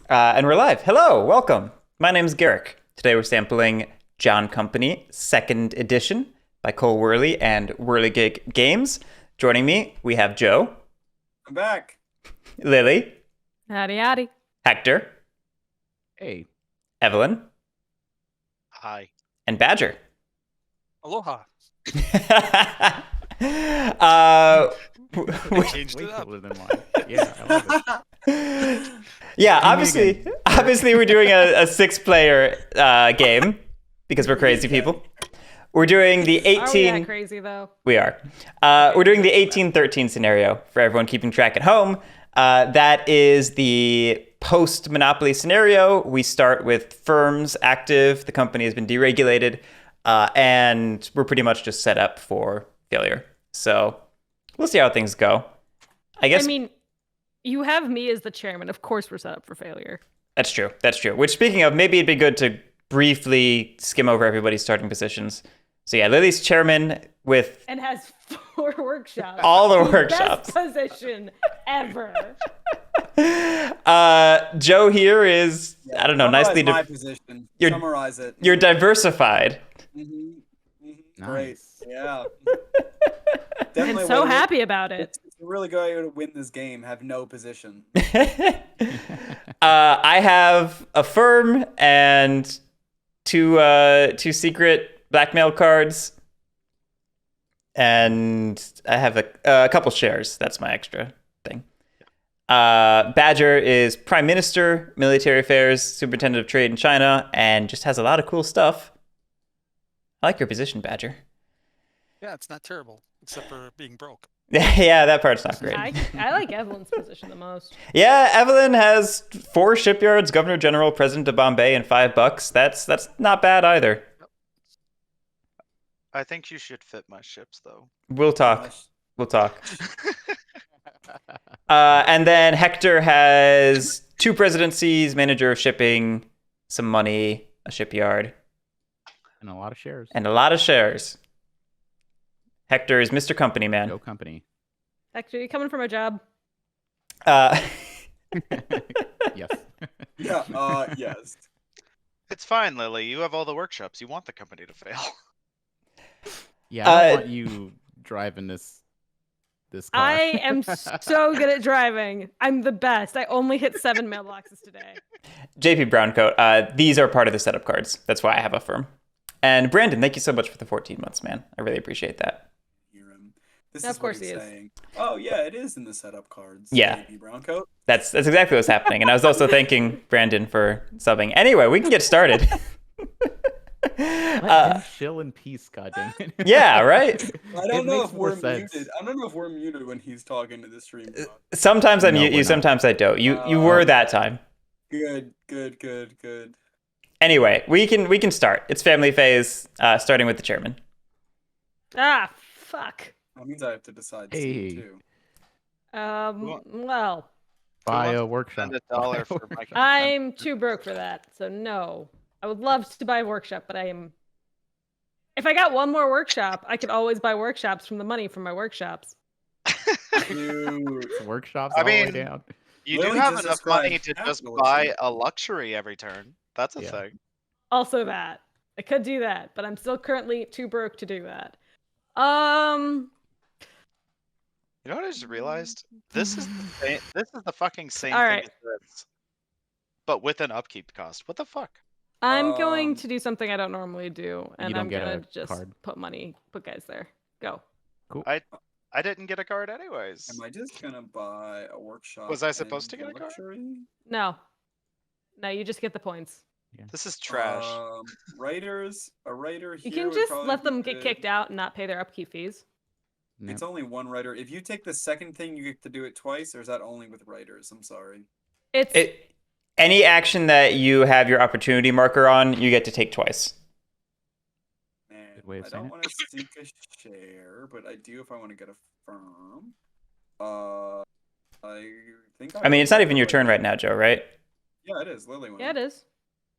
And we're live. Hello, welcome. My name's Guerric. Today we're sampling John Company, second edition by Cole Worley and Whirligig Games. Joining me, we have Joe. I'm back. Lily. Howdy, howdy. Hector. Hey. Evelyn. Hi. And Badger. Aloha. We changed it up. Yeah, I love it. Yeah, obviously we're doing a six-player game because we're crazy people. We're doing the 18. Are we that crazy though? We are. We're doing the 1813 scenario for everyone keeping track at home. That is the post-Monopoly scenario. We start with firms active. The company has been deregulated, and we're pretty much just set up for failure. So we'll see how things go. I guess. I mean, you have me as the chairman. Of course we're set up for failure. That's true. That's true. Which, speaking of, maybe it'd be good to briefly skim over everybody's starting positions. So yeah, Lily's chairman with... And has 4 workshops. All the workshops. Best position ever. Joe here is, I don't know, nicely... my position. Summarize it. You're diversified. Nice. Great. Yeah. And so happy about it. It's a really good way to win this game. Have no position. I have a firm and two secret blackmail cards, and I have a couple shares. That's my extra thing. Badger is Prime Minister, Military Affairs, Superintendent of Trade in China, and just has a lot of cool stuff. I like your position, Badger. Yeah, it's not terrible, except for being broke. Yeah, that part's not great. I like Evelyn's position the most. Yeah, Evelyn has 4 shipyards, Governor General, President of Bombay, and $5. That's not bad either. I think you should fit my ships, though. We'll talk. We'll talk. And then Hector has 2 presidencies, manager of shipping, some money, a shipyard. And a lot of shares. And a lot of shares. Hector is Mr. Company Man. Go company. Actually, you coming from a job? Yes. Yeah. Yes. It's fine, Lily. You have all the workshops. You want the company to fail. Yeah, I don't want you driving this car. I am so good at driving. I'm the best. I only hit 7 mailboxes today. JP Browncoat. These are part of the setup cards. That's why I have a firm. And Brandon, thank you so much for the 14 months, man. I really appreciate that. This Of is course what he's he is. saying. Oh yeah, it is in the setup cards. Yeah. JP Browncoat. That's exactly what's happening. And I was also thanking Brandon for subbing. Anyway, we can get started. Let him chill in peace, goddammit. Yeah, right? I don't know makes if we're more sense. muted. I don't know if we're muted when he's talking to the stream. Sometimes I No, mute we're you, not. sometimes I don't. You were that time. Good. Anyway, we can start. It's family phase, starting with the chairman. Ah, fuck. That means I have to decide Hey. too. Well, Buy a Spend workshop. $1 for my I'm too broke for that, so no. I would love to buy a workshop, but I am... If I got one more workshop, I could always buy workshops from the money from my workshops. Dude. Workshops I all the way mean, down. You Lily do have just enough money to described just capitalism. buy a luxury every turn. That's a Yeah. thing. Also that. I could do that, but I'm still currently too broke to do that. You know what I just realized? This is the fucking same All thing right. as this, but with an upkeep cost. What the fuck? I'm going Um, to do something I don't normally do, and don't I'm get gonna a just card. put guys there. Go. Cool. I didn't get a card anyways. Am I just gonna buy a workshop? Was I supposed to and get a card? luxury? No. No, you just get the points. This is trash. Writers, a writer here. You can would just probably let be them get good. kicked out and not pay their upkeep fees. Yep. It's only one writer. If you take the second thing, you get to do it twice, or is that only with writers? I'm sorry. It's Any action that you have your opportunity marker on, you get to take twice. Man, Good way of I saying don't it. want to seek a share, but I do if I want to get a firm. I think. I mean, it's not even your turn right now, Joe, right? Yeah, it is. Lily went. yeah, it is.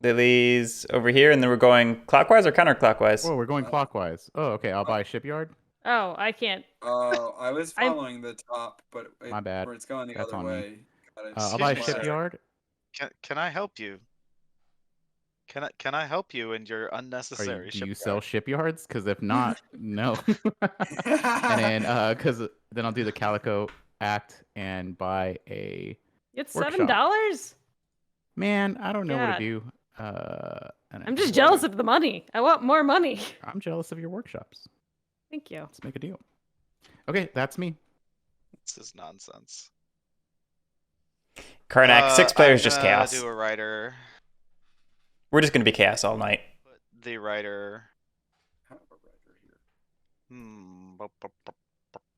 Lily's over here, and then we're going clockwise or counterclockwise? Whoa, we're going clockwise. Oh, okay. I'll buy a shipyard. Oh, I can't. I was following the top, but My bad. Where it's going the That's other on me. way. I'll buy a Shipyard. shipyard. Can I help you? Can I help you in your Are unnecessary you, do you shipyard? sell shipyards? Because if not, no. And then, because then I'll do the Calico Act and buy a It's workshop. $7. Man, I don't know what to God. do. And I'm just jealous of the money. I want more money. I'm jealous of your workshops. Thank you. Let's make a deal. Okay, that's me. This is nonsense. Karnak, 6 players, I'm just gonna chaos. do a writer. We're just gonna be chaos all night. Put the writer. Have a writer here. Hmm.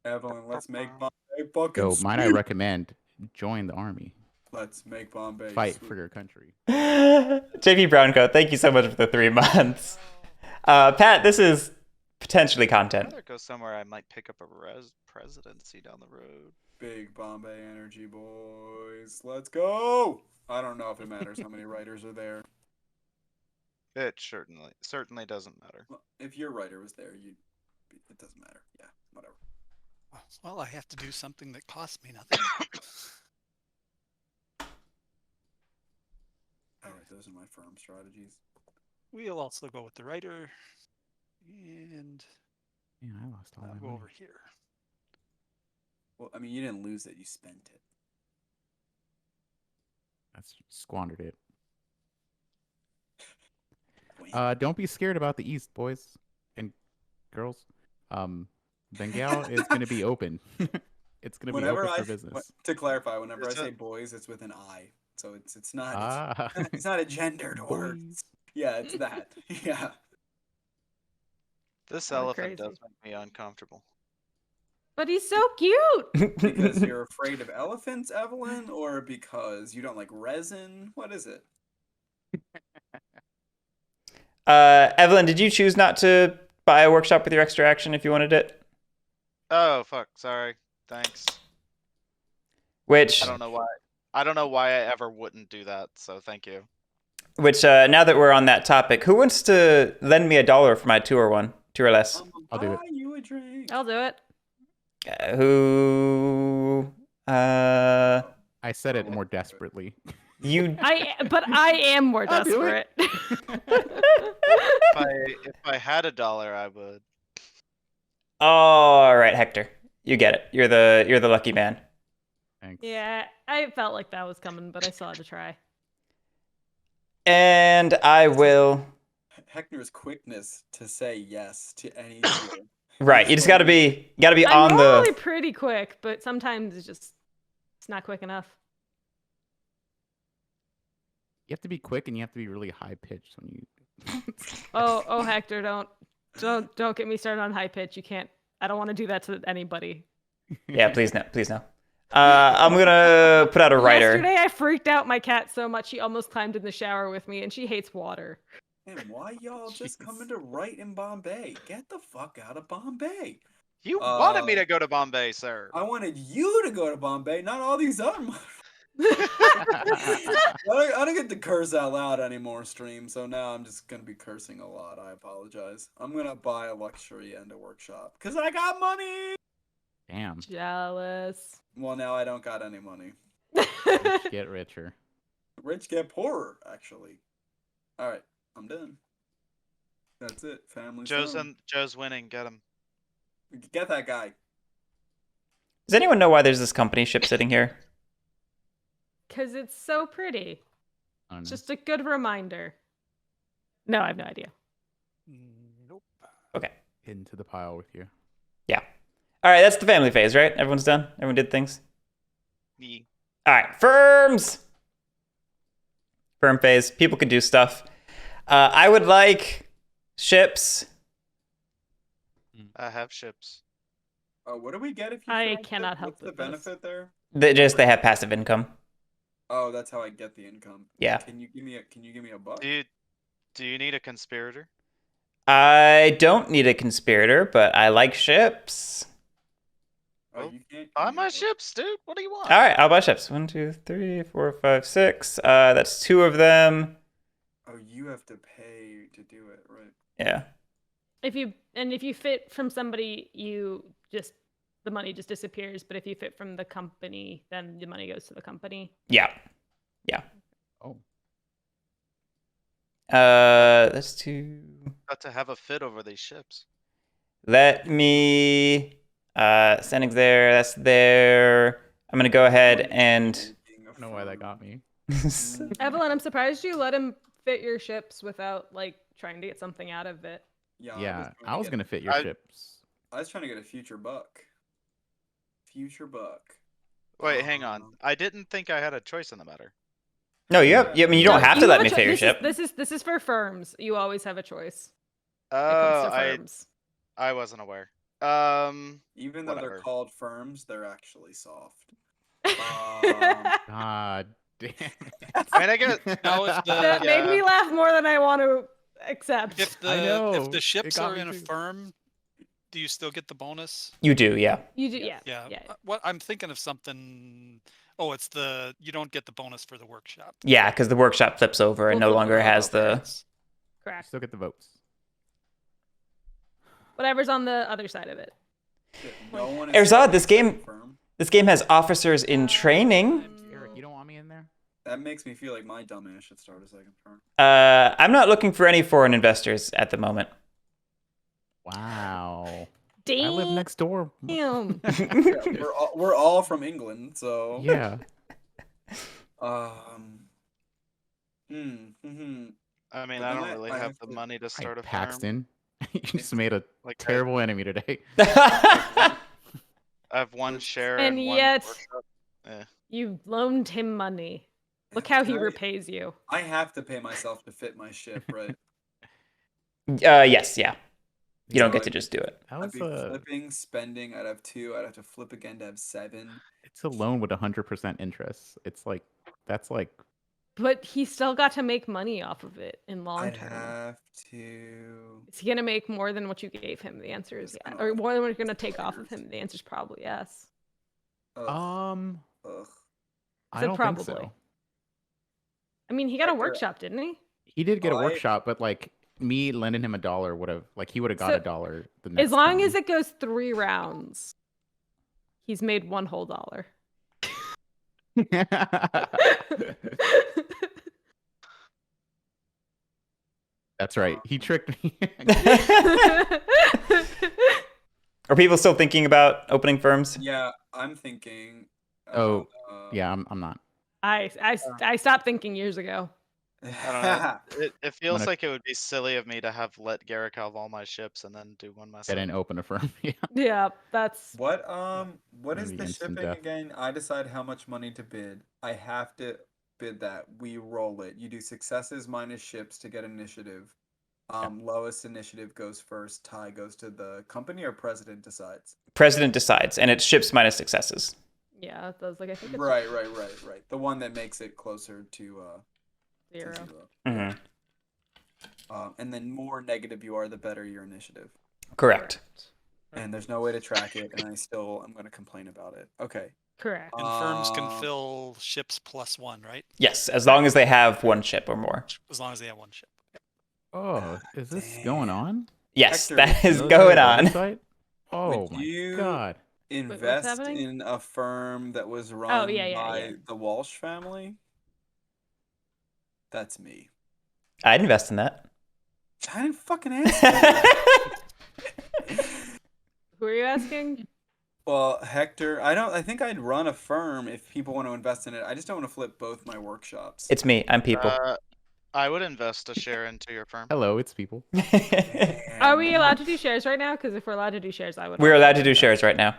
Evelyn, let's make Bombay fucking Yo, might I sweet. recommend join the army. Let's make Bombay Fight sweet. for your country. JP Browncoat, thank you so much for the 3 months. Pat, this is potentially I'd content. rather go somewhere I might pick up a presidency down the road. Big Bombay energy, boys. Let's go. I don't know if it matters how many writers are there. It certainly doesn't matter. Well, if your writer was there, it doesn't matter. Yeah, whatever. Well, I have to do something that costs me nothing. All right, those are my firm strategies. We'll also go with the writer, and Man, I lost all I'll my go money. over here. Well, I mean, you didn't lose it; you spent it. That's squandered it. Win. Don't be scared about the East, boys and girls. Bengal is going to be open. It's going to be Whenever open for business. to clarify, whenever I Is say it- boys, it's with an I, so it's not Ah, it's not a gendered word. boys. Yeah, it's that. Yeah. This We're elephant crazy. does make me uncomfortable. But he's so cute. Because you're afraid of elephants, Evelyn, or because you don't like resin? What is it? Evelyn, did you choose not to buy a workshop with your extra action if you wanted it? Oh fuck! Sorry. Thanks. Which, I don't know why. I don't know why I ever wouldn't do that. So thank you. now that we're on that topic, who wants to lend me $1 for my 2 or 1, 2 or less? I'll do it. Buy you a drink. I'll do it. Who? I said it more desperately. You. But I am more I'll do it. desperate. If I had $1, I would. All right, Hector, you get it. You're the lucky man. Thanks. Yeah, I felt like that was coming, but I still had to try. And I will. Hector's quickness to say yes to any deal. Right, you just gotta be I'm on normally the. pretty quick, but sometimes it's not quick enough. You have to be quick and you have to be really high pitched when you. Oh, Hector, don't get me started on high pitch. You can't. I don't want to do that to anybody. Yeah, please no. I'm gonna put out a writer. Yesterday, I freaked out my cat so much she almost climbed in the shower with me, and she hates water. And why y'all just Jeez. coming to write in Bombay? Get the fuck out of Bombay. You wanted me to go to Bombay, sir. I wanted you to go to Bombay, not all these other I don't get to curse out loud anymore, stream, so now I'm just gonna be cursing a lot. I apologize. I'm gonna buy a luxury and a workshop because I got money. Damn. Jealous. Well, now I don't got any money. Rich get richer. Rich get poorer, actually. All right, I'm done. That's it. Family. Joe's winning. Get him. Get that guy. Does anyone know why there's this company ship sitting here? Because it's so pretty. I don't know. Just a good reminder. No, I have no idea. Nope. Okay. Into the pile with you. Yeah. All right, that's the family phase, right? Everyone's done. Everyone did things. Me. All right, firms. Firm phase. People can do stuff. I would like ships. I have ships. What do we get if you? I firm cannot it? help What's the with this. benefit there? They have passive income. Oh, that's how I get the income. Yeah. Can you give me a buck? Do you need a conspirator? I don't need a conspirator, but I like ships. Oh, you can't. Buy give me my a buck. ships, dude. What do you want? All right, I'll buy ships. 1, 2, 3, 4, 5, 6. That's 2 of them. Oh, you have to pay to do it, right? Yeah. If you fit from somebody, the money just disappears. But if you fit from the company, then the money goes to the company. Yeah. Oh. That's two. Got to have a fit over these ships. Let me. Standing's there. That's there. I'm gonna go ahead and. I don't know why that got me. Evelyn, I'm surprised you let him fit your ships without like trying to get something out of it. Yeah, I was gonna fit your ships. I was trying to get a future buck. Future buck. Wait, hang on. I didn't think I had a choice in the matter. No, you have. I mean, you don't have to let me fit your ship. This is for firms. You always have a choice. Oh, Firms. I wasn't aware. Even though whatever. they're called firms, they're actually soft. God damn. I mean, I guess Now, if That made me laugh more than I want to accept. if I know, if the it ships got are me in a too. firm, do you still get the bonus? You do, yeah. You do, yeah. Yeah. What I'm thinking of something. Oh, it's you don't get the bonus for the workshop. Yeah, because the workshop flips over and no longer has the. Correct. Still get the votes. Whatever's on the other side of it. No one is Erzad, this starting game. a firm. This game has officers in training. Eric, you don't want me in there? That makes me feel like my dumbass should start a second firm. I'm not looking for any foreign investors at the moment. Wow. Damn. I live next door. Yeah, we're all from England, so Yeah. I mean, But I then don't I- really I have have the to- money to start a firm. Paxton. You just made a Like terrible enemy today. I have one share And and one yet- workshop. You loaned him money. Look how he Can I- repays you. I have to pay myself to fit my ship, right? Yes, yeah. You don't So get to just do it. That I'd was be a. flipping, spending. I'd have 2. I'd have to flip again to have 7. It's a loan with 100% interest. It's like that's like But he still got to make money off of it in long I'd term. have to. Is he gonna make more than what you gave him? The answer is yes. Or more than what you're gonna take off of him? The answer is probably yes. Ugh. Ugh. I So don't probably. think so. I mean, he got a Hector- workshop, didn't he? He did get a I- workshop, but like me lending him $1 would have like he would have got So, $1 the next As long time. as it goes 3 rounds, he's made $1 whole. That's right. He tricked me. Are people still thinking about opening firms? Yeah, I'm thinking. Oh, yeah, I'm not. I stopped thinking years ago. I don't know. It feels gonna- like it would be silly of me to have let Guerric have all my ships and then do one I myself. didn't open a firm. Yeah. Yeah, that's What is Maybe the instant shipping death. again? I decide how much money to bid. I have to bid that. We roll it. You do successes minus ships to get initiative. Lowest initiative goes first. Tie goes to the company, or president decides. President decides, and it's ships minus successes. yeah. That's like I think it's Right. The one that makes it closer to 0. zero. Mm-hmm. And then more negative you are, the better your initiative. Correct. And there's no way to track it, and I'm going to complain about it. Okay. Correct. And firms can Um, fill ships +1, right? Yes, as long as they have one ship or more. As long as they have one ship. Oh, is this going on? Yes, Hector, that is Is going there a on. website? Oh Would my you- god. Invest happening? in a firm that was run yeah, by yeah. the Walsh family. That's me. I'd invest in that. I didn't fucking ask. Who are you asking? Well, Hector, I think I'd run a firm if people want to invest in it. I just don't want to flip both my workshops. It's me. I'm people. I would invest a share into your firm. Hello, it's people. Are we allowed to do shares right now? Because if we're allowed to do shares, I would. We're allowed to do shares right now.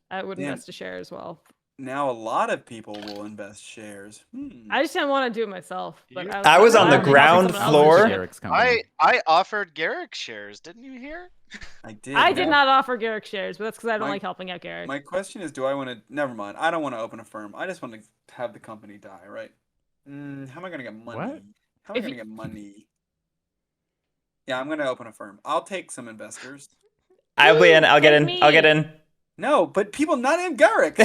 I would Yeah. invest a share as well. Now a lot of people will invest shares. I just didn't want to do it myself. But You- I was on the allowed to do ground someone else's floor. share. Guerric's company. I offered Guerric shares, didn't you hear? I did. I did yeah. not offer Guerric shares, but that's because I don't My- like helping out Guerric. My question is, do I want to? Never mind. I don't want to open a firm. I just want to have the company die, right? How am I gonna get money? What? How am I If gonna get money? Yeah, I'm gonna open a firm. I'll take some investors. I'll be in. I'll get Take in. me. I'll get in. No, but people not named Guerric.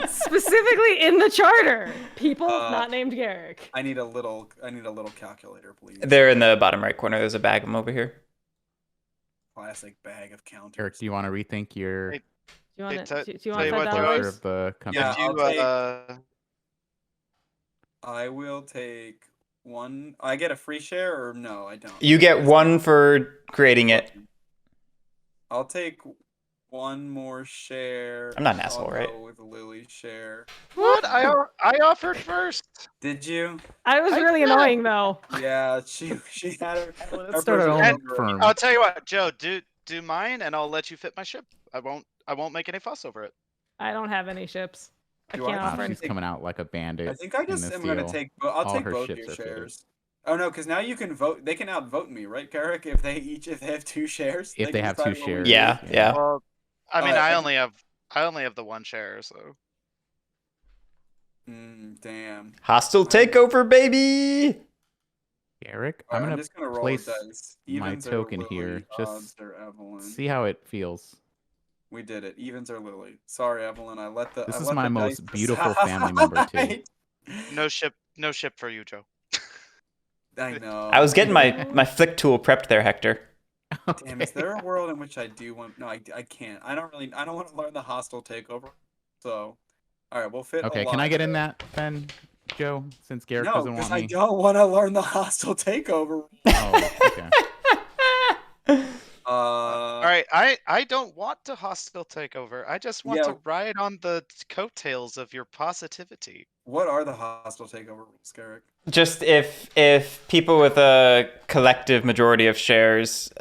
Specifically in the charter, people Uh, not named Guerric. I need a little calculator, please. They're in the bottom right corner. There's a bag of them over here. Classic bag of counters. Eric, do you want to rethink your Hey, Do you want Hey, do you tell want you what, $5? closure of the company? Yeah, If I'll you take- I will take one. I get a free share or no? I don't. You get one for creating it. I'll take one more share. I'm not an I'll asshole, go right? with Lily's share. What? I offered first. Did you? I was I really did. annoying though. Yeah, she had her. Let's her start our person own over it. firm. I'll tell you what, Joe. Do mine, and I'll let you fit my ship. I won't make any fuss over it. I don't have any ships. I Do I can't have Wow, offer any? any. she's coming out like a bandit. I think I in just this am gonna deal. take. I'll All take her both ships your are fitted. shares. Oh no, because now you can vote. They can outvote me, right, Guerric? If they have 2 shares. If they can have 2 decide what we shares. do. Yeah. Well, I mean, Alright, I only have the 1 share, so. Damn. Hostile takeover, baby. Guerric, Alright, I'm gonna just gonna roll place the dice. my Evens token are here. Lily, Just odds are Evelyn. see how it feels. We did it. Evens are Lily. Sorry, Evelyn. I let the. This I is let my the most dice beautiful family member, too. decide. No ship for you, Joe. I know. I was getting my flick tool prepped there, Hector. Damn, is there a world in which I do want? No, I can't. I don't want to learn the hostile takeover. So, all right, we'll fit. Okay, a can lot I get in there. that then, Joe? Since Guerric No, doesn't because want I me. don't want to learn the hostile takeover. Oh, okay. All right, I don't want to hostile takeover. I just want Yeah. to ride on the coattails of your positivity. What are the hostile takeover rules, Guerric? Just if people with a collective majority of shares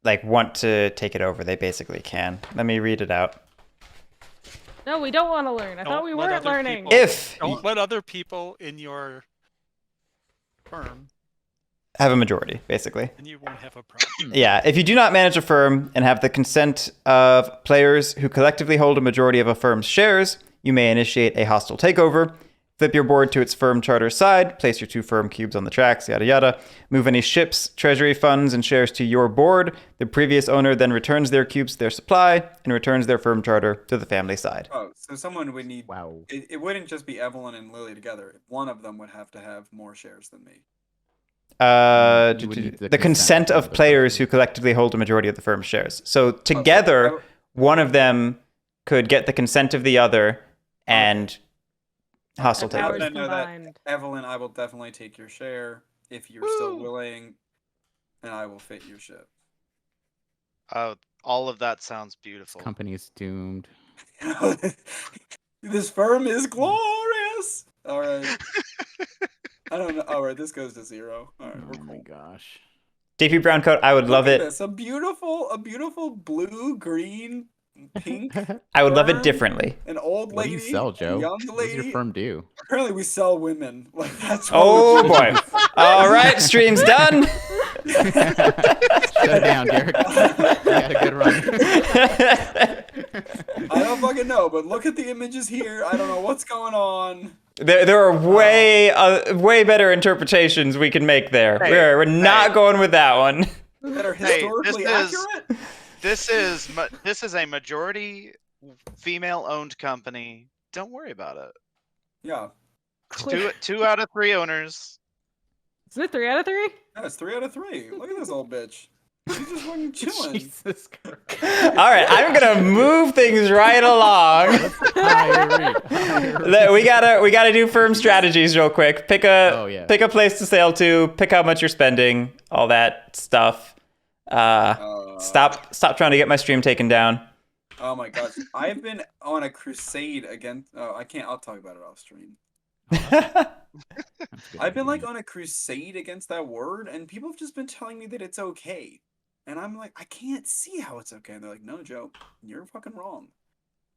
like want to take it over, they basically can. Let me read it out. No, we don't want to learn. I Don't thought we let weren't other learning. people- If Don't let other people in your firm, have a majority, basically. and you won't have a problem. Yeah, if you do not manage a firm and have the consent of players who collectively hold a majority of a firm's shares, you may initiate a hostile takeover. Flip your board to its firm charter side, place your 2 firm cubes on the tracks, yada yada. Move any ships, treasury funds, and shares to your board. The previous owner then returns their cubes to their supply and returns their firm charter to the family side. Oh, so someone would need. Wow. It wouldn't just be Evelyn and Lily together. One of them would have to have more shares than me. You would need The consent of of one of the players persons. who collectively hold a majority of the firm's shares. So together, one of them could get the consent of the other and hostile The powers takeover. I know that. combined. Evelyn, I will definitely take your share if you're still willing, and I will fit your ship. All of that sounds This beautiful. company's doomed. This firm is glorious. All right. I don't know. All right, this goes to 0. All right, we're Oh my cool. gosh. DP Browncoat, I would love Look at it. this, a beautiful blue, green, pink. I would love it firm, differently. An old What do lady. you sell, a Joe? young What does your lady. firm do? Apparently, we sell women. Like that's. what Oh we do. boy. All right, stream's done. Shut it down, Guerric. You had a good run. I don't fucking know, but look at the images here. I don't know what's going on. There are way better interpretations we can make there. Hey, We're not going with that one. That are Hey, historically this accurate. This is a majority female-owned company. Don't worry about it. Yeah. Two out of 3 owners. Isn't it 3 out of 3? Yeah, it's 3 out of 3. Look at this old bitch. She's just fucking chilling. Jesus Christ. All right, I'm gonna move things right along. We gotta do firm strategies real quick. Pick a place to sail to. Pick how much you're spending. All that stuff. Stop trying to get my stream taken down. Oh my gosh, I've been on a crusade against. Oh, I can't. I'll talk about it off stream. I've been like on a crusade against that word, and people have just been telling me that it's okay. And I'm like, I can't see how it's okay. And they're like, no, Joe, you're fucking wrong.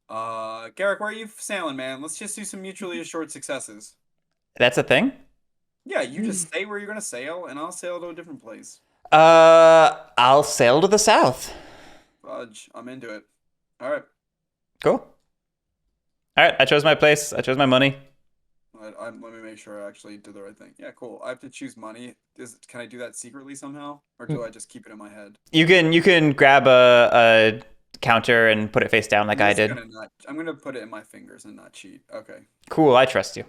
Guerric, where are you sailing, man? Let's just do some mutually assured successes. That's a thing? Yeah, you just say where you're gonna sail, and I'll sail to a different place. I'll sail to the south. Fudge, I'm into it. All right. Cool. All right, I chose my place. I chose my money. Let me make sure I actually did the right thing. Yeah, cool. I have to choose money. Can I do that secretly somehow, or do I just keep it in my head? You can grab a counter and put it face down like I did. I'm gonna put it in my fingers and not cheat. Okay, Cool, I trust you.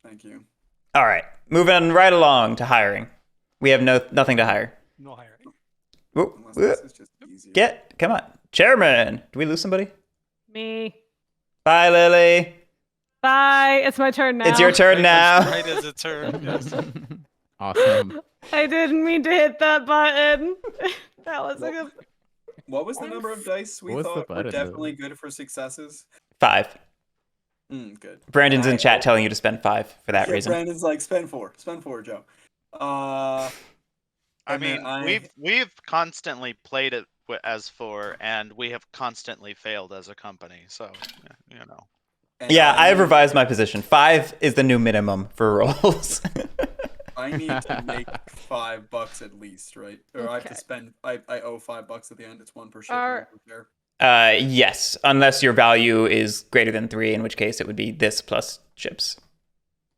thank you. All right, moving right along to hiring. We have nothing to hire. No hiring. Whoop, Unless whoop. this is just easier. Come on. Chairman, do we lose somebody? Me. Bye, Lily. Bye. It's my turn now. It's your turn now. Right as it's her. Yes. Awesome. I didn't mean to hit that button. That was a good. What was the number of dice we What was the thought were button, though? definitely good for successes? 5. Good. Brandon's in I- chat telling you to spend 5 for that Yeah, reason. Brandon's like, spend 4, Joe. I And then mean, we've constantly played it as 4, and we have constantly failed as a company. So, you know. and Yeah, I I've need- revised my position. 5 is the new minimum for rolls. I need to make $5 at least, right? Or I have to Okay. spend. I owe $5 at the end. It's 1 per ship. Are- There. Yes, unless your value is greater than 3, in which case it would be this plus chips.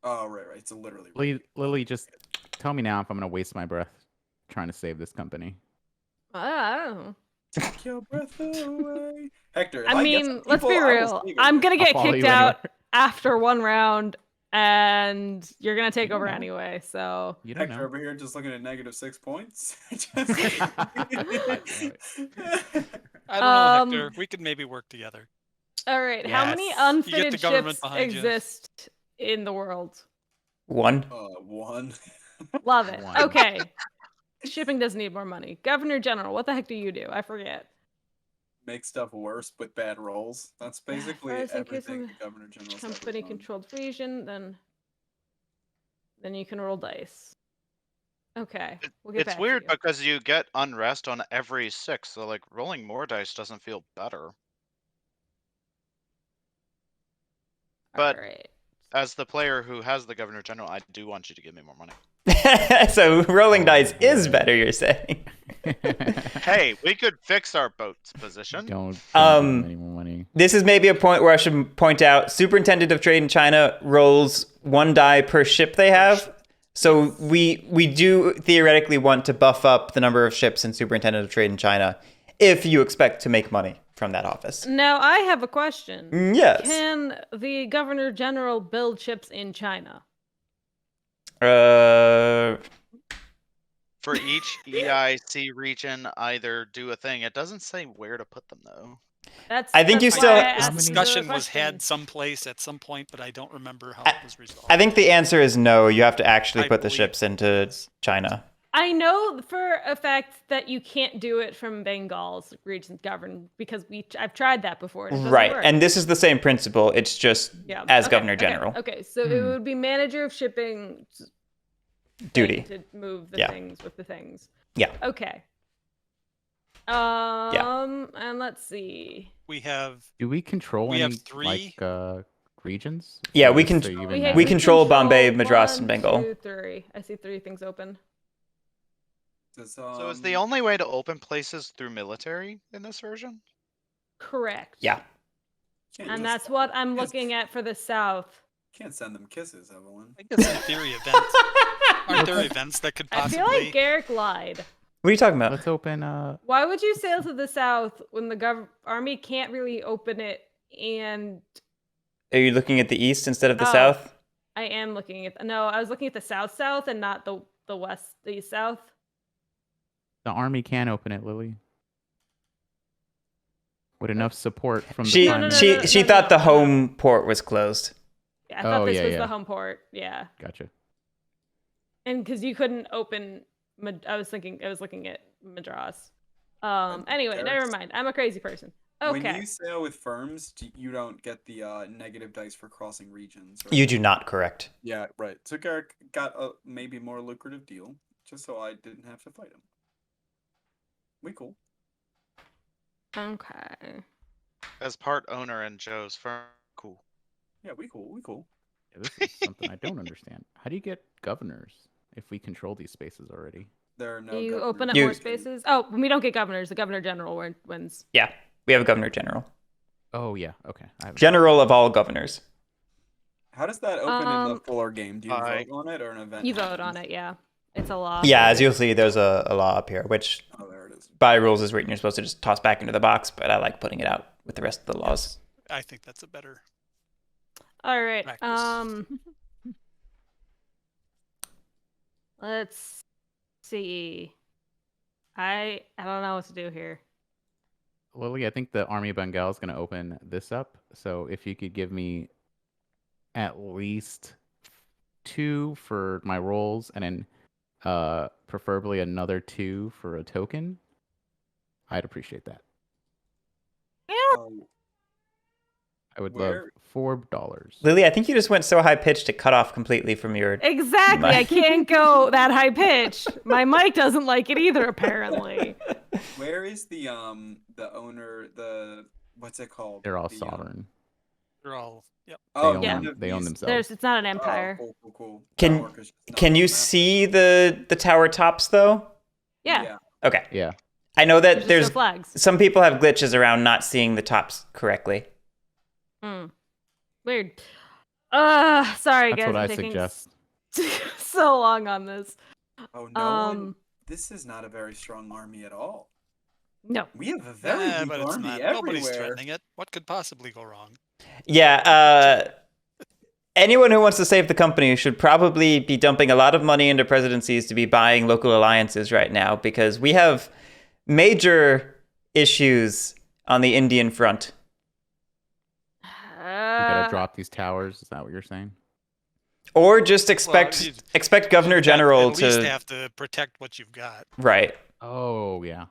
Oh, right. It's literally. Lily, just tell me now if I'm gonna waste my breath trying to save this company. I don't know. Take your breath away, Hector. if I get mean, some let's be people, I will real. stay with I'm you. gonna get I'll follow kicked you out anywhere. after 1 round, and you're gonna take You don't over know. anyway. So You don't Hector know. over here just looking at -6 points. I don't know, Um, Hector. We could maybe work together. all right, how many Yes. You get the unfitted government ships behind you. exist in the world? 1. 1. Love it. One. Okay. Shipping does need more money. Governor General, what the heck do you do? I forget. Make stuff worse with bad rolls. That's basically First, in case everything of the Governor General's ever company done. controlled region, then you can roll dice. Okay. We'll get It's back weird to you. because you get unrest on every 6, so like rolling more dice doesn't feel better. But All right. as the player who has the Governor General, I do want you to give me more money. So rolling dice is better, you're saying? Hey, we could fix our boat's position. Don't give them Um, any more money. This is maybe a point where I should point out Superintendent of Trade in China rolls 1 die per ship they have. So we do theoretically want to buff up the number of ships in Superintendent of Trade in China if you expect to make money from that office. Now I have a question. Yes. Can the Governor General build ships in China? For each EIC region, either do a thing. It doesn't say where to put them though. I think you that's still- why I This asked This the discussion was question. had someplace at some point, but I don't remember how it was resolved. I think the answer is no. You have to actually I put the believe ships into China. I know for a fact that you can't do it from Bengal's regions governed because I've tried that before. And it doesn't Right. work. And this is the same principle. It's just Yeah. as Okay, Governor okay, General Okay, so it would be manager of shipping duty. to move the Yeah. things with the things. Yeah. Okay. And let's see. We have Do we control We any have 3. like regions? Yeah, Or we just can- so you even We, know? have, We control Bombay, control Madras, and 1, Bengal. 2, 3. I see 3 things open. So is the only way to open places through military in this version? Correct. Yeah. And that's what I'm looking at for the South. Can't send them kisses, Evelyn. I guess in theory events. Aren't there events that could I possibly? feel like Guerric lied. What are you talking about? Let's open. Why would you sail to the South when the army can't really open it? And Are you looking at the east instead of the Oh. south? I am looking at no, I was looking at the South and not the West, the South. The army can open it, Lily. With enough support from the She prime no, minister. no, she no, thought the no. home port was closed. Yeah, I thought Oh, this yeah, was yeah. the home port. Yeah, Gotcha. and because you couldn't open, I was looking at Madras. Anyway, never Garrett's- mind. I'm a crazy person. Okay. When you sail with firms, you don't get the negative dice for crossing regions. Right? You do not, correct. Yeah, right. So Guerric got a maybe more lucrative deal, just so I didn't have to fight him. We cool. Okay. As part owner in Joe's firm, cool. Yeah, we cool. We cool. Yeah, this is something I don't understand. How do you get governors if we control these spaces already? There are no. You governors. open up You- more spaces. Oh, we don't get governors. The Governor General wins. Yeah, we have a Governor General. Oh yeah, okay. General of all governors. How does that open in the Um, fuller game? Do you I- vote on it or an event? You vote on it. Yeah, it's a law. Yeah, as you'll see, there's a law up here, which Oh, there it is. by rules is written you're supposed to just toss back into the box, but I like putting it out with the rest of the laws. I think that's a better. All right. Practice. Let's see. I don't know what to do here. Lily, I think the Army of Bengal is going to open this up. So if you could give me at least 2 for my rolls, and then preferably another 2 for a token, I'd appreciate that. Oh, I would Where- love $4. Lily, I think you just went so high pitched it cut off completely from your. Exactly. I can't go that high pitch. My mic doesn't like it either, apparently. where is the owner, what's it called? They're all The, sovereign. They're all. Yep. Oh, They Yeah. own, they own these- themselves. It's not an Oh, empire. cool. Can- Power workers just not Can on you the map. see the tower tops though? Yeah. Okay. Yeah. I know that There's there's just no flags. some people have glitches around not seeing the tops correctly. Weird. Sorry That's guys. what I'm I taking suggest. so long on this. Oh, no one. This is not a very strong army at all. No. We have a very weak but it's army not. everywhere. Nobody's threatening it. What could possibly go wrong? Yeah, anyone who wants to save the company should probably be dumping a lot of money into presidencies to be buying local alliances right now, because we have major issues on the Indian front. We gotta drop these towers. Is that what you're saying? Or just expect Well, expect Governor You've got- General at least to have to protect what you've got. right. Oh yeah,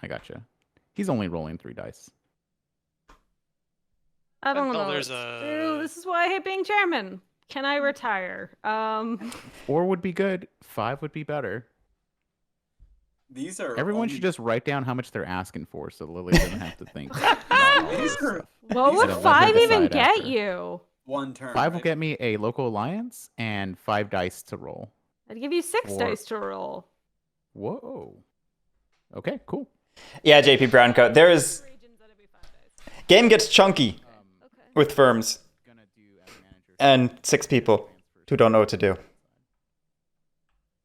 I gotcha. He's only rolling 3 dice. I don't Until know. there's a- This is why I hate being chairman. Can I retire? 4 would be good. 5 would be better. These are Everyone only- should just write down how much they're asking for, so Lily doesn't have to think. about all this These are- stuff. What These would are- let her 5 even decide get after. you? 1 turn. 5 will right? get me a local alliance and 5 dice to roll. I'd give you 6 Or- dice to roll. Whoa. Okay, cool. Yeah, JP Browncoat. There is game gets chunky with firms Gonna do as manager and 6 people who don't know what to do.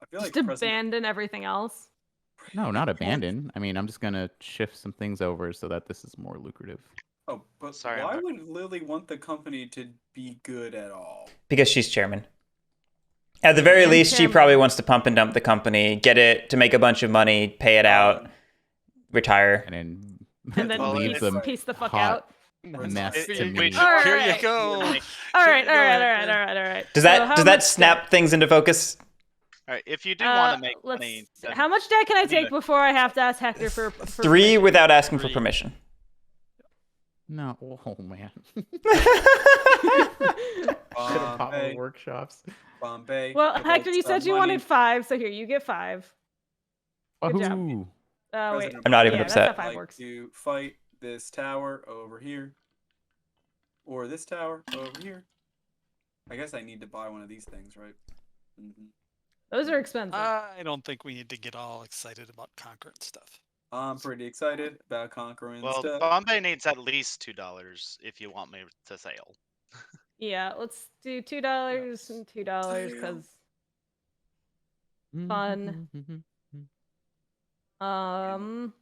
I feel like Just President- abandon everything else. No, not abandon. I mean, I'm just gonna shift some things over so that this is more lucrative. Oh, but Sorry, why I'm not- would Lily want the company to be good at all? Because she's chairman. At the very And least, she chairman. probably wants to pump and dump the company, get it to make a bunch of money, pay it out, retire. And then, And then Well, leave piece, them piece the fuck hot out. mess It- to it- me. wait, All Here right. you go. All right, Go all right, ahead, all right. Does So that how does that much snap things into focus? All right, if you do want to make let's- money, then How much debt can I need take a- before I have to ask Hector for 3 permission? without asking for 3. permission. No, oh man. Should have popped Bombay, workshops. Bombay. Well, give Hector, us you some said you money. wanted 5, so here, you get 5. Good job. Wahoo! Wait. President I'm not even Yeah, upset. that's how 5 like works. to fight this tower over here, or this tower over here. I guess I need to buy one of these things, right? Mm-hmm. Those are expensive. I don't think we need to get all excited about conquering stuff. I'm pretty excited about conquering well, stuff. Bombay needs at least $2 if you want me to sail. Yeah, let's do $2 and $2 because Fun. I'm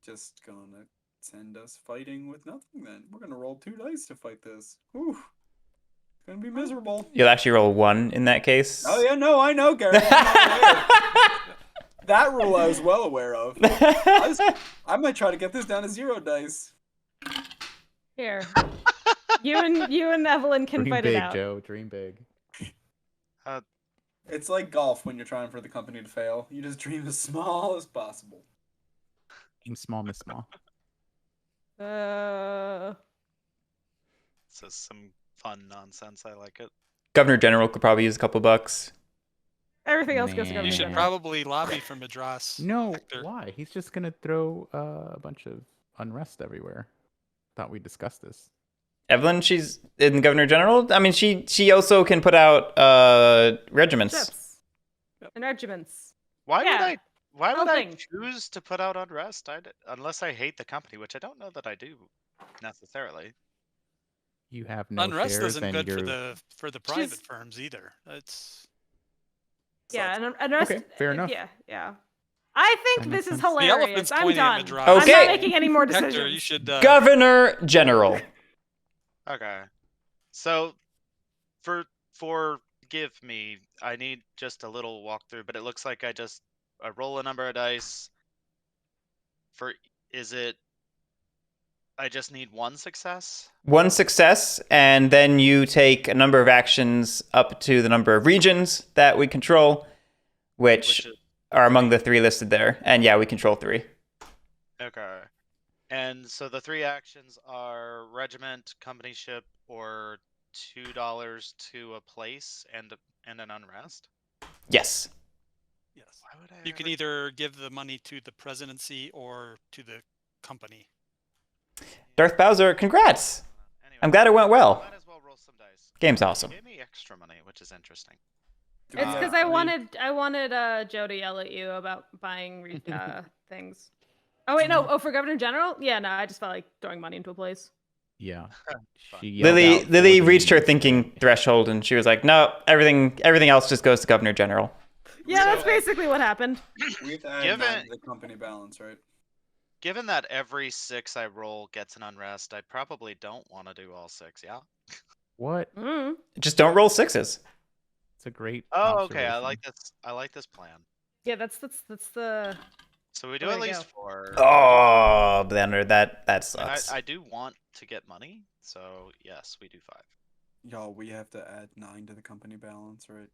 just gonna send us fighting with nothing then. We're gonna roll 2 dice to fight this. Whew. It's gonna be miserable. You'll actually roll 1 in that case. Oh yeah, no, I know, Guerric. I'm well aware. That rule I was well aware of. I might try to get this down to 0 dice. here. You and Evelyn can Dream fight big, it out. Joe. Dream big. It's like golf when you're trying for the company to fail. You just dream as small as possible. Aim small, miss small. So some fun nonsense. I like it. Governor General could probably use a couple bucks. Everything else goes to Man. government. You should Yeah. probably lobby for Madras. No, Hector. why? He's just gonna throw a bunch of unrest everywhere. Thought we discussed this. Evelyn, she's in Governor General. I mean, she also can put out regiments. Ships and regiments. Why Yeah, would I? Why would I something. choose to put out unrest? Unless I hate the company, which I don't know that I do necessarily. You have no Unrest shares, isn't and good you're... for the private She's- firms either. It's Yeah, Sucks. and rest. Okay, fair enough. Yeah. I think That this makes is sense. the hilarious. elephant's I'm pointing at done. Madras. I'm Okay. not making any more decisions. Hector, you should. Governor General. Okay. So, forgive me. I need just a little walkthrough, but it looks like I roll a number of dice. Is it I just need one success. One success, and then you take a number of actions up to the number of regions that we control, which is are among the 3 listed there. And yeah, we control 3. okay. And so the 3 actions are regiment, company ship, or $2 to a place and an unrest. Yes. Yes. Why would I You can ever- either give the money to the presidency or to the company. Darth Bowser, congrats! Anyway, I'm glad it went well. Might as well roll some dice. Game's awesome. Gave me extra money, which is interesting. Do we It's have because I money? wanted Joe to yell at you about buying things. Oh wait, no. Oh, for Governor General? Yeah, no. I just felt like throwing money into a place. Yeah. Fine. She yelled Lily out for Lily the reached her meeting. thinking threshold, and she was like, "No, everything else just goes to Governor General." Yeah, that's So- basically what happened. We have to add Given- 9 to the company balance, right? Given that every 6 I roll gets an unrest, I probably don't want to do all 6, yeah? What? Mm. Just don't roll 6s. It's a great. Oh, okay. I observation. like this. I like this plan. Yeah, that's the. So we do Way at to least go. 4. Oh, Blender, that And sucks. I do want to get money, so yes, we do 5. Y'all, we have to add 9 to the company balance, right?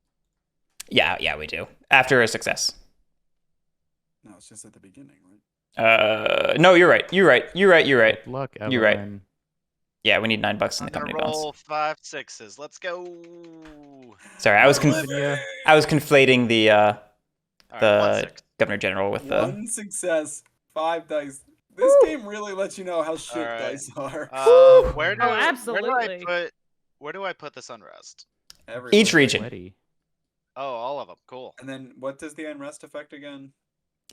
Yeah, we do. After a success. No, it's just at the beginning, right? No, you're right. You're right. Good luck, Evelyn. You're right. Yeah, we need $9 in the I'm gonna company balance. roll 5 6s. Let's go. Sorry, I was Yeah. I was conflating the All right, 1 the 6. Governor General with the. 1 success, 5 dice. This game really lets you know how shit Alright. dice are. Where do Oh, where absolutely. do I put this unrest? Everywhere. Each region. Sweaty. Oh, all of them. Cool. And then what does the unrest affect again?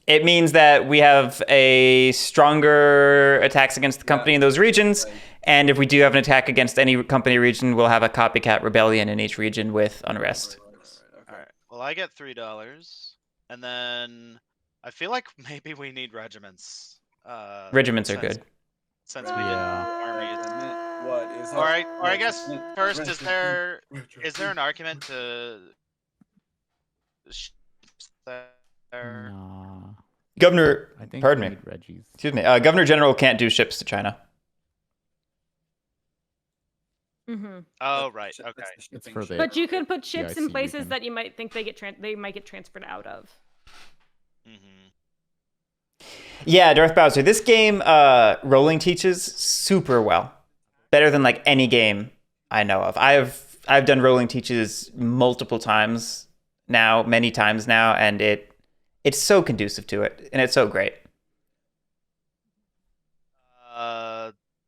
It means that we have a stronger attacks against the company in those regions, Like, and if we do have an attack against any company region, we'll have a copycat rebellion in each region with unrest. right, okay. All right. Well, I get $3, and then I feel like maybe we need regiments. Regiments are since- good. Since we Yeah. armies. What is Or I guess Regiment, first, is regiment, there an argument to ships there? Nah. Governor, I think pardon we me. need Reggie's. Excuse me. Governor General can't do ships to China. Mm-hmm. Oh, That's right. the Okay. shipping It's for ship. the- But you can put ships I see in you places can- that you might think they might get transferred out of. Mm-hmm. Yeah, Darth Bowser. This game, rolling teaches super well, better than like any game I know of. I've done rolling teaches multiple times now, many times now, and it's so conducive to it, and it's so great.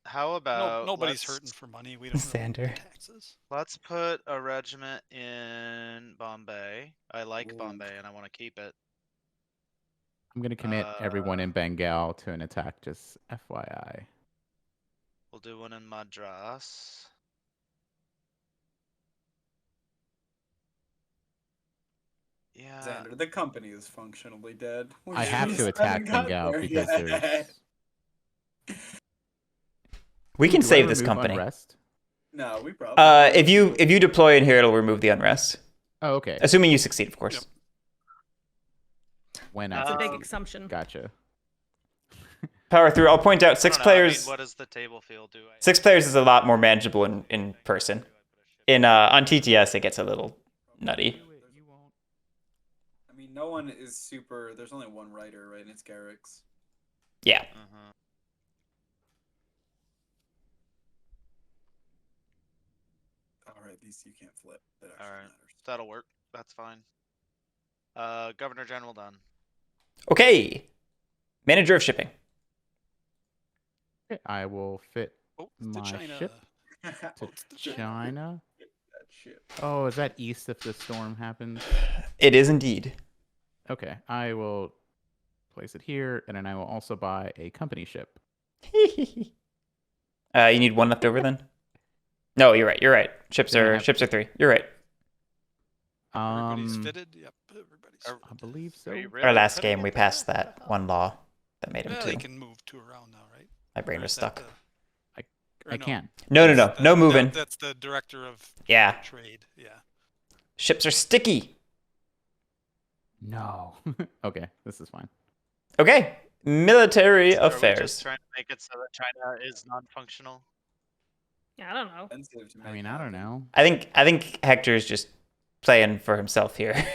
How about Nobody's let's- hurting for money. We don't really Sander. pay taxes. Let's put a regiment in Bombay. I like Ooh. Bombay and I want to keep it. I'm gonna commit everyone in Bengal to an attack. Just FYI. We'll do one in Madras. Yeah. Xander, the company is functionally dead. We I have just to attack haven't got Bengal there because yet. there's. We can Do I save this remove company. Unrest? No, we probably. If you deploy in here, it'll remove the unrest, Oh, okay. assuming you succeed, of course. Yep. When That's a big Um, assumption. Gotcha. Power through. I'll point out I six don't know, I mean, players. what does the table feel? Do I 6 players is a lot more manageable in person. In on TTS, it gets a little nutty. I mean, no one is super. There's only one writer, right? And it's Guerric's. Yeah. Mhm. All right, these you can't flip. That actually Alright. matters. That'll work. That's fine. Governor General done. Okay. Manager of shipping. Okay, I will fit Oh, My to China. ship? to it's the China. China. That shit. Oh, is that east if the storm happens? It is indeed. Okay, I will place it here, and then I will also buy a company ship. You need one left over then? No, you're right. You're right. Ships Then I are have- 3. You're right. Everybody's fitted. Yep, everybody's Are- I believe so. Are you Our really last putting game, it we there? passed that one law that made him Yeah, 2. they can move 2 around now, right? My brain Or was is that stuck. the- or I can't. No. that's- No that- moving. That's the director of Yeah. trade. Yeah. Ships are sticky. No. Okay, this is fine. Okay. Military So are we affairs. just trying to make it so that China is non-functional? Yeah, I don't know. Expensive to I make mean, I don't happen. know. I think Hector's just playing for himself here.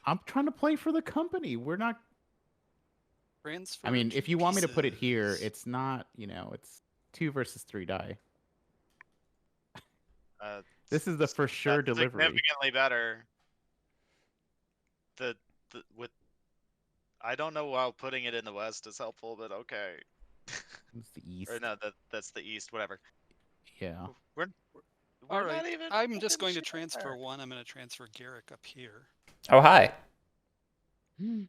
I'm trying to play for the company. We're not. Transfer I mean, two if you want me to put it here, pieces. it's not. It's 2 versus 3 die. This is the for sure That's delivery. significantly better. The with I don't know why putting it in the west is helpful, but okay. It's the east. Or no, that's the east. Whatever. Yeah. We're All right. not even. I'm just fucking going to shit transfer there. one. I'm going to transfer Guerric up here. Oh, hi. Hmm,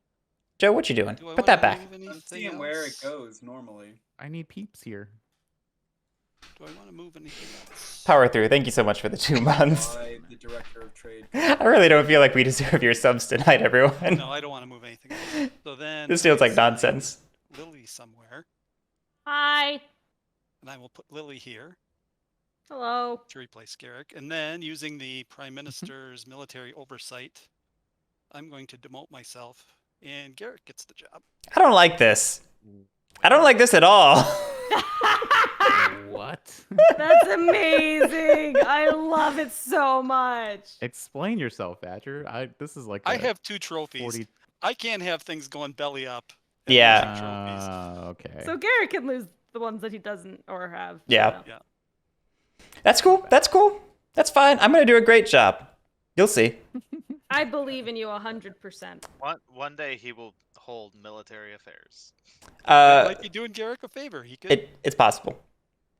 Joe, what you doing? Do I Put that wanna back. move I'm anything seeing where it else? goes normally. I need peeps here. Do I want to move anything else? Power through. Thank you so much for the 2 months. Why the director of trade? I really don't feel like we deserve your subs tonight, everyone. No, I don't want to move anything else. So then This feels I like assign nonsense. Lily somewhere, Hi. and I will put Lily here Hello. to replace Guerric. And then using the Prime Minister's military oversight, I'm going to demote myself, and Guerric gets the job. I don't like this. I don't like this at all. What? That's amazing. I love it so much. Explain yourself, Badger. This is like. I a have 2 trophies. 40. I can't have things going belly up. and Yeah. losing trophies. Okay. So Garrett can lose the ones that he doesn't or have. Yeah. you know. That's cool. That's cool. That's fine. I'm going to do a great job. You'll see. I believe in you 100%. One day he will hold military affairs. That might be doing Guerric a favor. He could. It's possible.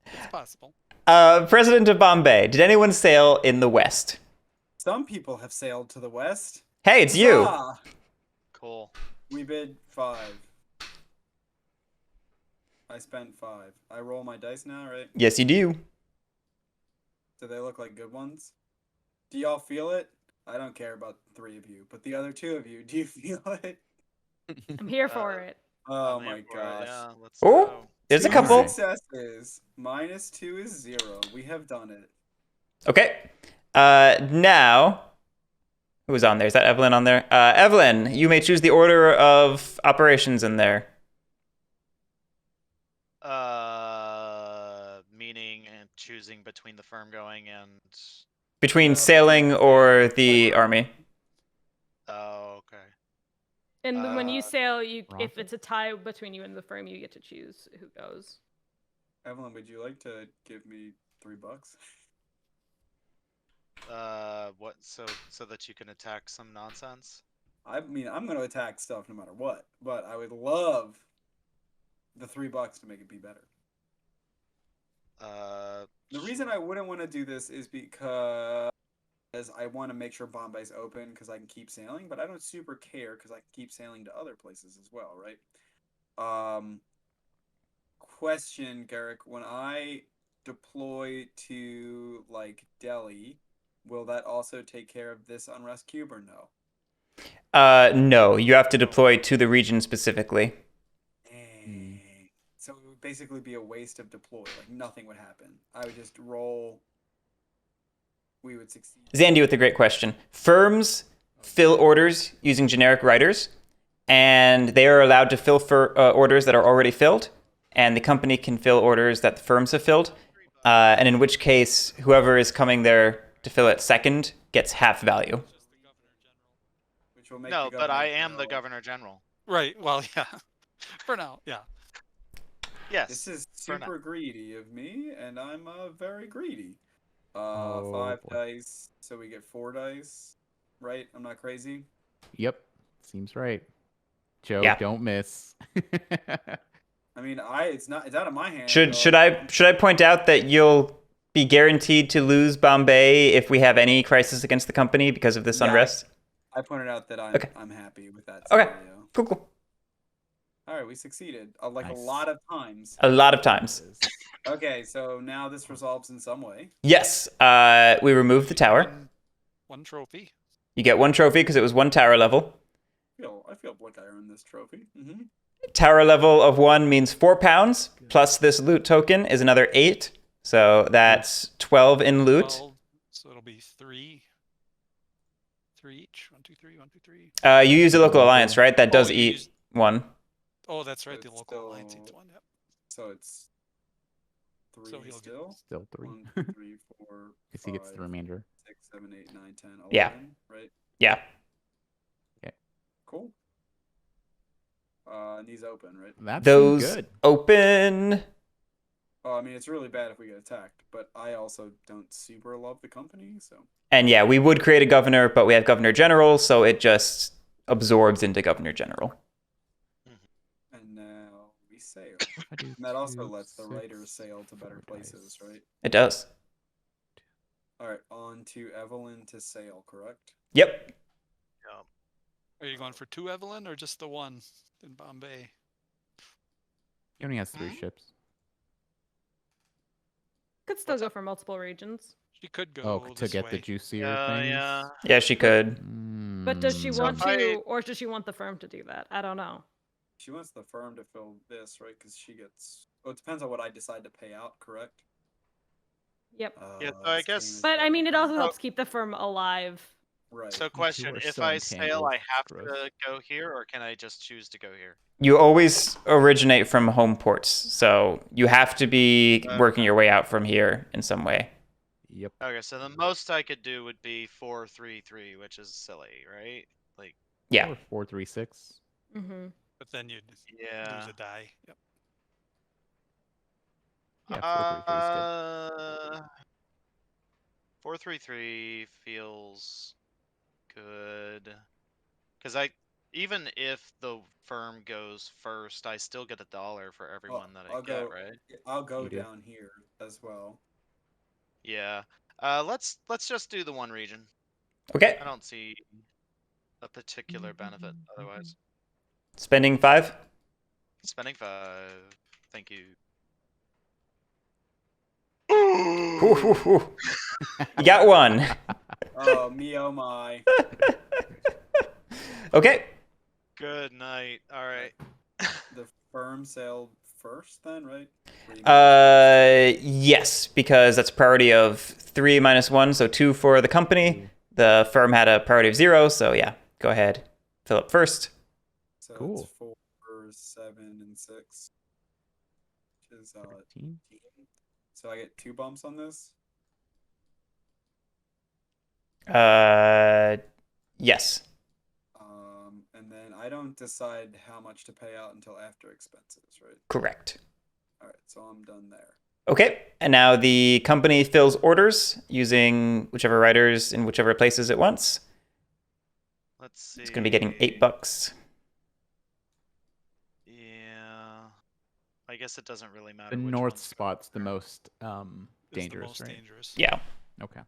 It's possible. President of Bombay, did anyone sail in the West? Some people have sailed to the west. Hey, it's you. Ah, Cool. we bid 5. I spent 5. I roll my dice now, right? Yes, you do. Do they look like good ones? Do y'all feel it? I don't care about 3 of you, but the other 2 of you, do you feel it? I'm here for it. Oh I'm my in for it, gosh. Yeah, let's Oh. go. There's a 2 couple. successes. -2 is 0. We have done it. Okay. Now, who's on there? Is that Evelyn on there? Evelyn, you may choose the order of operations in there. Meaning choosing between the firm going and. Between sailing or the army. Oh, okay. And when you sail, if Rocket? it's a tie between you and the firm, you get to choose who goes. Evelyn, would you like to give me $3? What? So that you can attack some nonsense. I mean, I'm going to attack stuff no matter what, but I would love the $3 to make it be better. The reason I wouldn't want to do this is because I want to make sure Bombay's open because I can keep sailing, but I don't super care because I can keep sailing to other places as well, right? Question, Guerric, when I deploy to like Delhi, will that also take care of this unrest cube or no? No, you have to deploy to the region specifically. Dang. So it would basically be a waste of deploy. Like nothing would happen. I would just roll. We would succeed. Zandy with a great question. Firms fill orders using generic writers, and they are allowed to fill orders that are already filled, and the company can fill orders that the firms have filled, and in which case, whoever is coming there to fill it second gets half value. Which will make No, the but I governor am the general- governor general. Right. Well, yeah. For now, yeah. Yes. This is for now. super greedy of me, and I'm very greedy. Oh, 5 boy. dice, so we get 4 dice, right? I'm not crazy. Yep. Seems right. Joe, Yeah. don't miss. I mean, it's out of my hands. Should I point out that you'll be guaranteed to lose Bombay if we have any crisis against the company because of this Yeah. unrest? I pointed out that I'm Okay. I'm happy with that Okay. scenario. Cool. All right, we succeeded. Like Nice. a lot of times. A lot of times. Okay, so now this resolves in some way. Yes, we removed the tower. One trophy. You get 1 trophy because it was 1 tower level. I feel like I earned this trophy. Tower level of 1 means 4 pounds, plus this loot token is another 8. So that's 12 in loot. 12, so it'll be 3. 3 each. 1, 2, 3. 1, 2, 3. You use a local alliance, right? That does you eat used- 1. Oh, that's right. So The it's local alliance still- needs one. Yep. So it's 3 So he'll get- still. Still 3. 1, 2, 3, 4, Because he gets the 5, remainder. 6, 7, 8, 9, 10, 11. Yeah. Right. Yeah. Cool. And these open, right? That seemed Those good. open. Well, I mean, it's really bad if we get attacked, but I also don't super love the company, so. And yeah, we would create a governor, but we have governor general, so it just absorbs into governor general. And now we sail. I do And that also 2, lets the 6, writers sail to better 4 places, dice. right? It does. All right, on to Evelyn to sail, correct? Yep. Yeah. Are you going for 2, Evelyn, or just the 1 in Bombay? He only has 3 Hmm? ships. Could still What's go up? for multiple regions. She could go Oh, to this get way. the juicier Yeah, things. yeah. Yeah, she could. But does she Mm. want if I- to, or does she want the firm to do that? I don't know. She wants the firm to fill this, right? Because she gets. Oh, it depends on what I decide to pay out, correct? Yep. Yeah, so I this game guess- is But I mean, it broken. also helps keep the firm alive. Right. So You two question, are if so I sail, I entangled. have Gross. to go here, or can I just choose to go here? You always originate from home ports, so you have to be working your way out from here in some way. Yep. Okay, so the most I could do would be 4-3-3, which is silly, right? Like, Yeah. Or 4, 3, 6. Mm-hmm. But then you'd yeah. lose a die. Yep. Yeah, 4, 3, 3 is good. 4-3-3 feels good. Because even if the firm goes first, I still get $1 for everyone that I I'll get, go- right? I'll go You do. down here as well. Yeah. Let's just do the one region. Okay. I don't see a particular benefit otherwise. Spending 5. Spending 5. Thank you. Ooh, ooh, ooh. You got 1. Oh, me, oh my. Okay. Good night. All right. The firm sailed first, then, right? Remake. Yes, because that's priority of 3 minus 1, so 2 for the company. The firm had a priority of 0, so yeah, go ahead. Fill up first. So Cool. it's 4, 7, and 6. Which is 13. 18. So I get 2 bumps on this. Yes. And then I don't decide how much to pay out until after expenses, right? Correct. All right, so I'm done there. Okay, and now the company fills orders using whichever writers in whichever places it wants. Let's see. It's going to be getting $8. Yeah. I guess it doesn't really matter. The which north one's spot's the most It's dangerous, the most right? dangerous. Yeah. Okay.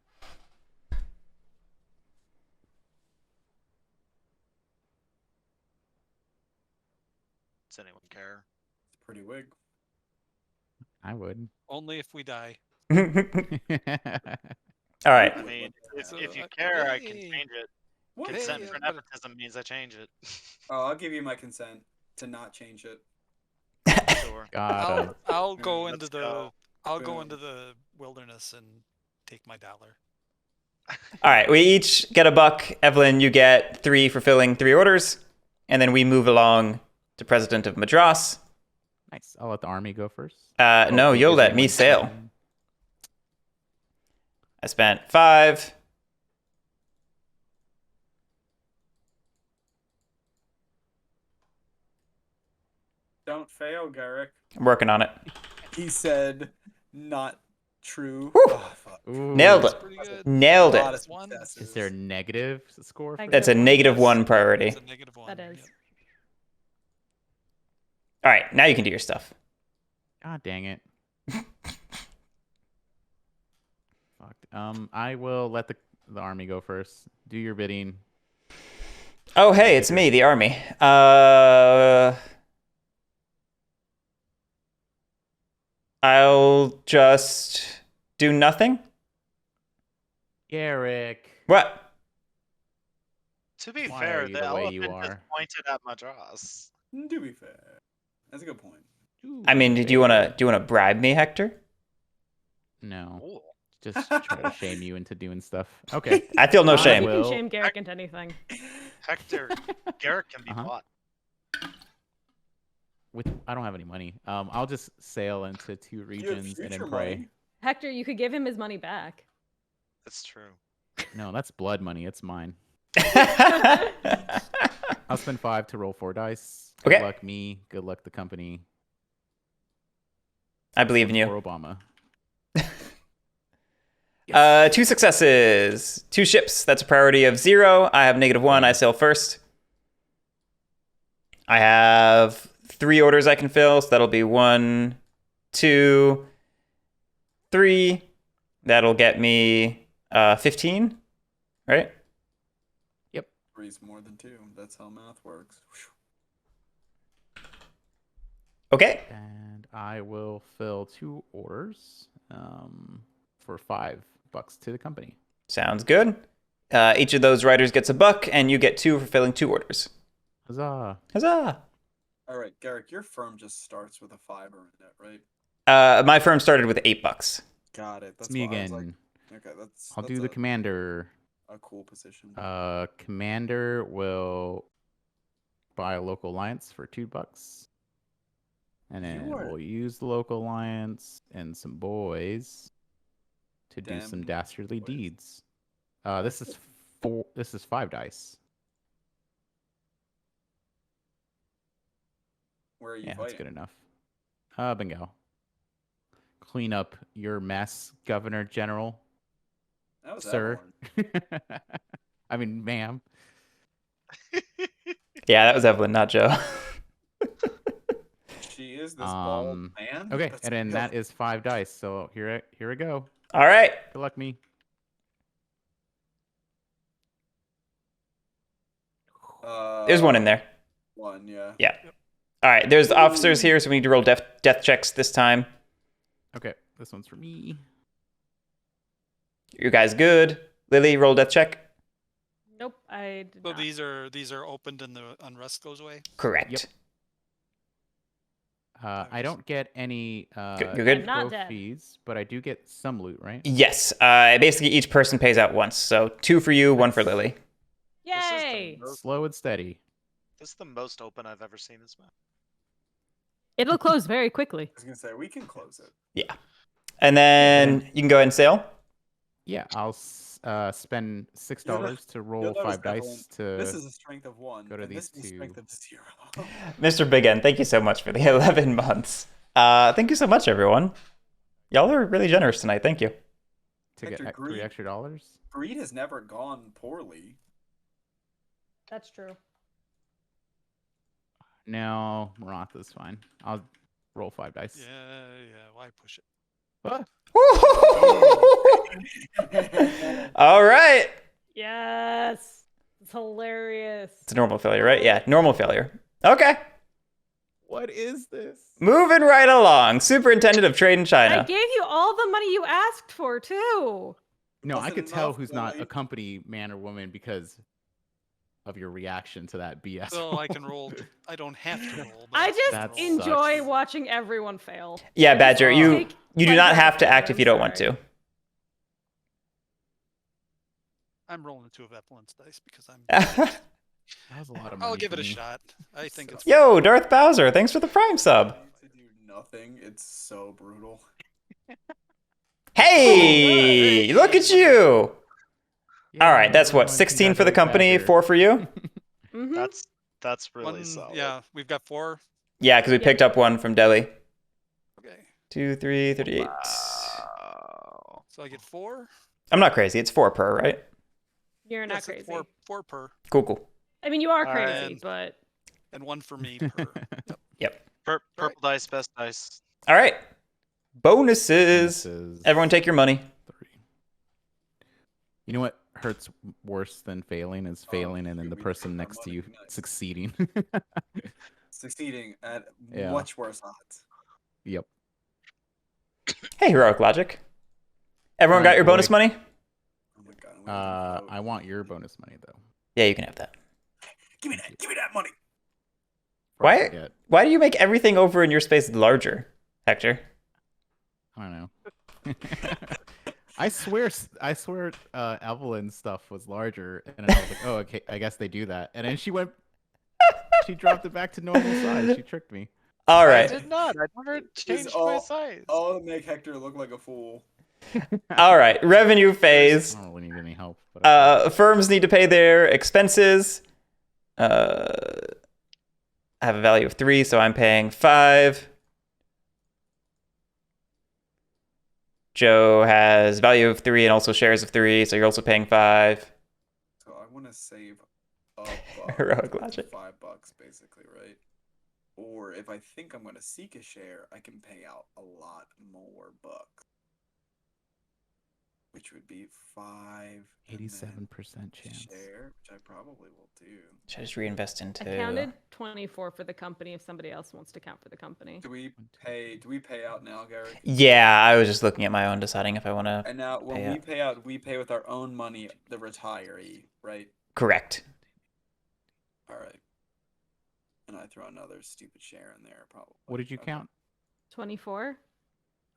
Does anyone care? It's pretty wig. I would. Only if we die. All right. I mean, So, if you care, I can hey. change it. What? Consent Hey, for but- nepotism means I change it. Oh, I'll give you my consent to not change it. Sure. God. I'll go Let's into the go. I'll go Boom. into the wilderness and take my $1. All right, we each get $1. Evelyn, you get 3 for filling 3 orders. And then we move along to President of Madras. Nice. I'll let the army go first. No, It you'll gives let me one sail. turn. I spent 5. Don't fail, Guerric. I'm working on it. He said, not true. Whew. Oh, fuck. Ooh. Nailed That's it. pretty good. Nailed A lot it. of One. successes. Is there a negative score? Thank For That's that? a negative Yes, 1 priority. It's a -1. That is. Yep. All right, now you can do your stuff. God dang it. Fuck. I will let the army go first. Do your bidding. Oh, hey, it's me, the army. I'll just do nothing. Guerric. What? To be Why fair, are you the the way you elephant just are? pointed at Madras. To be fair. That's a good point. I mean, do you wanna bribe me, Hector? No. Ooh. Just try to shame you into doing stuff. Okay. I feel no I shame. You can will- shame Guerric into anything. Hector, Guerric can be Uh-huh. bought. I don't have any money. I'll just sail into 2 You have regions and then future pray. money. Hector, you could give him his money back. That's true. No, that's blood money. It's mine. I'll spend 5 to roll 4 dice. Good Okay. luck me. Good luck the company. I believe in you. For Obama. 2 successes. 2 ships. That's a priority of 0. I have -1. I sail first. I have 3 orders I can fill, so that'll be 1, 2, 3. That'll get me 15, right? Three's more than 2. That's how math works. Okay. And I will fill 2 orders for $5 to the company. Sounds good. Each of those riders gets $1, and you get 2 for filling 2 orders. Huzzah! Huzzah! All right, Guerric, your firm just starts with a 5 in it, right? My firm started with $8. Got it. That's It's me why I was again. like, okay, that's I'll do the commander. a cool position. Commander will buy a local alliance for $2. And then we'll use the local alliance and some boys to do some Damn dastardly boys. deeds. This is 5 dice. Where are you Yeah, that's fighting? good enough. Bingo. Clean up your mess, Governor General, That was sir. Evelyn. I mean, ma'am. Yeah, that was Evelyn, not Joe. She is this bald man. Okay, That's and then good. that is 5 dice. So here we go. All right. Good luck, me. There's 1 in there. 1, yeah. Yeah. All right. There's the officers here, so we need to roll death checks this time. Okay, this one's for me. You guys good? Lily, roll death check. Nope, I did So not. these are opened and the unrest goes away. Correct. Yep. I don't get any You're good? I'm not dead. trophies, but I do get some loot, right? Yes. Basically, each person pays out once. So 2 for you, 1 for Lily. This is the Yay! most- Slow and steady. This is the most open I've ever seen this map. It'll close very quickly. I was gonna say we can close it. Yeah. And then you can go ahead and sail. Yeah, I'll spend $6 to roll You'll notice, 5 dice Evelyn, to. This is a strength of 1. go to and these this is a strength two. of 0. Mr. Big N, thank you so much for the 11 months. Thank you so much, everyone. Y'all are really generous tonight. Thank you. to Hector, get greed. $3 extra. Greed has never gone poorly. That's true. No, Maratha's fine. I'll roll 5 dice. Yeah. Why push it? Ah, All right. Yes. It's hilarious. It's a normal failure, right? Yeah, normal failure. Okay. what is this? Moving right along. Superintendent of Trade in I China. gave you all the money you asked for, too. No, I Wasn't could tell enough, who's not Lily. a company man or woman because of your reaction to that BS. So I can roll. I don't have to roll. But I just That enjoy sucks. watching everyone fail. Yeah, Badger, you Take do not pleasure have to in it, act if I'm you don't want sorry. to. I'm rolling 2 of Evelyn's dice because I'm. That was a lot of money. I'll give for it a me. shot. I think it's. Yo, Darth Bowser, thanks for the Prime sub. To do nothing, it's so brutal. Hey, look at you. All right, that's what, everyone 16 for the congratulate company, Badger. 4 for you? Mhm. That's really One, solid. yeah, we've got 4. Yeah, because we picked up 1 from Delhi. Okay, 2, 3, 38. Wow. so I get 4. I'm not crazy. It's 4 per, right? You're not Yes, it's crazy. 4 per, Cool. I mean, you are All crazy, right. but and 1 for me per. Yep. Purple dice, best dice. All right. Bonuses. Bonuses. Everyone take your money. 3. You know what hurts worse than failing is failing and then shoot, the we person took our next to money, you nice. succeeding. Succeeding at Yeah. much worse odds. Yep. Hey, Heroic Logic. Everyone Alright, got your bonus boy. money? Oh my god. I'm gonna vote. I want your bonus money though. Yeah, you can have that. Give me that. Give me that money. Before I Why? forget. Why do you make everything over in your space larger, Hector? I don't know. I swear, Evelyn's stuff was larger, and then I was like, "Oh, okay, I guess they do that." And then she dropped it back to normal size. She tricked me. All I right. did not. I never changed my size. All to make Hector look like a fool. All right. Revenue phase. I don't really need any help. But okay. Firms need to pay their expenses. I have a value of 3, so I'm paying 5. Joe has value of 3 and also shares of 3, so you're also paying 5. So I want to save a Heroic buck, logic. $5 basically, right? Or if I think I'm going to seek a share, I can pay out a lot more bucks, which would be 5. 87% chance. Share, which I probably will do. Should I just reinvest into? I counted 24 for the company. If somebody else wants to count for the company. Do we pay out now, Guerric? Yeah, I was just looking at my own, deciding if I want to. And now when pay we out. pay out, we pay with our own money, the retiree, right? Correct. All right. And I throw another stupid share in there, probably. What did you Okay. count? 24.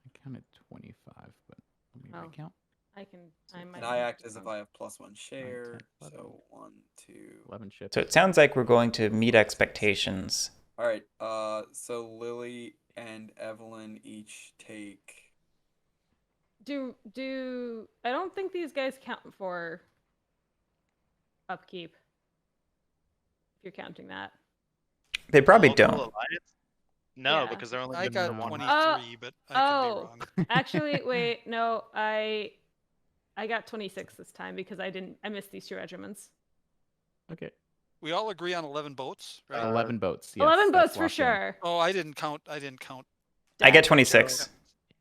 I counted 25, but let me Oh. recount. I can. I might. And I have act as if I have +1 share. 10, 11. So 1, 2. 11 ships. So it sounds like we're going to meet expectations. All right. So Lily and Evelyn each take. Do I don't think these guys count for upkeep. If you're counting that. They probably Local don't. alliance? No, Yeah. because they're only I good got for one. 23, but I could oh. be wrong. Actually, wait, no, I got 26 this time because I missed these 2 regiments. Okay. We all agree on 11 boats, right? 11 boats. Yes, 11 that's boats for locked in. sure. Oh, I didn't count. I get Dang. 26.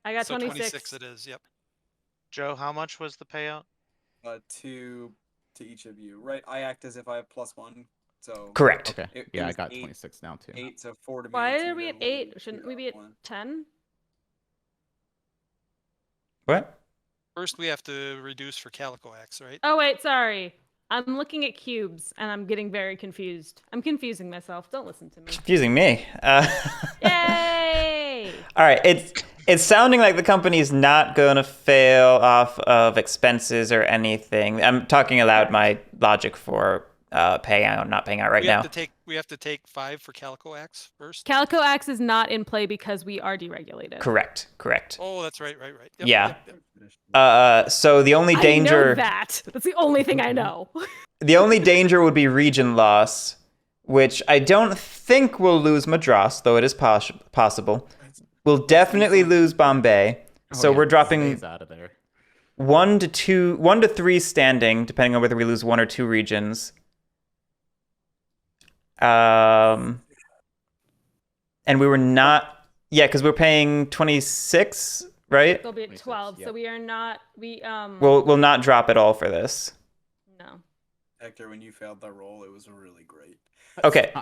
I got So 26. it is. Yep. Joe, how much was the payout? 2 to each of you, right? I act as if I have +1. So Correct. Okay. It Yeah, I was got 8 26 now too. 8, so 4 to me. Why 2 are we to at Lily, 8? 2 Shouldn't to we be at Evelyn. 10? What? First, we have to reduce for Calico Axe, right? Oh wait, sorry. I'm looking at cubes and I'm getting very confused. I'm confusing myself. Don't listen to me. Confusing me. Yay! All right. It's sounding like the company's not going to fail off of expenses or anything. I'm talking aloud my logic for paying out, not paying out right now. We have to take 5 for Calico Axe first. Calico Axe is not in play because we are deregulated. Correct. Oh, that's right. Yep, Yeah. yep. So the only I know danger, that. That's the only thing I know. the only danger would be region loss, which I don't think we'll lose Madras, though it is possible. We'll definitely lose Bombay. So Oh, yeah, we're dropping stays out of there. 1 to 3 standing, depending on whether we lose 1 or 2 regions. And we were not, because we're paying 26, right? They'll be at 26, 12, so yep. we are not. We'll not drop at all for this. No. Hector, when you failed that roll, it was really great. Okay.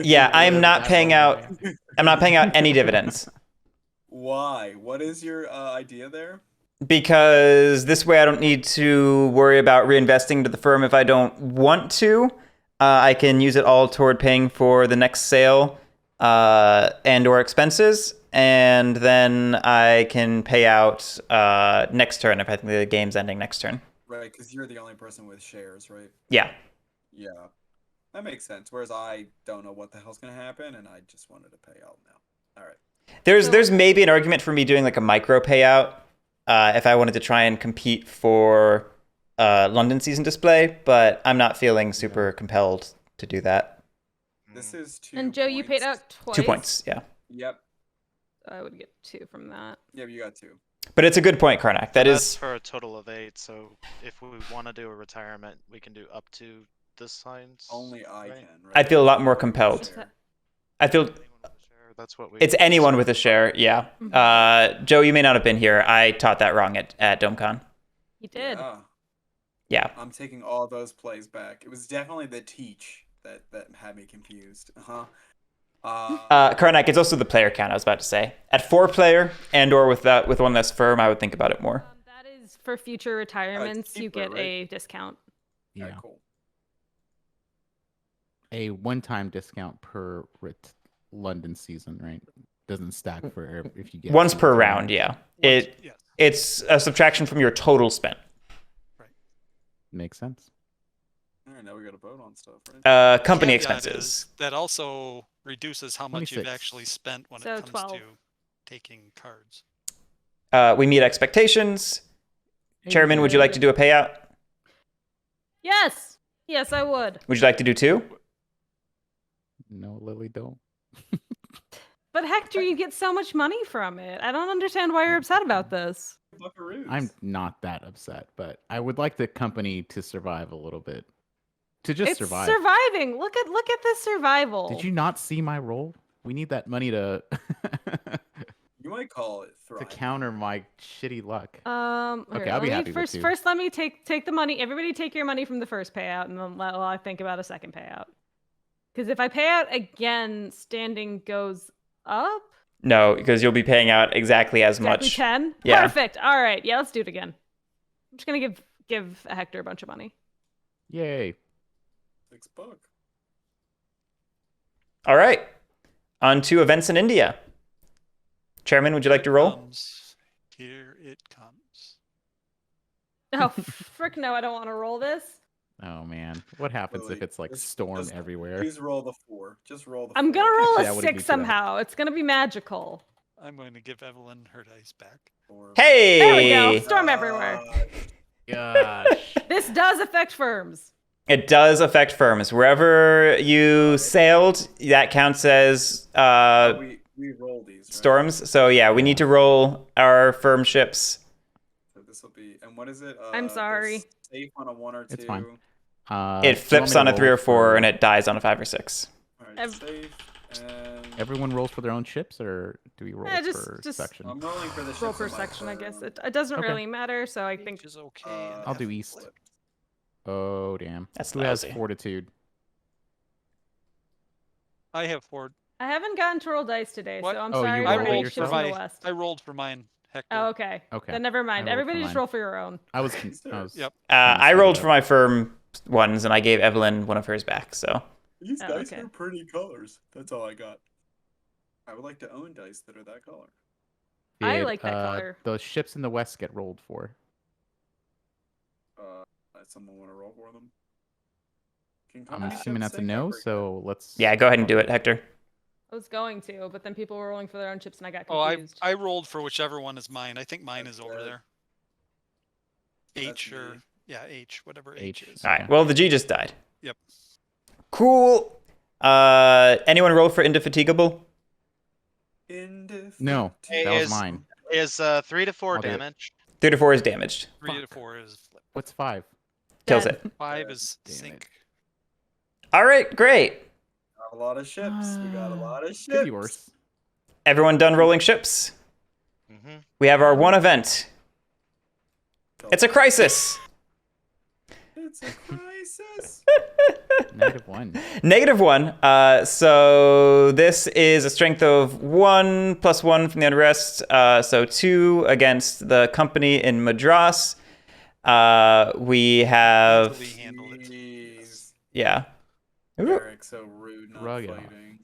Yeah, I'm not paying out. I'm not paying out any dividends Why? What is your idea there? because this way I don't need to worry about reinvesting into the firm if I don't want to. I can use it all toward paying for the next sale and/or expenses, and then I can pay out next turn if I think the game's ending next turn. Right, because you're the only person with shares, right? Yeah. Yeah. That makes sense. Whereas I don't know what the hell's going to happen, and I just wanted to pay out now. All right. There's maybe an argument for me doing like a micro payout if I wanted to try and compete for London season display, but I'm not feeling super compelled to do that. This is 2 And Joe, you paid points. out twice. 2 points, yeah. Yep. I would get 2 from that. Yep, you got 2. But it's a good point, Karnak. That That's is for a total of 8. So if we want to do a retirement, we can do up to this signs. Only I right? can, right? I feel a lot more compelled. Share. I feel Anyone with a share, that's what we. it's anyone with a share, yeah. Joe, you may not have been here. I taught that wrong at DomeCon. You did. Yeah. I'm taking all those plays back. It was definitely the teach that had me confused. Karnak, it's also the player count, I was about to say. At 4 player and/or with one less firm, I would think about it more. That is for future retirements. You cheaper, get right? a discount. Yeah, Yeah. cool. A one-time discount per London season, right? Doesn't stack for if you get Once per return. round, yeah. Yes. It's a subtraction from your total spent. Makes sense. All right, now we got to vote on stuff, right? Company Caveat expenses. is that also reduces how much you've 26. actually spent when So it comes 12. to taking cards. We meet expectations. Chairman, would you like to do a payout? Yes. Yes, I would. Would you like to do 2? No, Lily, don't. But Hector, you get so much money from it. I don't understand why you're upset about this. Buckaroos. I'm not that upset, but I would like the company to survive a little bit. To just It's survive. surviving. Look at this survival. Did you not see my roll? We need that money to You might call it to thrive. counter my shitty luck. Here, Okay, I'll be let me happy with first. 2. First, let me take the money. Everybody, take your money from the first payout, and then while I think about a second payout. Because if I pay out again, standing goes up. No, because you'll be paying out exactly as Exactly much. 10. Yeah. Perfect. All right. Yeah, let's do it again. I'm just gonna give Hector a bunch of money. Yay. $6. All right. On to events in India. Chairman, would you like to roll? Here it comes. Oh, frick no! I don't want to roll this. Oh man. What happens if Lily, it's like just- storm just everywhere? Please roll the 4. Just roll the I'm 4. gonna roll Actually, I a wouldn't 6 do that. somehow. It's gonna be magical. I'm going to give Evelyn her dice back. Hey! There we go. Storm everywhere. Gosh. This does affect firms. It does affect firms. Wherever you sailed, that counts as We roll these, right? storms. So yeah, we need to roll our firm ships. So this will be, and what is it? I'm sorry. Safe on a 1 or 2. It's fine. It Do you want me flips to on a 3 roll or 4, for- and it dies on a 5 or 6. All right, Ev- safe. And Everyone rolls for their own ships, or do we roll just- per section? I'm rolling for the Roll ships per in my section, I guess. firm. It doesn't Okay. really matter, so I think Which is okay. and I'll do have east. flip. Oh damn. That's Who has lousy. fortitude? I have 4. I haven't gotten to roll dice today, What? so I'm Oh, you sorry rolled for it any yourself? ships for in the my, west. I rolled for mine, Hector. Oh, okay. Okay. Then never mind. I rolled for Everybody just mine. roll for your own. I was. Yep. I rolled for my firm ones, and I gave Evelyn one of hers back. So These Oh, dice okay. are pretty colors. That's all I got. I would like to own dice that are that color. I like that color. The ships in the west get rolled for. Does someone want to roll for them? Can I'm company assuming ships that's a sync? I no. forget. So let's. yeah, go ahead and do it, Hector. I was going to, but then people were rolling for their own chips, and I got Oh, confused. I rolled for whichever one is mine. I think mine That's is over good. there. That's H or me. yeah, H, whatever H. H is. All right. Okay. Well, the G just died. Yep. Cool. Anyone roll for indefatigable? No, Hey, that was is- mine. Is 3 to 4 I'll do it. damage? 3 to 4 is damaged. 3 to Fuck. 4 is flip. What's 5? Kills Dead. it. 5 is Damn it. sink. All right, great. Got a lot of ships. We got a lot of ships. Could be worse. Everyone done rolling ships? Mm-hmm. We have our one event. It's a crisis. It's a crisis. -1. -1. So this is a strength of 1 + 1 from the unrest. So 2 against the company in Madras. We have Easily handled it. Jeez. yeah. Ooh, Guerric, so rude, not Shrug it off. fighting.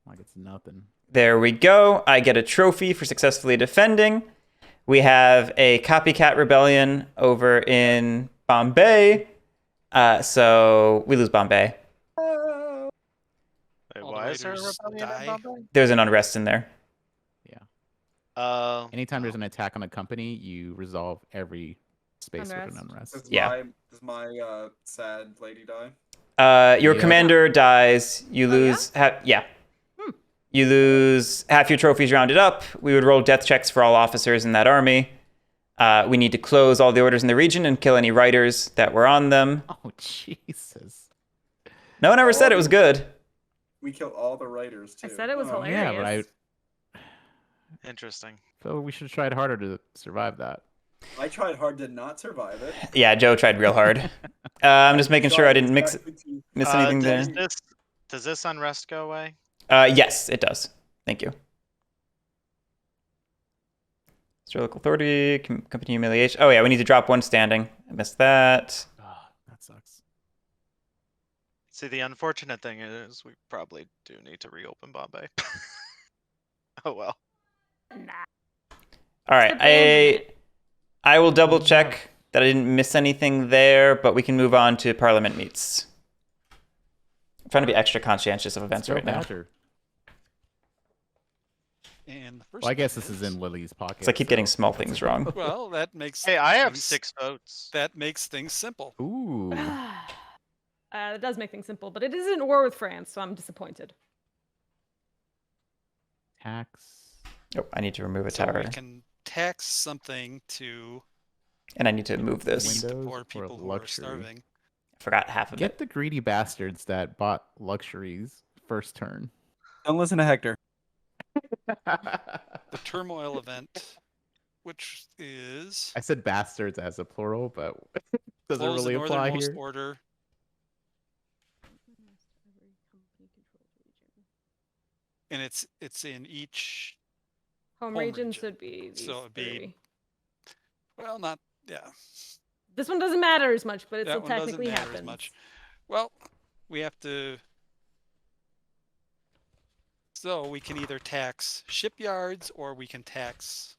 Like it's nothing. there we go. I get a trophy for successfully defending. We have a copycat rebellion over in Bombay. So we lose Bombay. Wait, All the why is there a raiders rebellion in die. Bombay? There's an unrest in there. Anytime there's an attack on a company, you resolve every space with an Unrest. unrest. Yeah. Does my sad lady die? Your Yeah. commander dies. You Oh, lose. Yeah. Hmm. You lose half your trophies rounded up. We would roll death checks for all officers in that army. We need to close all the orders in the region and kill any writers that were on them. Oh Jesus. No one ever said it was good. We kill all the writers too. I said it was Oh. hilarious. Yeah, but I Interesting. feel we should have tried harder to survive that. I tried hard to not survive it. Yeah, Joe tried real hard. I'm just making sure I didn't miss anything there. Does this unrest go away? Yes, it does. Thank you. Local authority, company humiliation. Oh yeah, we need to drop 1 standing. I missed that. Oh, that sucks. See, the unfortunate thing is we probably do need to reopen Bombay. Oh well. All right, Abandon I will double check that I didn't miss anything there, but we can move on to Parliament meets. I'm trying to be extra conscientious of events Let's go, right now. Badger. And the first Well, I guess one this is in Lily's pocket. Because I keep getting so small that's a things good wrong. one. Well, that makes Hey, I have things- 6 votes. That makes things simple. Ooh. That does make things simple, but it is in war with France, so I'm disappointed. Tax. Oh, I need to remove a So tower. we can tax something to And I need to move this. feed the Windows poor or people who are luxury? starving. I forgot half of Get it. the greedy bastards that bought luxuries first turn. Don't listen to Hector. The Turmoil event, which is I said bastards as a plural, but does it close really the apply northernmost here? order. And it's in each. Home Home regions region. would be these So it'd be- 3. Well, not yeah. This one doesn't matter as much, but it That still one doesn't technically matter happens. as much. Well, we have to. So we can either tax shipyards or we can tax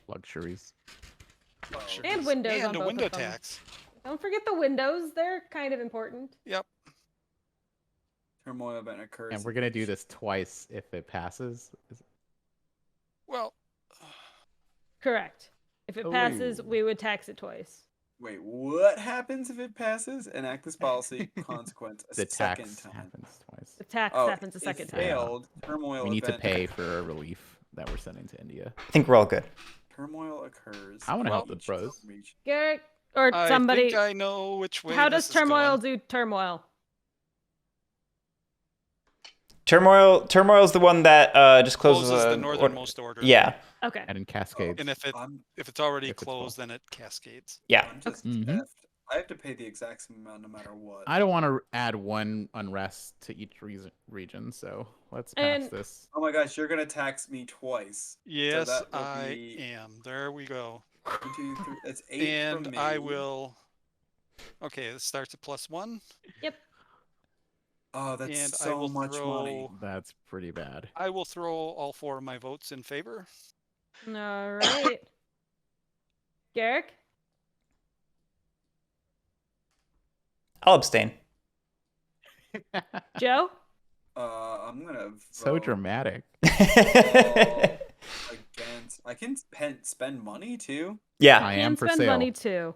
Luxuries. luxuries. And windows and on a both window of them. tax. Don't forget the windows; they're kind of important. Yep. Turmoil event occurs. And we're in gonna do each- this twice if it passes. Well, Correct. If it passes, Oh. we would tax it twice. Wait, what happens if it passes? Enact this policy. Consequence. A The second tax time. happens twice. The tax Oh, happens a it second time. failed. Turmoil We need to event. pay for a relief that we're sending to India. I think we're all good. Turmoil occurs. I wanna in help the each pros. region. Garrick or I somebody. think I know which way. How this does is turmoil going. do turmoil? Turmoil's the one that just closes, Closes the or- northernmost order. Yeah, Okay. And in cascades. And if I'm it's already If it's closed, full. then it cascades. yeah. I'm just Mhm. effed. I have to pay the exact same amount no matter what. I don't want to add one unrest to each region, so let's pass And- this. Oh my gosh, you're gonna tax me twice. Yes, that will I be- am. There we go. 1, 2, 3. That's 8 And from me. I will. Okay, it starts at +1. Yep. Oh, that's and I so will much money. throw- That's pretty bad. I will throw all 4 of my votes in favor. All right. Garrick? I'll abstain. Joe? I'm gonna So vote dramatic. against. I can spend money too. Yeah. I Can am for spend sale. money too.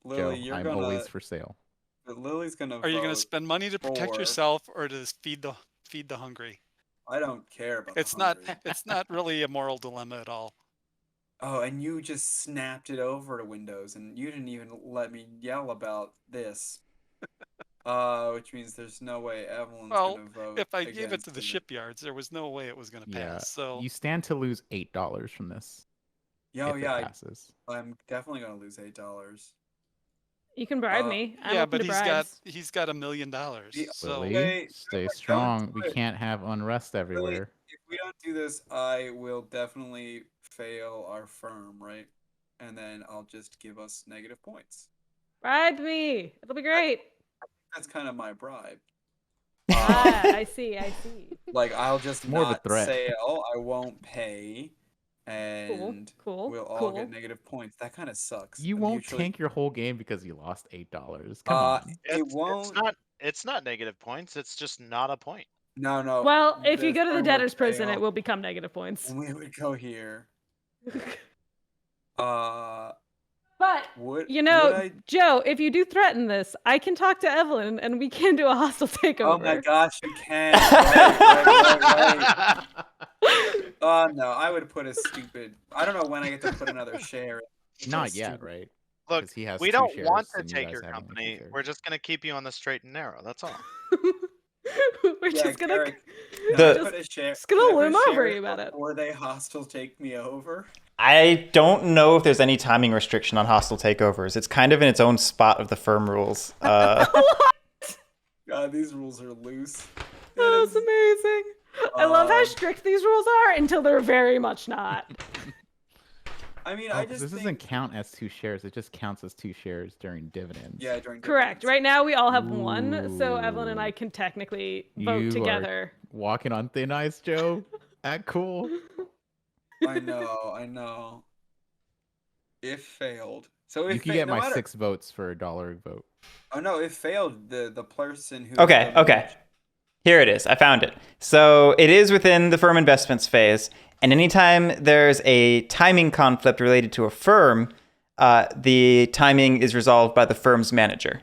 Lily, Joe, you're I'm gonna. always for sale. Lily's gonna. Are you going to vote spend money to protect 4. yourself or to feed the hungry? I don't care about. the It's not hungry. it's not really a moral dilemma at all. Oh, and you just snapped it over to Windows, and you didn't even let me yell about this. Which means there's no way Evelyn's Well, gonna vote. If I gave it against to the it. shipyards, there was no way it was going to Yeah. pass. So You stand to lose $8 from this. Yeah, oh, if yeah, it passes. I'm definitely gonna lose $8. You can bribe me. I'm yeah, open but to bribes. he's got $1 million. Yeah, So Lily, Wait, stay don't strong. do We it. can't have unrest Lily, everywhere. if we don't do this, I will definitely fail our firm, right? And then I'll just give us negative points. Bribe me. It'll be great. That's kind of my bribe. Ah, I see. I see. Like I'll just More of a not threat. sail. I won't pay, and Cool. we'll all cool. get negative points. That kind of sucks. You And won't mutually- tank your whole game because you lost $8. Come on. It won't. It's not negative points. It's just not a point. No, no. Well, if you go to the firm would debtor's prison, fail, it will become negative points. and we would go here. But Would you know, would I? Joe, if you do threaten this, I can talk to Evelyn and we can do a hostile takeover. Oh my gosh, you can. Right. Oh no, I would put a stupid. I don't know when I get to put another share. Not yet, right? Look, 'Cause he has we 2 don't shares, want to and you take guys your have only 2 company. shares. We're just gonna keep you on the straight and narrow. That's all. We're Yeah, just gonna. Garrick, The- Can I put a share? just gonna can I put a loom over share you about it. Before they hostile take me over. I don't know if there's any timing restriction on hostile takeovers. It's kind of in its own spot of the firm rules. God, these rules are loose. That's amazing. I love how Um, strict these rules are until they're very much not. I mean, Oh, I 'cause just this think, doesn't count as 2 shares. It just counts as 2 shares during dividends. Yeah, during Correct. dividends. Right now, we all have 1, so Evelyn and I Ooh. can technically You vote are- together. Walking on thin ice, Joe. Act cool. I know. If failed, so if You can get no my matter, 6 votes for $1 a vote. Oh no, if failed, the person who. Okay, okay. Here it is. I found it. So it is within the firm investments phase. And anytime there's a timing conflict related to a firm, the timing is resolved by the firm's manager.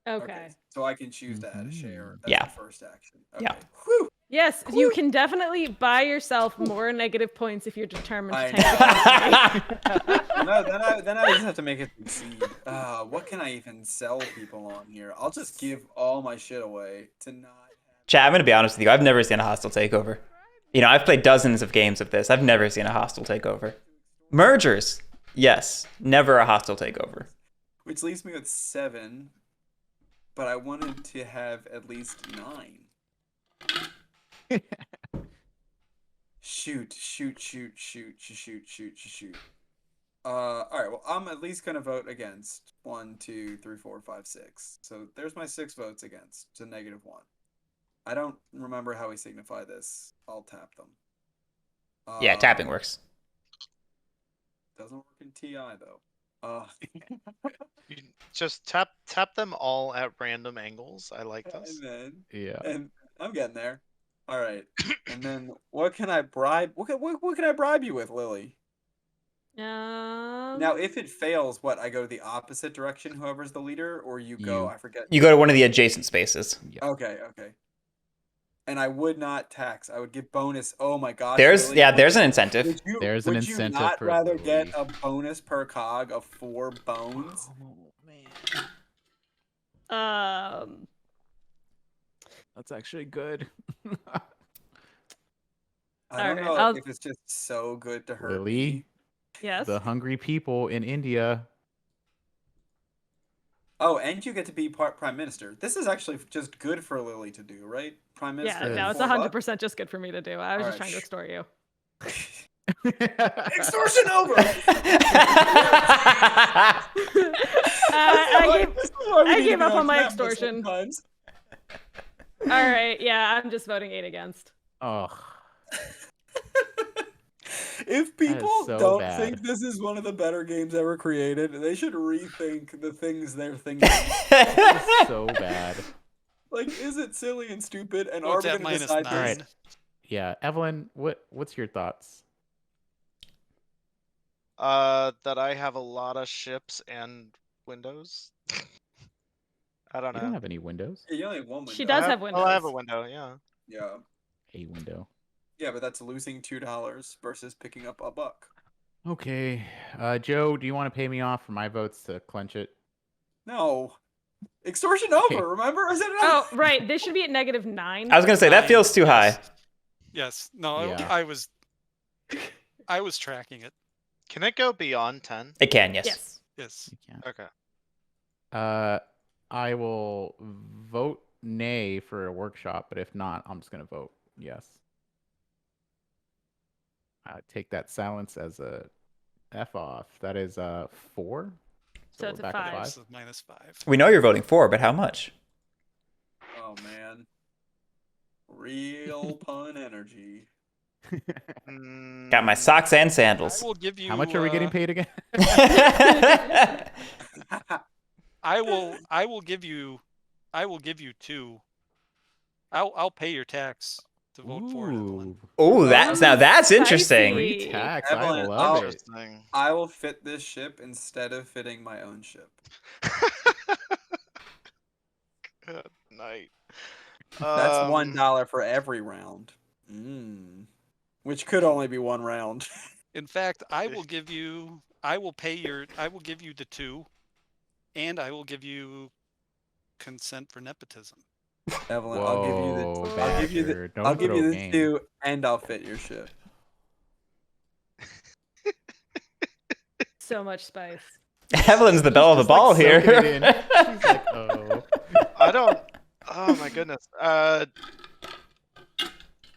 Okay. So I can choose to add a share as Yeah. the first action. Okay. Yeah. Whew. Yes, you can definitely buy yourself more negative points if you're determined to I tank the company. No, then I just have to make it succeed. What can I even sell people on here? I'll just give all my shit away to not have... Chat, I'm going to be honest with you. I've never seen a hostile takeover. You know, I've played dozens of games of this. I've never seen a hostile takeover. Mergers, yes. Never a hostile takeover. Which leaves me with 7, but I wanted to have at least 9. Shoot. All right, well, I'm at least gonna vote against 1, 2, 3, 4, 5, 6. So there's my 6 votes against to -1. I don't remember how we signify this. I'll tap them. Yeah, tapping works. Doesn't work in TI though. You just tap them all at random angles. I like this. And then, Yeah. and I'm getting there. All right, and then what can I bribe? What can I bribe you with, Lily? Now, if it fails, what, I go the opposite direction, whoever's the leader, or you go, I forget. You go to one of the adjacent spaces. Yeah. Okay. And I would not tax. I would give bonus. Oh my gosh. There's Lily, there's an incentive. There's an would you incentive not for rather Lily. get a bonus per cog of 4 bones? Oh man. That's actually good. I don't Alright, know if it's just so good to hurt Lily, me. yes. the hungry people in India. Oh, and you get to be prime minister. This is actually just good for Lily to do, right? Prime minister. Yeah, no, it's 100% just good for me to do. I was just trying to extort you. Extortion over. I gave up on my extortion. Sometimes. All right, yeah, I'm just voting 8 against. Oh, If people so don't bad. think this is one of the better games ever created, they should rethink the things they're thinking. so bad. Like, is it silly and stupid? And Oh, are it's we at going to -9. decide this? Alright. Yeah, Evelyn, what's your thoughts? That I have a lot of ships and windows. I don't You know. don't have any windows. Yeah, you only have one window. She does have windows. Oh, I have a window. Yeah. Yeah. A window. Yeah, but that's losing $2 versus picking up $1. Okay. Joe, do you want to pay me off for my votes to clench it? No. Extortion over, remember? I said it Oh, right. This should be at -9. I was gonna say that feels too high. Yes. No, Yeah. I was tracking it. Can it go beyond 10? It can, yes. Yes. Yes. You can't. Okay. I will vote nay for a workshop, but if not, I'm just gonna vote yes. Take that silence as a F off. That is 4. So it's we're a back at 5. This is -5. We know you're voting for, but how much? Oh, man. Real pun energy. Got my socks and I sandals. will give you. How much are we getting paid again? I will give you 2. I'll pay your tax to vote for it, Evelyn. Oh, that's interesting. Spicy. Free tax. Evelyn, I love it. Interesting. I will fit this ship instead of fitting my own ship. Good night. That's $1 for every round. Which could only be 1 round. In fact, I will give you the 2, and I will give you consent for nepotism. Evelyn, Whoa, I'll give you Badger, don't I'll give you throw the game. 2, and I'll fit your ship. So much spice. Evelyn's the belle of the ball here. soaking it in. She's like, oh. I don't. Oh my goodness.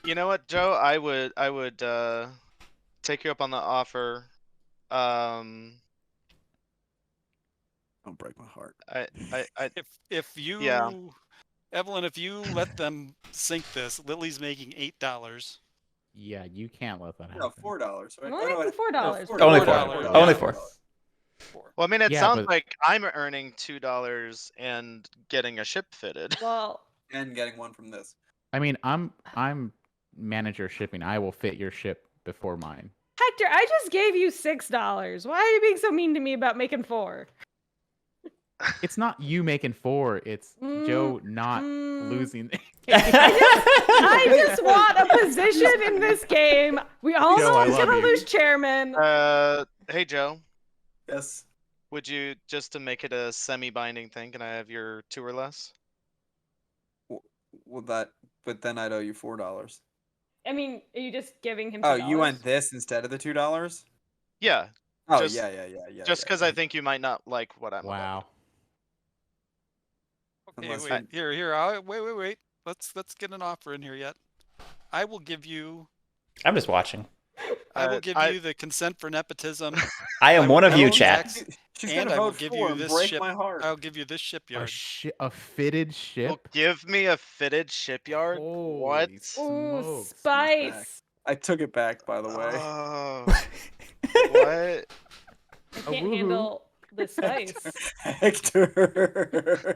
You know what, Joe? I would take you up on the offer. Don't break my heart. I If you, Yeah. Evelyn, if you let them sink this, Lily's making $8. Yeah, you can't let that happen. No, $4, right? I'm only making $4. Only $4. Only 4. Well, I mean, it Yeah, sounds but- like I'm earning $2 and getting a ship fitted. Well, And getting 1 from this. I mean, I'm manager shipping. I will fit your ship before mine. Hector, I just gave you $6. Why are you being so mean to me about making 4? It's not you making 4. It's Joe not losing. I just want a position in this game. We all Joe, know I I'm love gonna you. lose chairman. Hey Joe, Yes. would you, just to make it a semi-binding thing, can I have your 2 or less? Well, but then I'd owe you $4. I mean, are you just giving him $2? Oh, you want this instead of the $2? Yeah. Oh, Just- yeah. Just because I think you might not like what I'm about. Wow. Okay, Unless wait. Here. Wait. Let's get an offer in here yet. I will give you. I'm just watching. I will give you the consent for nepotism. I am one of you, vote chat. yes. She's And gonna I will vote give for you and this break ship. my heart. I'll give you this shipyard. A fitted ship. Well, give me a fitted shipyard. What? Holy Ooh, smokes. spice. I took it back, by the way. Oh, what? I can't handle the spice. Hector.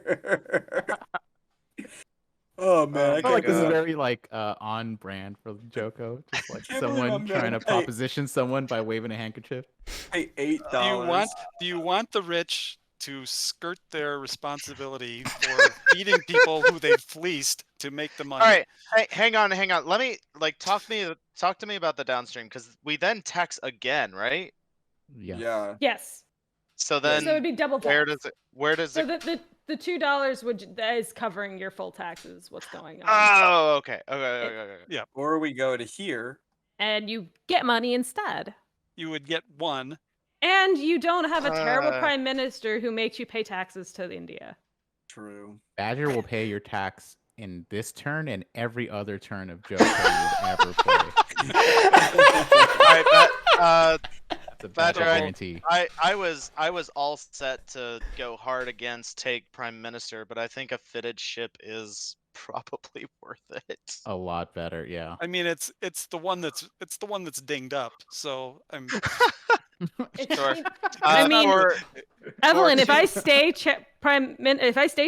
Oh man, Oh I I feel can't like this is believe- very on brand for JoCo. Just like can't believe someone I'm trying gonna to pay- proposition someone by waving a handkerchief. pay $8. Do you want the rich to skirt their responsibility for feeding people who they've fleeced to make the money? All right, hey, hang on. Let me talk to me about the downstream, because we then tax again, right? Yes. Yeah. Yes. So So then it would be double tax. where does So it? the $2 that is covering your full taxes. What's going on? Oh, okay. Or we go to here. And you get money instead. You would get 1. And you don't have a terrible Uh. prime minister who makes you pay taxes to India. True. Badger will pay your tax in this turn and every other turn of JoCo you would ever play. All right, but That's a Badger Badger, guarantee. I was all set to go hard against take prime minister, but I think a fitted ship is probably worth it. A lot better, yeah. I mean, it's the one that's dinged up. So I'm. Sure. I mean, or Evelyn, if two- I stay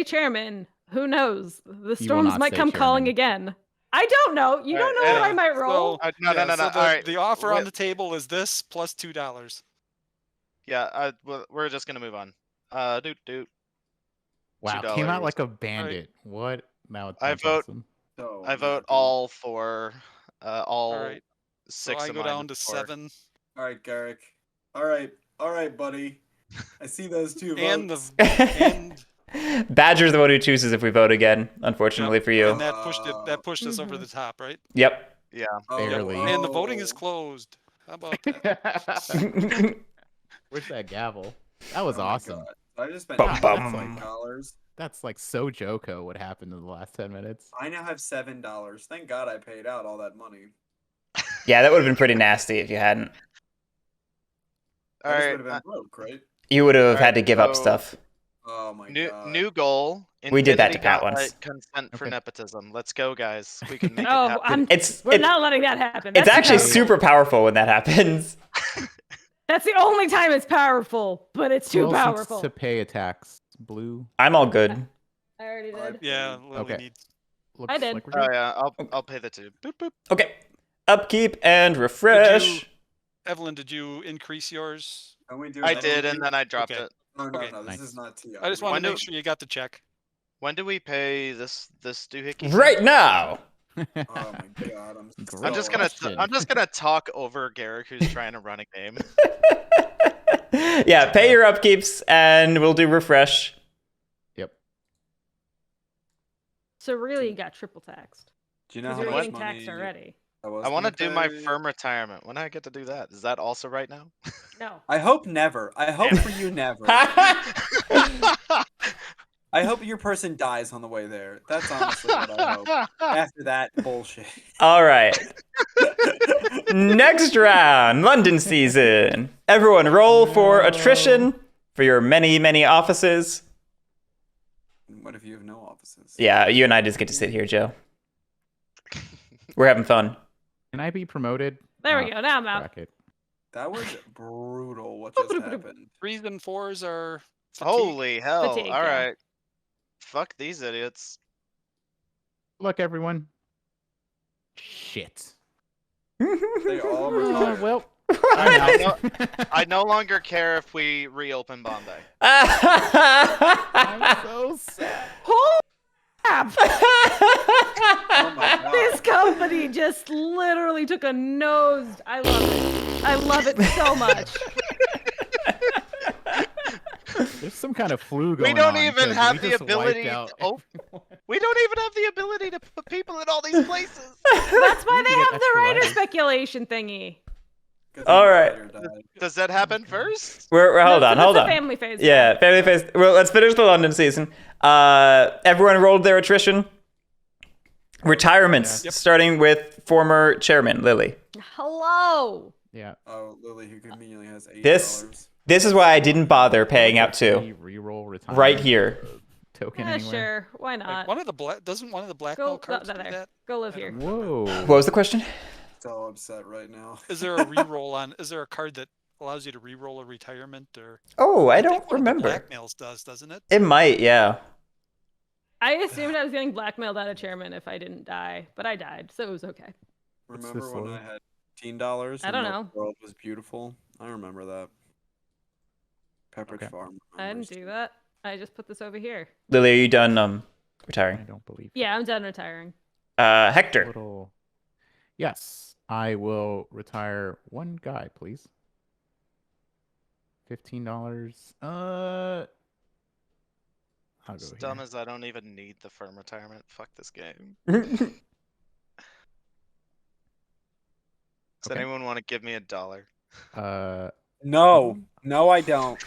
chairman, who knows? The storms not might stay come calling chairman. again. I don't know. You don't know what I might roll. no. So All right, the offer on wait. the table is this plus $2. Yeah, we're just gonna move on. Doot. Wow, came out $2. like a bandit. What? Now I that's vote- awesome. So I vote all for all All right. So 6 I of go mine down to for- 7. All right, Guerric. All right, buddy. I see those 2 And votes. Badger's the one who chooses if we vote again, unfortunately Yep, for you. And that pushed us over the top, right? Yep. Yeah. Barely. And the voting is closed. How about that? Where's that gavel? That was Oh my awesome. God. I just spent Bum, bum. $8. That's like so JoCo what happened in the last 10 minutes. I now have $7. Thank God I paid out all that money. Yeah, that would have been pretty nasty if you hadn't. All I just right. would have been broke, right? You would have Alright, had to give up so- stuff. Oh my New God. new goal. We did that to Infinity Pat Gauntlet once. Consent for Okay. nepotism. Let's go, guys. We can make it Oh, happen. we're not letting that happen. It's That's actually no. super powerful when that happens. That's the only time it's powerful, but it's Who too else needs powerful. to pay a tax? Blue? I'm all good. I already did. Yeah, Lily Okay. needs. Looks I did. like we're Oh good. yeah, I'll pay the 2. Boop boop. Okay. Upkeep and refresh. Evelyn, did you increase yours? Can we do I another did, week? and then I dropped Okay. it. No, Okay. this Nice. is not TI. I just When wanted to do- make sure you got the check. When do we pay this doohickey? Right now. Oh my God, I'm just Great gonna question. I'm just gonna talk over Guerric, who's trying to run a game. Yeah, pay your upkeeps and we'll do refresh. Yep. So really, you got triple taxed. Do you know Because how you're much getting money taxed already. I was I want to gonna do my pay? firm retirement. When do I get to do that? Is that also right now? No. I hope never. I hope for you never. I hope your person dies on the way there. That's honestly what I hope. After that bullshit. All right. Next round, London season. Everyone roll for attrition for your many, many offices. What if you have no offices? Yeah, you and I just get to sit here, Joe. We're having fun. Can I be promoted? There we go. Now I'm out. Bracket. That was brutal what just happened. 3s and 4s are. fatigue. Holy hell! Fatigue, All yeah. right. Fuck these idiots. Look, everyone. Shit. They all retired. Well, I no longer care if we reopen Bombay. I'm so sad. Holy crap! Oh my god. This company just literally took a nose. I love it. I love it so much. There's some kind of flu going on. We don't even 'cause have we the just ability wiped out to open. everyone. We don't even have the ability to put people in all these places. That's why We they get have the extra writer letters. speculation thingy. All right. Does that happen first? We're hold No, on, it's hold a on. family phase. Yeah, family phase. Well, let's finish the London season. Everyone rolled their attrition. Retirements, starting with former chairman Lily. Hello. Yeah. Oh, Lily, who conveniently has $8. This is why I didn't bother paying out too. Reroll retirement Right here. token Yeah, anywhere. sure. Why Like not? one of the doesn't one of the blackmail cards do there. that? Go live here. Whoa. What was the question? So upset right now. Is there a reroll on? Is there a card that allows you to reroll a retirement or? Oh, I think don't one of the remember. blackmails does, doesn't it? It might, yeah. I assumed I was getting blackmailed out of chairman if I didn't die, but I died, so it was okay. What's Remember this, when Lily? I had $15? I don't and know. The world was beautiful. I remember that. Pepperidge Okay. Farm. I remembers. didn't do that. I just put this over here. Lily, are you done I retiring? don't believe. Yeah, I'm done retiring. Hector. Little. Yes, I will retire one guy, please. $15. I'll go As here. dumb as I don't even need the firm retirement. Fuck this game. Does Okay. anyone want to give me $1? No, no, I don't.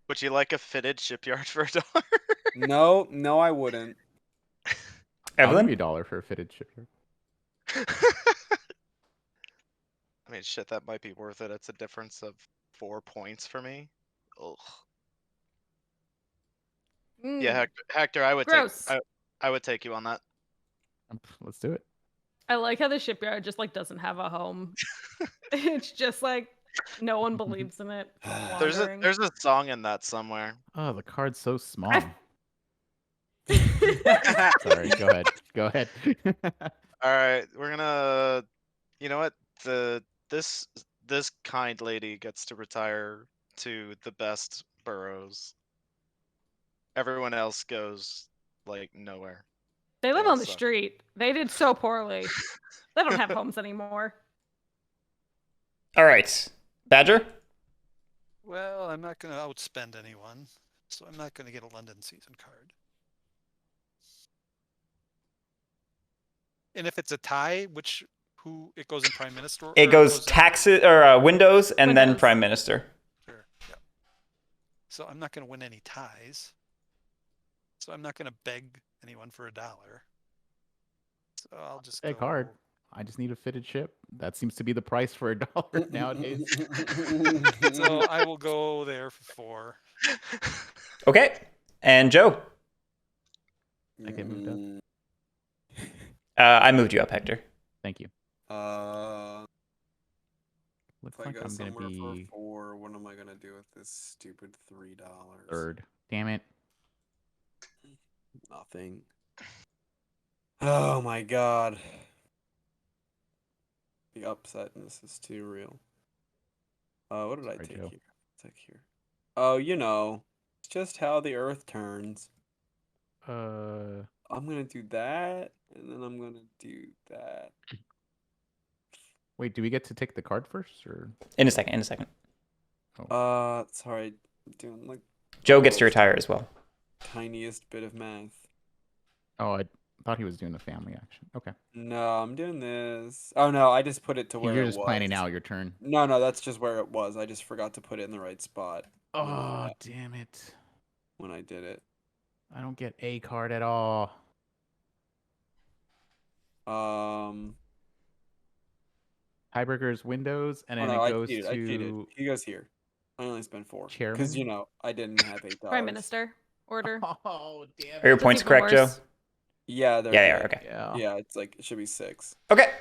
Would you like a fitted shipyard for $1? No, no, I wouldn't. I'll give Evelyn? you $1 for a fitted shipyard. I mean, shit, that might be worth it. It's a difference of 4 points for me. Ugh. Yeah, Hector, I would Gross. I would take you on that. Let's do it. I like how the shipyard just like doesn't have a home. It's just like no one believes in it. There's wandering. a song in that somewhere. Oh, the card's so small. I- Sorry, go ahead. Go ahead. All right, we're gonna. You know what? This kind lady gets to retire to the best boroughs. Everyone else goes like nowhere. They live Yeah, on the so- street. They did so poorly. They don't have homes anymore. All right. Badger? Well, I'm not going to outspend anyone, so I'm not going to get a London season card. And if it's a tie, who it goes in Prime Minister? It or goes in- taxes or Windows and then Windows. Prime Minister. Sure, yeah. So I'm not going to win any ties. So I'm not going to beg anyone for $1. So I'll just Big go. hard. I just need a fitted ship. That seems to be the price for $1 nowadays. So I will go there for 4. Okay. And Joe? I get moved up. I moved you up, Hector. Thank you. Looks If I like go I'm somewhere gonna be for 4, what am I gonna do with this stupid $3? third. Damn it. Nothing. Oh my god. The upsetness is too real. What did I Sorry, take Joe. here? Take here. Oh, you know, it's just how the Earth turns. I'm gonna do that, and then I'm gonna do that. Wait, do we get to take the card first, or? In a second. Sorry, I'm doing like Joe gets to retire as well. tiniest bit of math. Oh, I thought he was doing the family action. Okay. No, I'm doing this. Oh no, I just put it to where You're it just was. planning out your turn. No, that's just where it was. I just forgot to put it in the right spot Oh, damn it. when I did it. I don't get a card at all. Tiebreaker's Windows, and then no, it goes I cheated. to He goes here. I only spent 4. Because, Chairman? you know, I didn't have $8. Prime Minister order. Oh, damn Are your it. points even correct, Joe? worse. Yeah, they're Yeah, good. okay. Yeah. Yeah, it's like, it should be 6. Okay.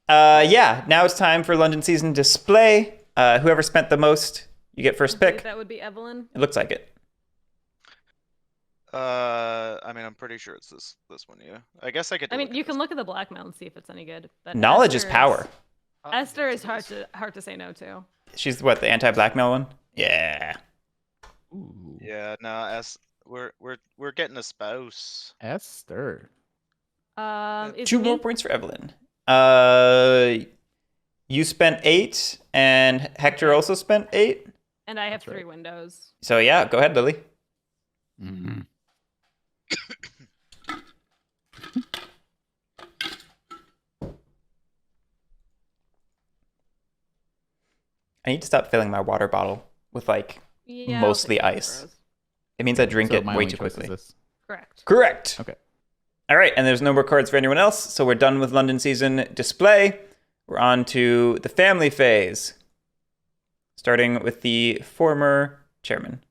Yeah, now it's time for London season display. Whoever spent the most, you get first I believe pick. That would be Evelyn. It looks like it. I mean, I'm pretty sure it's this one. Yeah. I guess I could. I mean, look at you can this. look at the blackmail and see if it's any good. But Knowledge is Esther power. Esther yes, is it hard to say no to. She's what, the anti-blackmail one? Yeah. Ooh. Yeah. No. We're getting a spouse. Esther. Is 2 it more me? points for Evelyn. You spent 8, and Hector Okay. also spent 8. And I have That's right. 3 windows. So yeah, go ahead, Lily. Mm-hmm. I need to stop filling my water bottle with like Yeah, mostly I'll take ice. those. It means I drink So it my way only too choice quickly. is this. Correct. Correct. Okay. All right, and there's no more cards for anyone else, so we're done with London season display. We're on to the family phase, starting with the former chairman.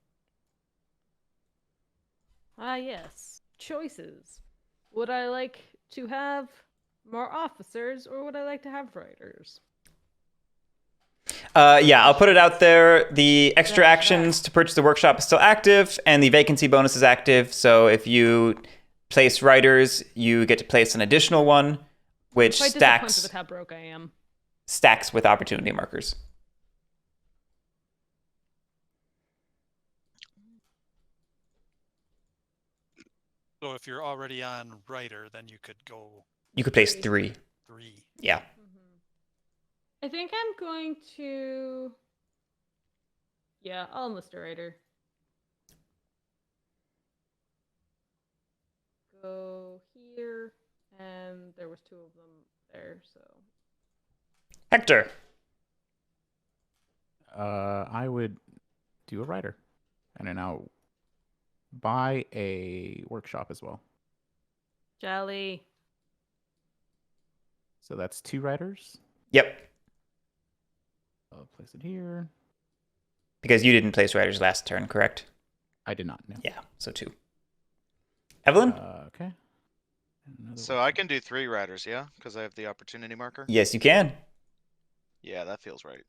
Ah, yes. Choices. Would I like to have more officers or would I like to have writers? Yeah, I'll put it out there. The extra Dash actions to purchase the workshop is still active, and the vacancy bonus is active. So if you place writers, you get to place an additional one, which Quite disappointed stacks with how broke I am. with opportunity markers. So if you're already on writer, then you could go You could place 3. 3. Yeah. I think I'm going to. Yeah, I'll enlist a writer. Go here, and there was 2 of them there, so. Hector. I would do a writer, and then I'll buy a workshop as well. Jolly. So that's 2 writers. Yep. I'll place it here. Because you didn't place writers last turn, correct? I did not know. Yeah, so 2. Evelyn? Okay. Another So I can do 3 riders, yeah, because I have the opportunity marker. Yes, you can. Yeah, that feels right.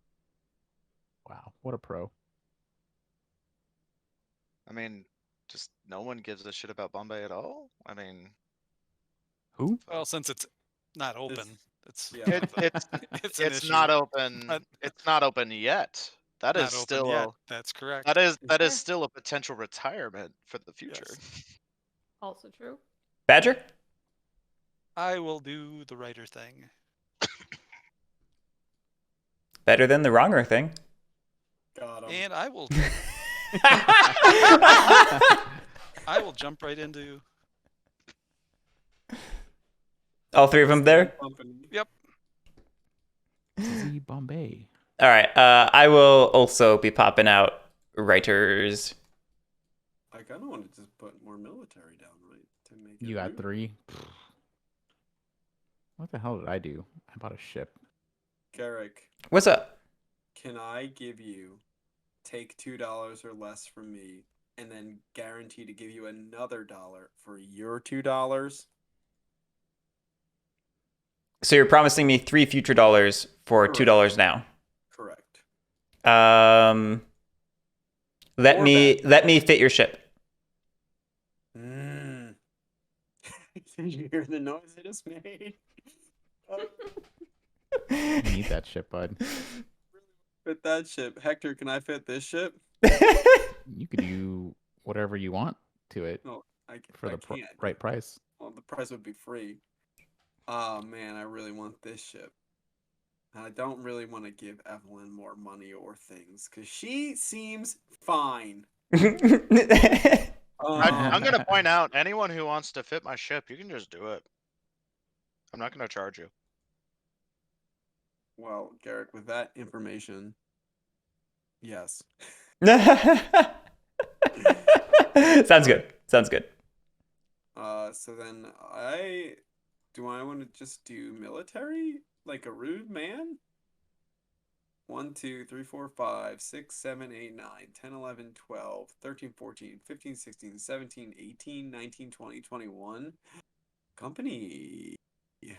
Wow, what a pro. I mean, just no one gives a shit about Bombay at all. I mean, Who? Well, since it's not open, it's yeah. it's an it's issue. not open. but It's not open yet. That not is open still yet. a, That's correct. that is Sure. still a potential retirement for the future. Yes. Also true. Badger? I will do the writer thing. Better than the wronger thing. Got him. And I will jump right into All 3 of them there? Yep. Z Bombay. All right. I will also be popping out writers. I kind of want to just put more military down, right? To make it You got rude. 3. What the hell did I do? I bought a ship. Guerric, What's up? can I give you take $2 or less from me and then guarantee to give you another dollar for your $2? So you're promising me 3 future dollars for $2 now. Correct. Let Or me bad. fit your ship. Did you hear the noise I just made? You need that ship, bud. Fit that ship. Hector, can I fit this ship? You could do whatever you want to it No, for the can't. right price. Well, the price would be free. Oh man, I really want this ship. And I don't really want to give Evelyn more money or things because she seems fine. I'm gonna point out, anyone who wants to fit my ship, you can just do it. I'm not gonna charge you. Well, Guerric, with that information, yes. Sounds good. Sounds good. So then do I want to just do military like a rude man? 1, 2, 3, 4, 5, 6, 7, 8, 9, 10, 11, 12, 13, 14, 15, 16, 17, 18, 19, 20, 21. Company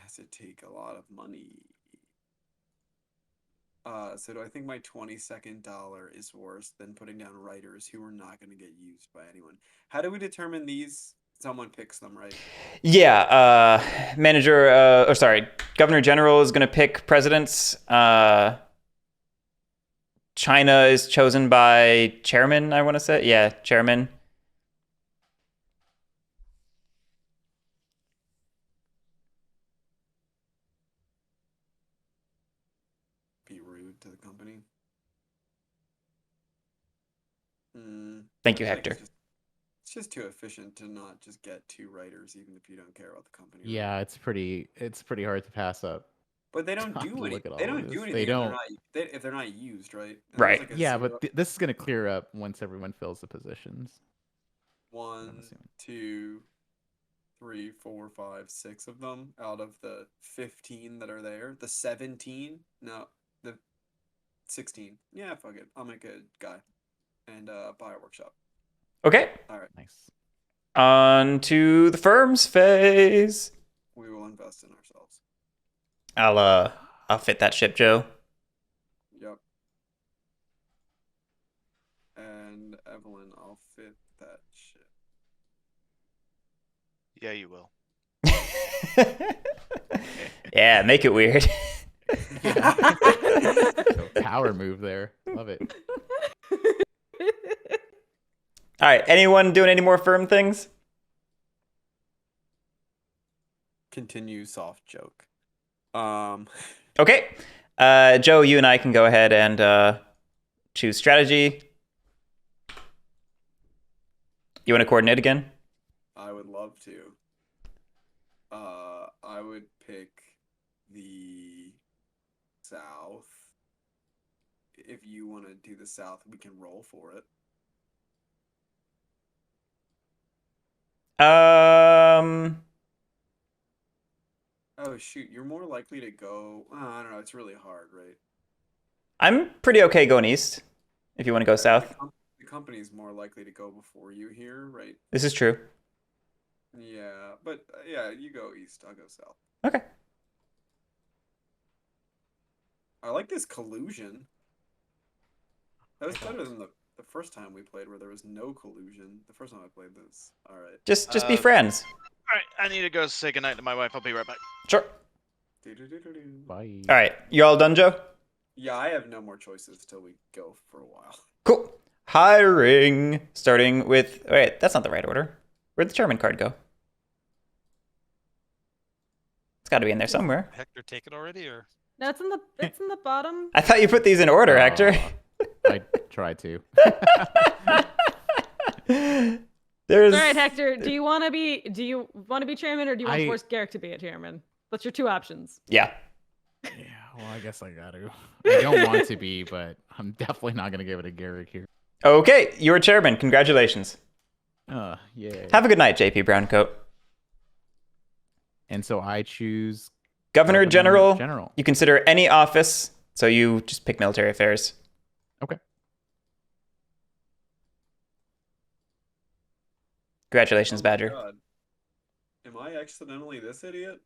has to take a lot of money. So do I think my $22nd is worse than putting down writers who are not going to get used by anyone? How do we determine these? Someone picks them, right? Yeah, Governor General is going to pick presidents. China is chosen by chairman, I want to say. Yeah, chairman. Be rude to the company. Thank you, I feel like Hector. it's just too efficient to not just get 2 writers, even if you don't care about the company. Right? Yeah, it's pretty hard to pass up. But they don't Time to do any. look at They all of don't do this. anything They if they're don't. not if they're not used, right? And Right. there's like a Yeah, zero- but this is gonna clear up once everyone fills the positions. 1, assuming. 2, 3, 4, 5, 6 of them out of the 15 that are there. The 17, no, the 16. Yeah, fuck it. I'll make a guy and buy a workshop. Okay. All right, Nice. On to the firms phase. we will invest in ourselves. I'll fit that ship, Joe. Yep. And Evelyn, I'll fit that shit. Yeah, you will. Yeah, make it weird. So, power move there. Love it. All right. Anyone doing any more firm things? Continue soft joke. Okay. Joe, you and I can go ahead and choose strategy. You want to coordinate again? I would love to. I would pick the South. If you want to do the South, we can roll for it. Oh shoot, you're more likely to go. I don't know. It's really hard, right? I'm pretty okay going east. If you want to go south, The company's more likely to go before you here, right? this is true. Yeah, but yeah, you go east. I'll go south. Okay. I like this collusion. That was better than the first time we played, where there was no collusion. The first time I played this. All right. Just be friends. All right, I need to go say goodnight to my wife. I'll be right back. Sure. Do-do-do-do-do. Bye. All right. You all done, Joe? Yeah, I have no more choices till we go for a while. Cool. Hiring. Starting with. Wait, that's not the right order. Where'd the chairman card go? It's got to be in there somewhere. Hector take it already, or No, it's in the bottom. I thought you put these in order, Hector. I tried to. There's. All right, Hector. Do you want to be chairman, or do you want to I- force Guerric to be a chairman? That's your 2 options. Yeah. Yeah, well, I guess I got to. I don't want to be, but I'm definitely not gonna give it a Guerric here. Okay, you're chairman. Congratulations. Yeah. Have a good night, JP Browncoat. And so I choose Governor General. General. You consider any office, so you just pick military affairs. Okay. Congratulations, Oh my Badger. God. Am I accidentally this idiot?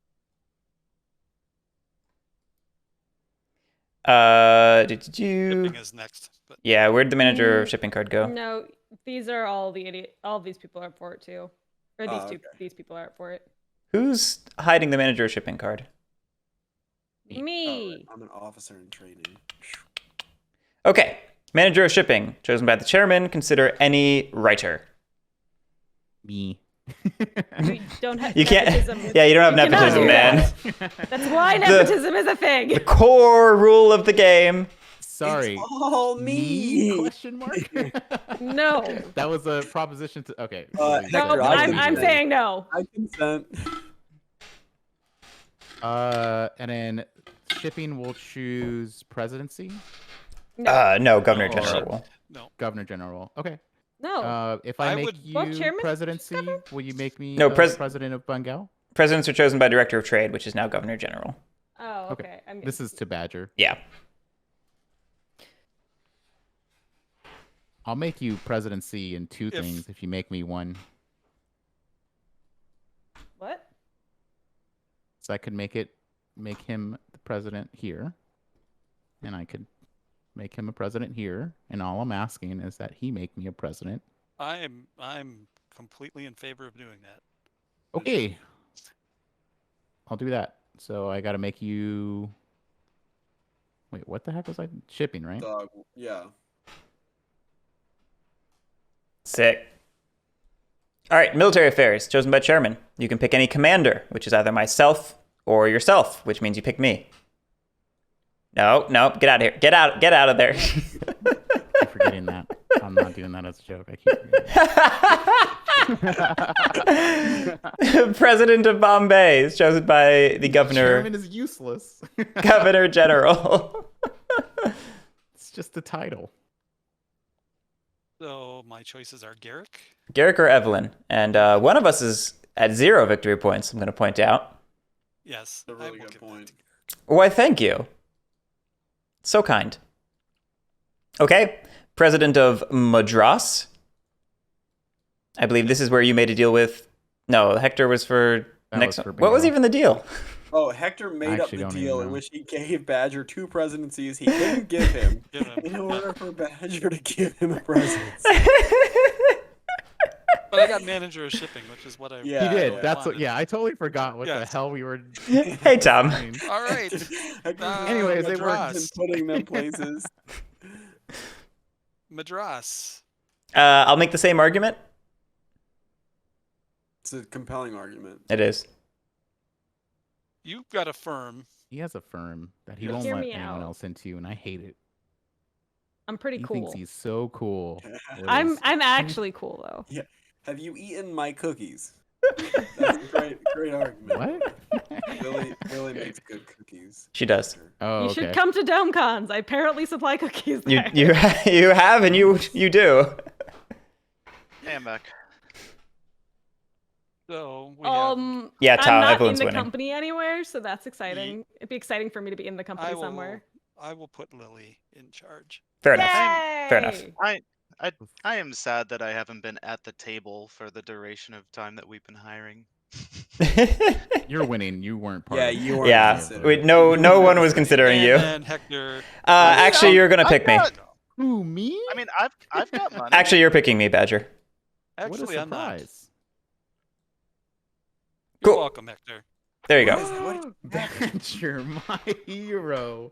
Did you? shipping is next. But Yeah, where'd the manager of shipping card go? No, these are all the idiot. All of these people are up for it too, or these Oh, two. okay. These people are up for it. Who's hiding the manager of shipping card? Me. Me. Alright, I'm an officer in training. Okay, manager of shipping, chosen by the chairman. Consider any writer. Me. You don't have. You can't. nepotism. Yeah, you don't have You cannot nepotism, do man. that. That's why nepotism is a thing. The core rule of the game. Sorry. It's all me. Question mark. No. That was a proposition to. Okay. No, Hector, I I'm consent. saying no. I consent. And then shipping will choose presidency. No. No, Governor Oh. General will. no, Governor General. Okay. No. If I I make would- you Well, chairman, presidency, governor? will you make me No, president of Bengal? Presidents are chosen by Director of Trade, which is now Governor General. Oh, okay. okay. I'm This is to Badger. Yeah. I'll make you presidency in 2 If- things if you make me one. What? So I could make him the president here. and I could make him a president here. And all I'm asking is that he make me a president. I'm completely in favor of doing that. Okay. I'll do that. So I got to make you. Wait, what the heck was I shipping, right? Dog. Yeah. Sick. All right, military affairs, chosen by chairman. You can pick any commander, which is either myself or yourself, which means you pick me. No, get out of here. Get out of there. I keep forgetting that. I'm not doing that as a joke. I keep forgetting. President of Bombay is chosen by the governor. Chairman is useless. Governor General. It's just a title. So my choices are Guerric. Guerric or Evelyn. And one of us is at 0 victory points, I'm going to point out. Yes, That's a I really will good give that point. to Guerric. Why, thank you. So kind. Okay, President of Madras. I believe this is where you made a deal with... No, Hector was for... That next was for one. What was bingo. even the deal? Oh, Hector made up actually the don't even deal in know. which he gave Badger 2 presidencies he couldn't give him Give him- in order for Badger to give him a presidency. But I got manager of shipping, which is what I Yeah, He did. yeah. That's what. Yeah, I totally forgot what the Yes. hell we were. Hey, Tom. doing. All right. Hector Anyways, they Madras worked. and putting them places. Madras. I'll make the same argument. It's a compelling argument. It is. You've got a firm. He has a firm that he Yes. won't Hear let me anyone out. else into, and I hate it. I'm pretty He cool. thinks he's so cool. I'm Liz. actually cool though. Have you eaten my cookies? That's a great argument. What? Lily makes good cookies. She does. Oh, You okay. should come to DomeCons. I apparently supply cookies You there. you have and you do. Hey, I'm back. So we have, Yeah, Tom, I'm not Evelyn's in the winning. company anywhere, so that's exciting. It'd be exciting for me to be in the company somewhere. I will put Lily in charge. Fair enough. Fair enough. Yay! I am sad that I haven't been at the table for the duration of time that we've been hiring. You're winning. You weren't part Yeah, of it. you weren't Yeah, considered. no one was considering And you. then Hector. Actually, you're gonna pick me. got- Who, me? I mean, I've got money. Actually, you're picking me, Badger. What a Actually, I'm not. surprise. You're Cool. welcome, Hector. There you go. Badger, my hero.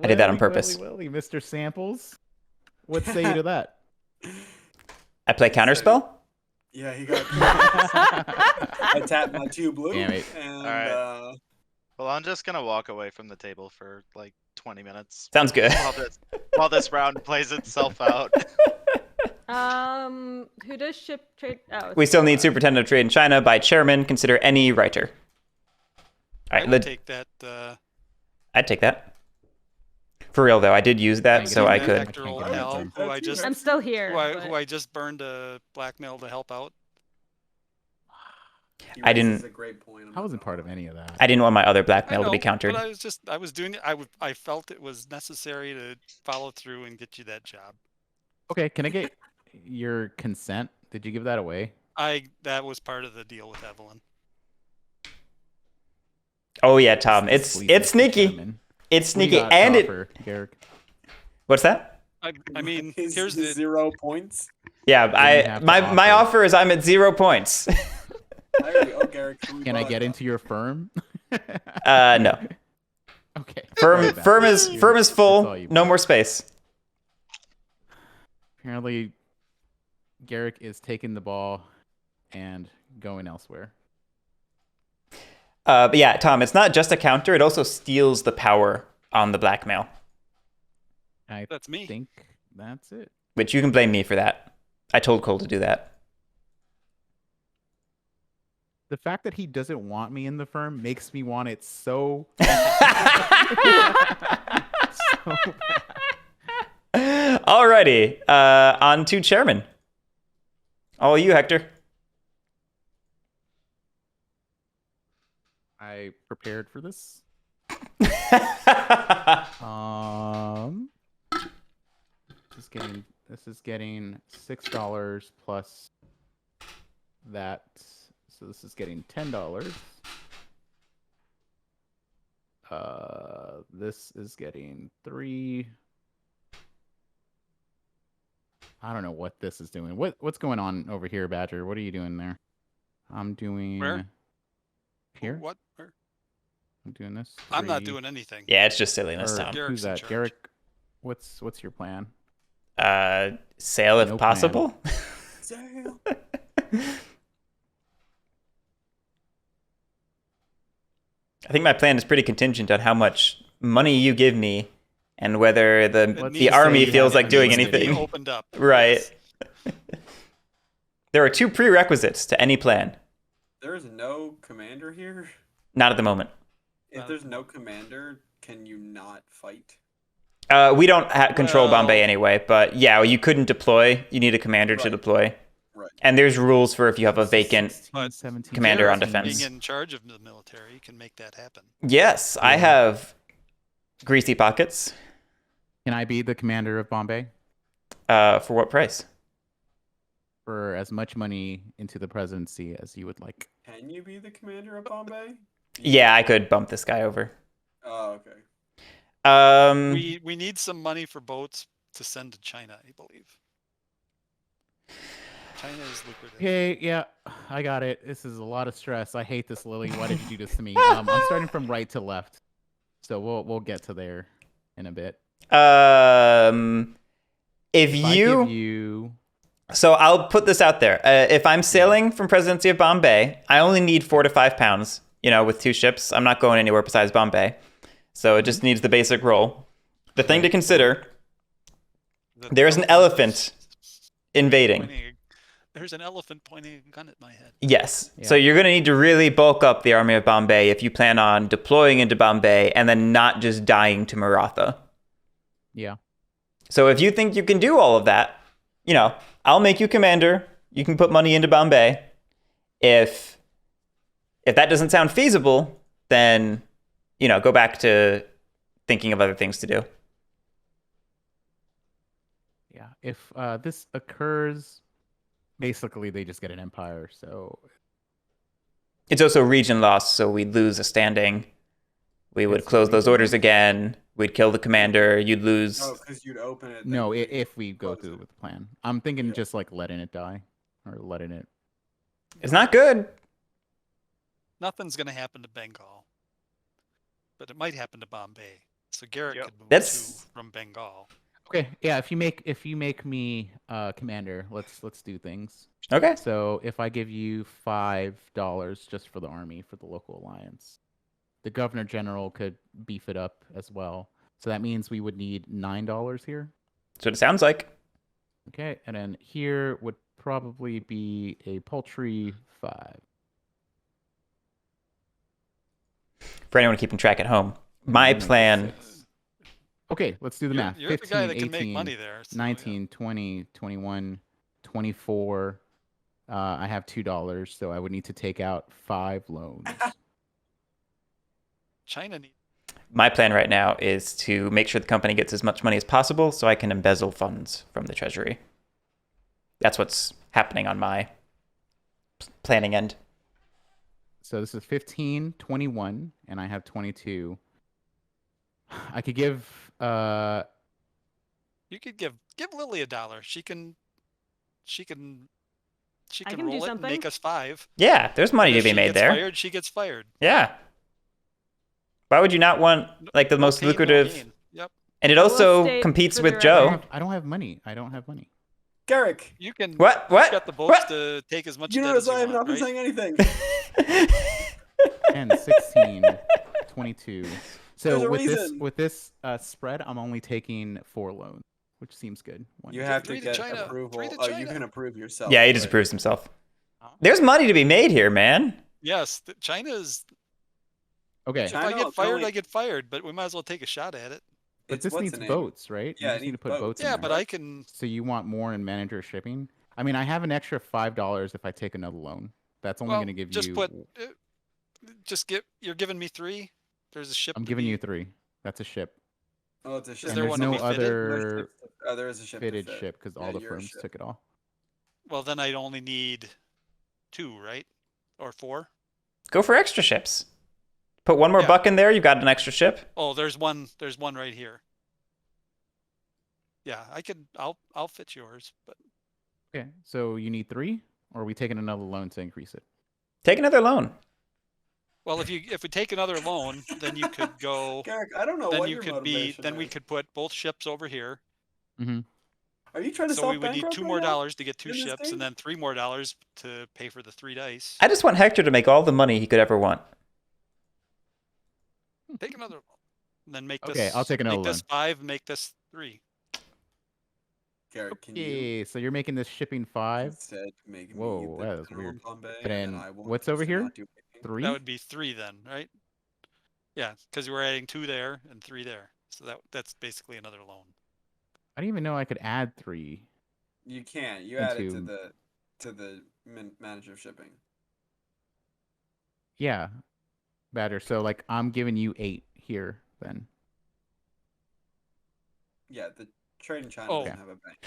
I did that on Welly, purpose. welly, Mr. Samples. What say you to that? I play counterspell. Yeah, he got. I tapped my 2 blue. Damn it. And, Alright. Well, I'm just gonna walk away from the table for like 20 minutes Sounds good. while this round plays itself out. Who does ship trade? Oh, We still need Superintendent of Trade in China by chairman. Consider any writer. All I right, would take that. I'd take that. For real though, I did use that, so I could. Hector I old can't pal, get who I just I'm still here. who I just burned a blackmail to help out. he I raises didn't- a great point. I wasn't part of any of that. I didn't want my other I blackmail to be know, countered. But I was doing it. I felt it was necessary to follow through and get you that job. Okay, can I get your consent? Did you give that away? That was part of the deal with Evelyn. Oh yeah, Tom, Please, it's Mr. sneaky. Chairman. It's What do you sneaky, got to and it. offer, Guerric? What's that? I mean, His here's the 0 points. Yeah, do you have to my offer? offer is I'm at 0 points. There we go, Guerric. Can I get into your firm? No. Okay. Firm Sorry, firm Badger. is You're- firm is that's full. all you No want. more space. Apparently, Guerric is taking the ball and going elsewhere. But yeah, Tom, it's not just a counter. It also steals the power on the blackmail, I that's me. think that's it. which you can blame me for that. I told Cole to do that. The fact that he doesn't want me in the firm makes me want it so. so bad. Alrighty, on to chairman. All you, Hector. I prepared for this. This is getting $6 plus that. So this is getting $10. This is getting 3. I don't know what this is doing. What's going on over here, Badger? What are you doing there? I'm doing Where? here. What? Where? I'm doing this. I'm not 3. doing anything. Yeah, it's just silliness, Or Tom. Garric's who's in that? charge. Garric. What's your plan? Sale if No plan. possible. Sale. I think my plan is pretty contingent on how much money you give me and whether the needs the to army be- feels it like doing needs to be anything. opened up. Right. Yes. There are 2 prerequisites to any plan. There's no commander here. Not at the moment. If there's no commander, can you not fight? We don't control Bombay Well- anyway, but yeah, you couldn't deploy. You need a commander to Right. deploy. Right. And there's rules for if you have a vacant. 16, But 17, commander on Garric, defense. Being in charge of the military can make that happen. Yes, I Yeah. have greasy pockets. Can I be the commander of Bombay For what price? for as much money into the presidency as you would like? Can you be the commander of Bombay? Yeah, I could bump this guy over. Oh, okay. We need some money for boats to send to China, I believe. China is lucrative. Okay, yeah, I got it. This is a lot of stress. I hate this, Lily. Why did you do this to me? I'm starting from right to left, so we'll get to there in a bit. If If I you, give you so I'll put this out there. If I'm sailing from Presidency of Bombay, I only need 4 to 5 pounds. You know, with 2 ships, I'm not going anywhere besides Bombay, so it just needs the basic roll. The thing to consider: there's an elephant invading. There's an elephant pointing a gun at my head. Yes. Yeah. So you're going to need to really bulk up the army of Bombay if you plan on deploying into Bombay and then not just dying to Maratha. yeah, So if you think you can do all of that, you know, I'll make you commander. You can put money into Bombay. If that doesn't sound feasible, then, you know, go back to thinking of other things to do. yeah. If this occurs, basically they just get an empire. So It's also region loss, so we'd lose a standing. We would It's close those region orders loss? again. We'd kill the commander. You'd lose. Oh, because you'd open it. no, then if we go close through it. with the plan, I'm thinking Yeah. just like letting it die or letting it. It's not good. Nothing's going to happen to Bengal, but it might happen to Bombay. So Garric Yep. could move That's- too from Bengal. Okay, yeah. If you make me commander, let's do things. Okay. So if I give you $5 just for the army for the local alliance, the governor general could beef it up as well. So that means we would need $9 here. That's what it sounds like. Okay, and then here would probably be a paltry 5. For anyone keeping track at home, my Mm, plan. 6. Okay, let's do the math. You're the 15, guy that 18, can make money there. So, 19, 20, 21, 24. I have $2, so I would need to take out 5 loans. China needs. My plan right now is to make sure the company gets as much money as possible so I can embezzle funds from the treasury. That's what's happening on my planning end. So this is 15, 21, and I have 22. I could give You could give Lily $1. She can I can do roll it and something. make us 5. Yeah, there's money And to if be she made gets there. Fired, she gets fired. Yeah. Why would you not want like the most No pain, no lucrative? gain. Yep. And it I will also state competes for with the Joe. I don't have money. Garric, You can. What? You've got the boats What? to take as much you debt notice as you I have not want, been right? saying anything. 10, 16, 22. So There's a with reason. this spread, I'm only taking 4 loans, which seems good. You have to 3 to get China. approval. 3 to Oh, you China. can approve yourself. Yeah, he right? disapproves himself. There's money to be made here, man. Yes, China is. Okay, If China I get can fired, only- I get fired. But we might as well take a shot at it. but It's this what's needs the name? boats, right? Yeah, you it just need to needs put boats. boats in Yeah, there. but I can. So you want more in manager shipping? I mean, I have an extra $5 if I take another loan. That's only Well, going to give just you. put. Just get. You're giving me 3. There's a ship. I'm to giving be- you 3. That's a ship. Oh, it's a ship. Is And there there's one to no be fitted? other Oh, there is a ship. to fitted fit. ship because Yeah, all the you're a firms ship. took it all. Well, then I'd only need 2, right? Or 4. Go for extra ships. Put one more Yeah. buck in there. You've got an extra ship. Oh, there's one right here. Yeah, I'll fit yours, but Okay, so you need 3, or are we taking another loan to increase it? Take another loan. well, if we take another loan, then you could go. Guerric, I don't know Then what you your could be. motivation Then we is. could put both ships over here. Mm-hmm. Are you trying to So we would need self-bankrupt $2 right more now? dollars to get 2 in this ships, game? and then $3 more to pay for the 3 dice. I just want Hector to make all the money he could ever want. Take another loan. And then make this. Okay, I'll take another Make this 5. Make this 3. Guerric, can you Okay, so you're making this shipping 5. instead make Whoa, me the that was general weird. in Bombay, But and then I will what's choose over to here? not do anything? 3? That would be 3 then, right? Yeah, because we're adding 2 there and 3 there. So that's basically another loan. I didn't even know I could add 3. You can't. You add it Into- to the manager of shipping. Yeah, better. So like I'm giving you 8 here then. Yeah, the trade in China Oh. doesn't have a bank.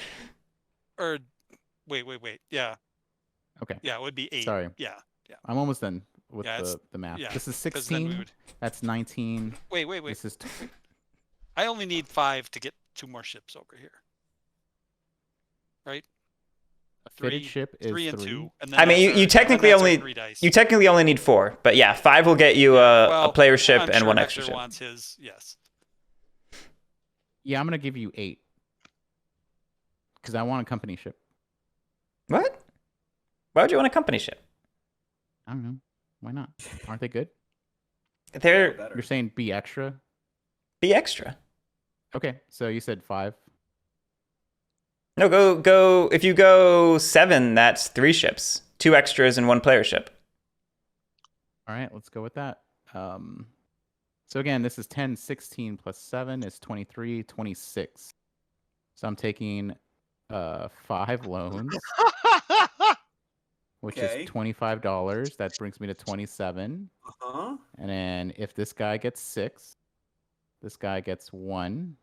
Or wait. Yeah. Okay. Yeah, it would be 8. Sorry. Yeah. I'm almost done with Yeah, it's- the math. yeah, This is 'cause then we 16. would. That's 19. Wait. This is I only need 5 to get 2 more ships over here. Right? a fitted 3 ship is 3 and 3. 2. And then I mean, that's you our- and then technically that's our only 3 dice. you technically only need 4, but yeah, 5 will get you Well, a player ship I'm and sure 1 Hector extra ship. wants his, yes. Yeah, I'm gonna give you 8 because I want a company ship. What? Why would you want a company ship? I don't know. Why not? Aren't they good? They're Better. You're saying be extra? be extra. Okay, so you said 5. No, go. If you go 7, that's 3 ships, 2 extras and 1 player ship. All right, let's go with that. So again, this is 10, 16 plus 7 is 23, 26. So I'm taking 5 loans, which Okay. is $25. That brings me to 27. Uh-huh. And then if this guy gets 6, this guy gets 1.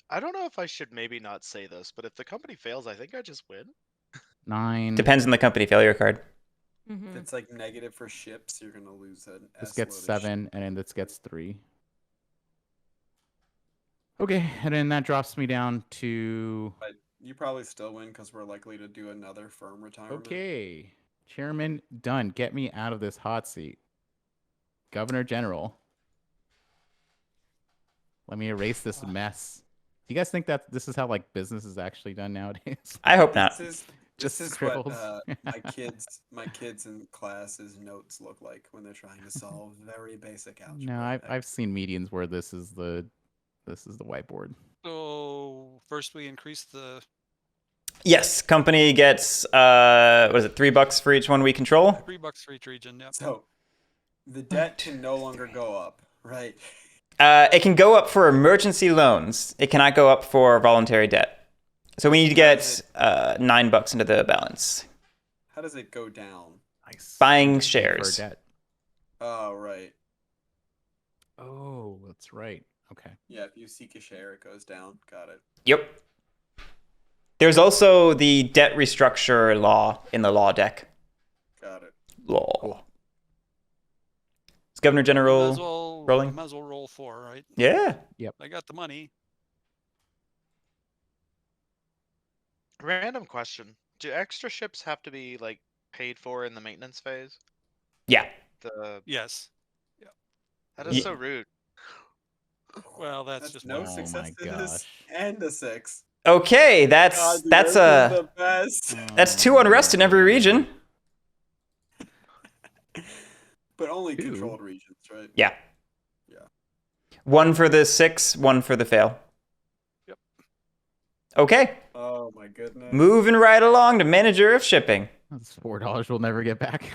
I don't know if I should maybe not say this, but if the company fails, I think I just win. 9. Depends on the company failure card. If it's like negative for ships, you're gonna lose an This S gets load of 7, and then this gets 3. Okay, and then that drops me down to But you probably still win because we're likely to do another firm retirement. okay. Chairman, done. Get me out of this hot seat. Governor General. Let me erase this mess. Do you guys think that this is how like business is actually done nowadays? I hope not. This Just is scribbles. what my kids in classes notes look like when they're trying to solve very basic algebra. No, I've seen medians where this is the whiteboard. So first we increase the Yes, company gets what is it, $3 for each one we control. $3 for each region. Yep. So the debt can no longer go up, right? It can go up for emergency loans. It cannot go up for voluntary debt. So we need to get $9 into the balance. How does it go down? Nice. Buying For shares. debt. Oh, right. Oh, that's right. Okay. Yeah, if you seek a share, it goes down. Got it. Yep. There's also the debt restructure law in the law deck. Got it. Law. Is Governor General Might as well, rolling? Might as well roll 4, right? Yeah. I got the money. Random question: do extra ships have to be like paid for in the maintenance phase? Yeah. Yes. That is so rude. Well, that's just no Oh my successes gosh. and a 6. Okay, that's God, you that's guys are a the best. that's 2 unrest in every region. But only 2? controlled regions, right? Yeah. Yeah. 1 for the 6, 1 for the fail. Yep. Okay. Oh my goodness. Moving right along to manager of shipping. That's $4 we'll never get back.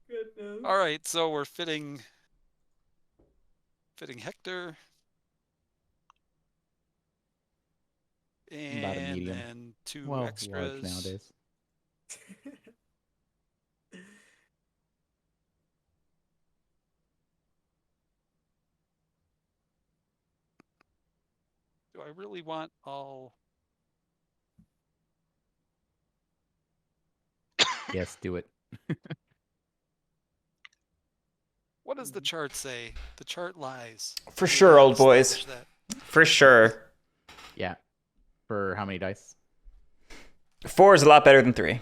Goodness. All right. So we're fitting Hector. About a And medium. then 2 well, large extras. nowadays. Do I really want all? Yes, do it. What does the chart say? The chart lies. For We sure, already old boys. established that. For sure. Yeah. For how many dice? 4 is a lot better than 3.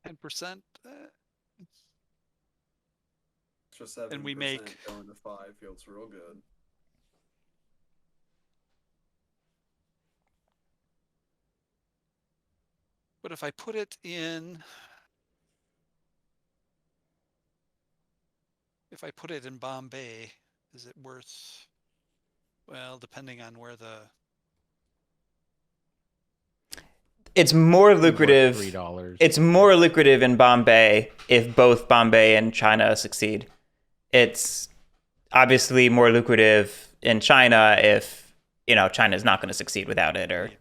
10%. Extra 7% And we make- going to 5 feels real good. But if I put it in, Bombay, is it worth? Well, depending on where the. It's more Be worth lucrative. $3. It's more lucrative in Bombay if both Bombay and China succeed. It's obviously more lucrative in China if, China's not going to succeed without it. Or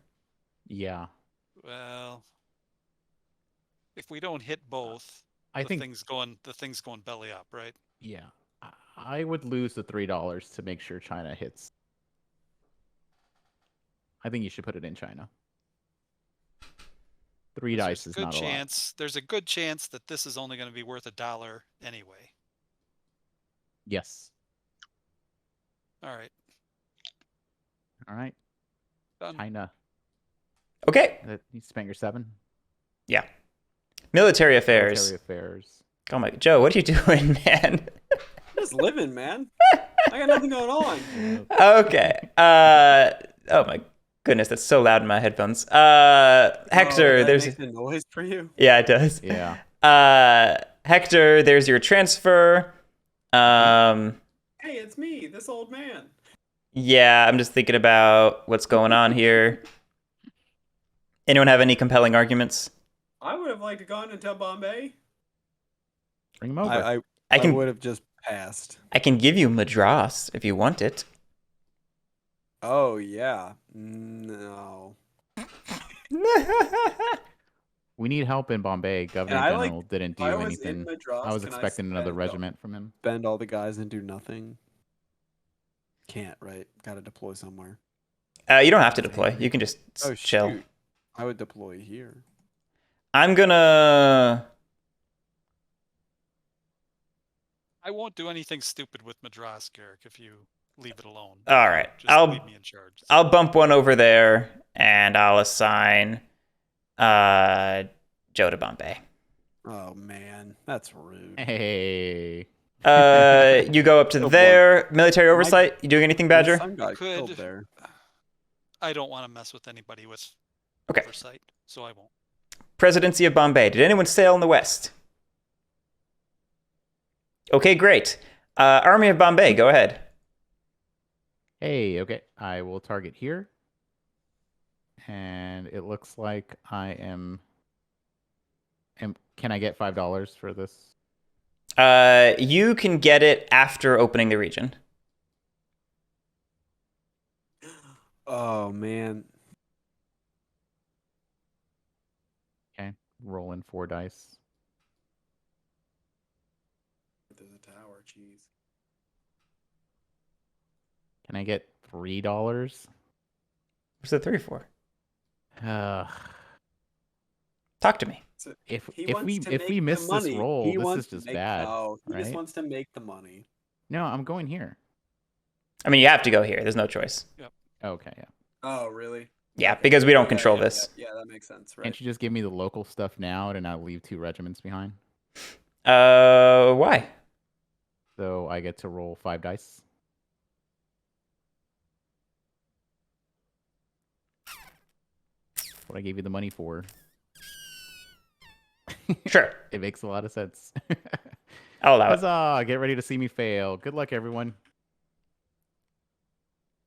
Yeah. Well, if we don't hit both, I the think thing's going belly up, right? yeah. I would lose the $3 to make sure China hits. I think you should put it in China. 3 dice is not a lot. There's a good chance that this is only going to be worth $1 anyway. Yes. All right. All right. Done. China. Okay. You spent your 7? Yeah. Military affairs. Military affairs. Oh my, Joe, what are you doing, man? Just living, man. I got nothing going on. Okay. Oh my goodness, that's so loud in my headphones. Hector, that there's makes a noise for you. yeah, it does. Yeah. Hector, there's your transfer. Hey, it's me, this old man. Yeah, I'm just thinking about what's going on here. Anyone have any compelling arguments? I would have liked to gone until Bombay. Bring him over. I can would have just passed. I can give you Madras if you want it. Oh yeah. No. We need help in Bombay. Governor I, like, General didn't do I was in anything. Madras, I was can I expecting another spend regiment from him. Bend all the guys and do nothing. Can't, right? Got to deploy somewhere. You don't have to deploy. You can just Oh chill. shoot. I would deploy here. I'm gonna. I won't do anything stupid with Madras, Guerric, if you leave it alone. All right. Just leave me in charge. I'll bump one over there, and I'll assign Joe to Bombay. Oh man, that's rude. Hey. You go up to Oh, boy. there. Military oversight. You doing anything, My Badger? son got killed Could- there. I don't want to mess with anybody with Okay. oversight, so I won't. Presidency of Bombay. Did anyone sail in the west? Okay, great. Army of Bombay, go ahead. Hey, okay. I will target here. And it looks like I am... Can I get $5 for this? You can get it after opening the region. Oh man. Okay. Roll in 4 dice. There's a tower, jeez. Can I get $3? What's the 3 for? Uh, Talk to me. So if He if wants we to if make we the miss this money. roll, He this wants is to just make- bad. No, he just right? wants to make the money. No, I'm going here. I mean, you have to go here. There's no choice. Okay, yeah. Oh, really? Yeah, Okay. because we don't Yeah, control yeah, this. Yeah, that makes sense, right? Can't you just give me the local stuff now to not leave 2 regiments behind? Why? So I get to roll 5 dice. What I gave you the money for. Sure. It makes a lot of sense. I'll allow it. Huzzah! Get ready to see me fail. Good luck, everyone.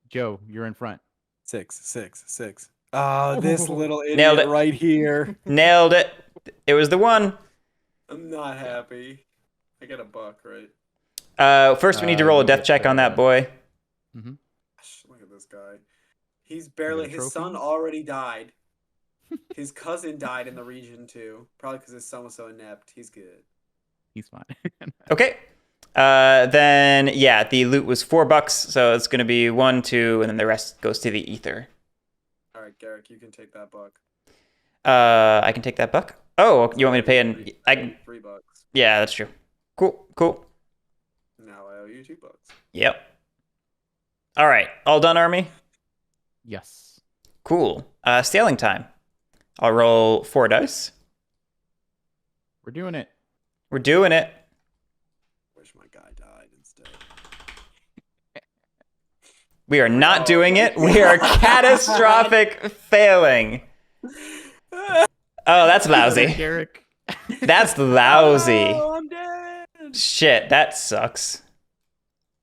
Joe, you're in front. 6. Oh, this little Nailed idiot it. right here. Nailed it. It was the one. I'm not happy. I get a buck, right? First, we need to roll a you death get check on that boy. Gosh, look at this guy. He's barely. a His son trophy? already died. His cousin died in the region too. Probably because his son was so inept. He's good. He's fine. Okay. Then, yeah, the loot was $4, so it's going to be 1, 2, and then the rest goes to the ether. All right, Guerric, you can take that buck. I can take that buck. Oh, you want me to pay in? I can. $3. Yeah, that's true. Cool. Now I owe you $2. Yep. All right, all done, army. Yes. Cool. Sailing time. I'll roll 4 dice. We're doing it. We're doing it. Wish my guy died instead. We are not Oh, doing it. We are catastrophic failing. Oh, that's lousy. Guerric. That's lousy. Oh, I'm dead. Shit, that sucks.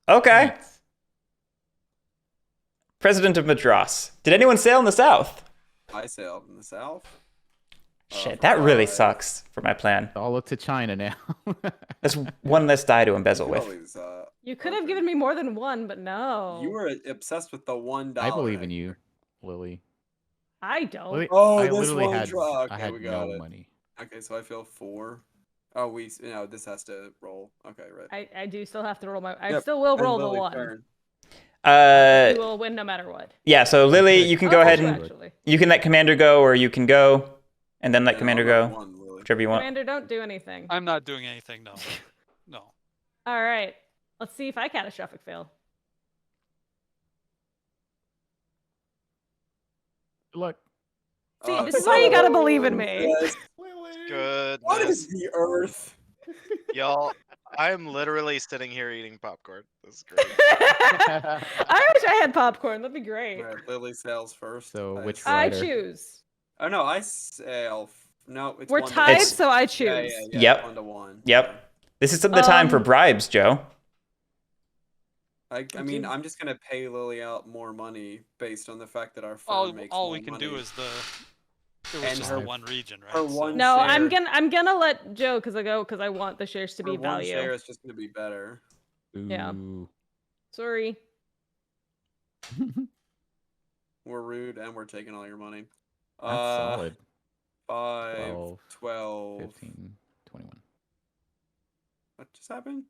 Okay. President of Madras. Did anyone sail in the south? I sailed in the south. Shit, that really sucks for my plan. All up to China now. That's one less die to embezzle with. Always, You could have given me more than one, but no. You were obsessed with the $1. I believe in you, Lily. I don't. Lily, Oh, I this literally one had draw. I Okay, had we got no it. money. Okay, so I feel 4. Oh, this has to roll. Okay, right. I do still have to roll my. I Yep, still will and roll the Lily's 1. turn. You will win no matter what. Yeah, so Lily, you can go Oh, ahead you and actually. you can let Commander go, or you can go and then let And Commander I'll go. roll 1, Lily. Whichever you want. Commander, don't do anything. I'm not doing anything. No. No. All right. Let's see if I catastrophic fail. Good luck. See, this is why you gotta believe in me. Yes. Good. What is the Earth? Y'all, I'm literally sitting here eating popcorn. This is great. I wish I had popcorn. That'd be great. Right, Lily sails first. So which I rider? choose. Oh no, I sail. No, it's We're 1 to tied, 1. so I choose. Yeah, Yep. 1 to 1. Yep. This is the time for Um, bribes, Joe. I mean, I'm just gonna pay Lily out more money based on the fact that our firm All makes all more we can money. do is it was And just her- the one region, right? her So- one No, share, I'm gonna let Joe because I want the shares to her be one value. share is just gonna be better. Yeah. Ooh. Sorry. We're rude and we're taking all your money. That's solid. 5, 12, 12. 15, 21. What just happened?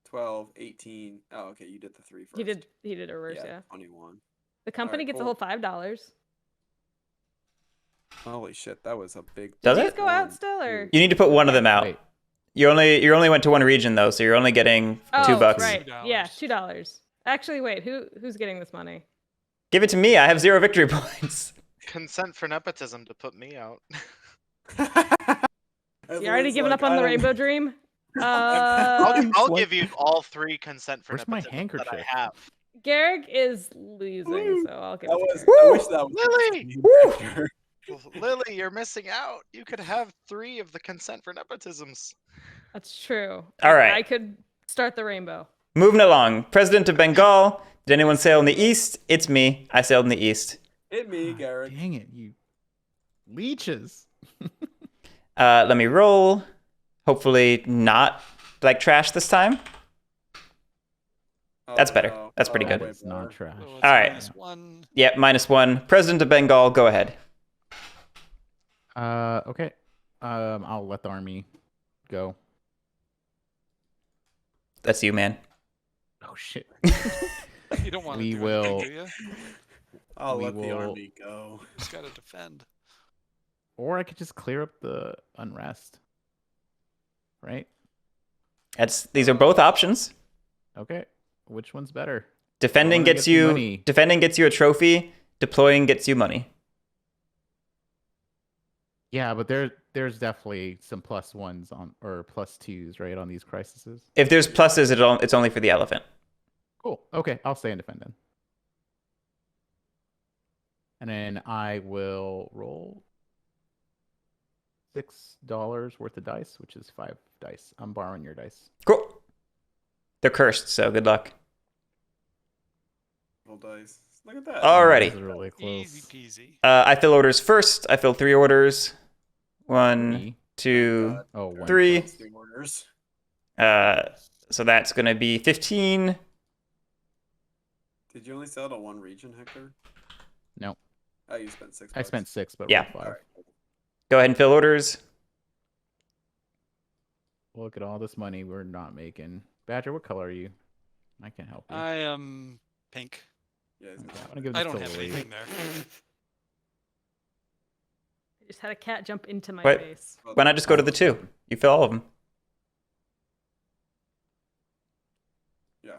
12, 18. Oh, okay, you did the 3 first. He did a reverse, yeah. 21. The company Alright, gets a cool. whole $5. Holy shit, that was a big. Does These it? go out still, or? You need to put one of them out. Wait. You only went to one region though, so you're only getting Oh, $2. right. $2. Yeah, $2. Actually, wait. Who's getting this money? Give it to me. I have 0 victory points. Consent for nepotism to put me out. You already given up on the rainbow dream? I'll give you all 3 consent for Where's my nepotism that I handkerchief? have. Garric is losing, so I'll give That it was. to Garric. I wish that was. Lily! Woo! Lily, you're missing out. You could have 3 of the consent for nepotisms. That's true. All right. I could start the rainbow. Moving along. President of Bengal. Did anyone sail in the east? It's me. I sailed in the east. Hit me, Guerric. Dang it, you leeches. Let me roll. Hopefully not like trash this time. Oh, That's better. no. That's pretty Oh, good. way It's not better. trash. So it's All right. -1. Yep, -1. President of Bengal, go ahead. Okay. I'll let the army go. That's you, man. Oh shit. You don't want to We do will- anything, do you? I'll We let the will- army go. Just got to defend. Or I could just clear up the unrest. Right? These are both options. Okay. Which one's better? Defending wanna gets get the money. defending gets you a trophy. Deploying gets you money. Yeah, but there's definitely some +1s on or +2s, right, on these crises. If there's pluses, it's only for the elephant. Cool. Okay, I'll stay and defend then. And then I will roll $6 worth of dice, which is 5 dice. I'm borrowing your dice. Cool. They're cursed, so good luck. Roll dice. Look at that. Alrighty. This is really close. Easy peasy. I fill orders first. I fill 3 orders. 1, Me? 2, God. Oh, 1 3. plus. 2 orders. So that's gonna be 15. Did you only sell to 1 region, Hector? No. Oh, you spent 6. I spent 6, but Yeah. rolled 5. Alright. Go ahead and fill orders. Look at all this money we're not making. Badger, what color are you? I can help you. I am pink. Yeah, he's Okay, gonna I'm gonna give I this don't to have Lily. anything there. Just had a cat jump into my What? face. Why not just go to the 2? You fill all of them. Yeah.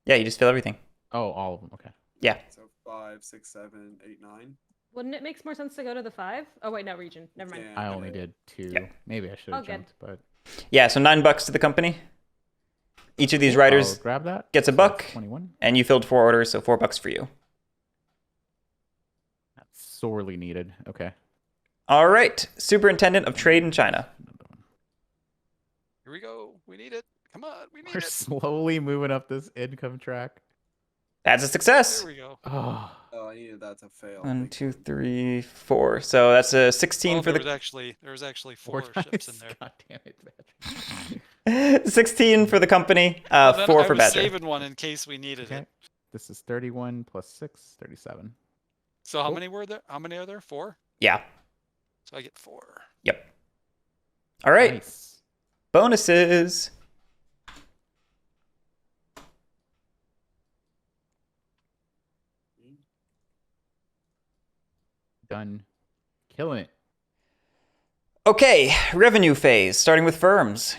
Yeah, you just fill everything. Oh, all of them. Okay. Yeah. So 5, 6, 7, 8, 9. Wouldn't it make more sense to go to the 5? Oh wait, no, region. Never mind. Yeah. I only did 2. Yeah. Maybe I should All have good. jumped, but Yeah, so $9 to the company. Each of these I'll riders grab that. gets a So buck, that's 21. and you filled 4 orders, so $4 for you. That's sorely needed. Okay. All right, Superintendent of Trade in China. Here we go. We need it. Come on, we need We're it. slowly moving up this income track. That's a success. There we go. Oh, Oh, I needed that to fail. 1, big 2, time. 3, 4. So that's a 16 Well, for there the was actually 4 4 ships in dice. there. God damn it, Patrick. 16 for the company. Well, then 4 I for was Badger. saving one in case we needed Okay. it. This is 31 plus 6, 37. So how Cool. many were there? How many are there? 4. Yeah. So I get 4. Yep. All right. Nice. Bonuses. Done. Killing it. Okay, revenue phase, starting with firms.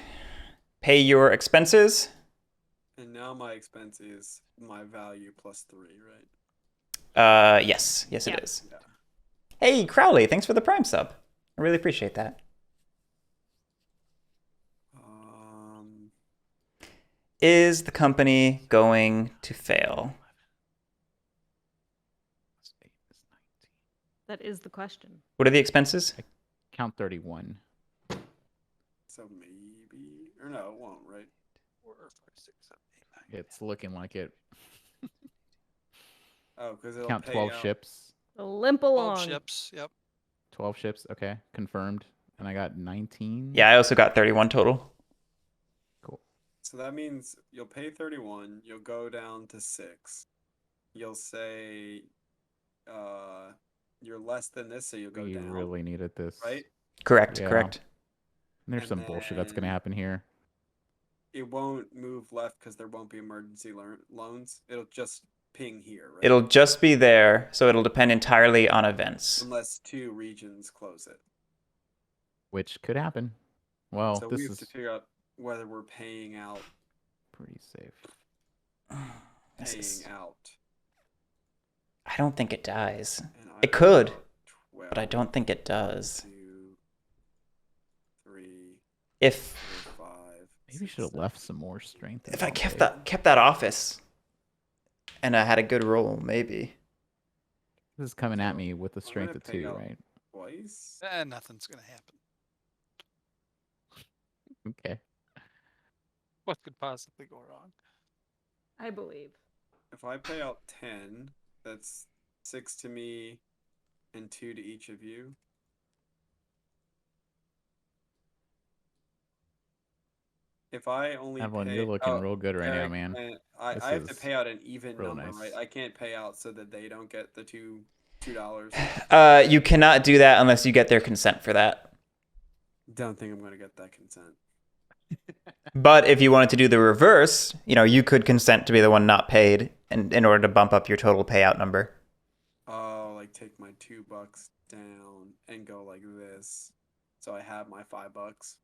Pay your expenses. And now my expense is my value plus 3, right? Yes. Yes, Yeah. it is. Yeah. Hey, Crowley, thanks for the Prime sub. I really appreciate that. Is the company going to fail? That is the question. What are the expenses? Count 31. So maybe, or no, it won't, right? 4, 5, 6, 7, 8, 9. It's looking like it. Oh, because it'll Count pay 12 out. ships. Limp 12 along. ships. Yep. 12 ships. Okay. Confirmed. And I got 19. Yeah, I also got 31 total. Cool. So that means you'll pay 31, you'll go down to 6. You'll say you're less than this, so you'll go We down. really needed this. Right? Correct, Yeah. correct. And there's And some bullshit that's going to then- happen here. It won't move left because there won't be emergency loans. It'll just ping here, right? It'll just be there, so it'll depend entirely on events. Unless 2 regions close it. Which could happen. Well, So we this have is to figure out whether we're paying out. pretty safe. This is- out. I don't think it dies. And I It could, got 12, but I don't think it does. 2, 3, If 4, 5. Maybe you should have left some more strength. in if I that kept that office and I had a good roll, maybe. This is coming at So, me with the I'm strength gonna of pay 2, out- right? Twice. Nothing's gonna happen. Okay. What could possibly go wrong? I believe. If I pay out 10, that's 6 to me and 2 to each of you. If I only Evelyn, pay, you're looking oh, real good right now, Guerric, man. I This have to is pay out an even real number, nice. right? I can't pay out so that they don't get the $2. You cannot do that unless you get their consent for that. Don't think I'm gonna get that consent. But if you wanted to do the reverse, you could consent to be the one not paid in order to bump up your total payout number. Oh, like take my $2 down and go like this, so I have my $5.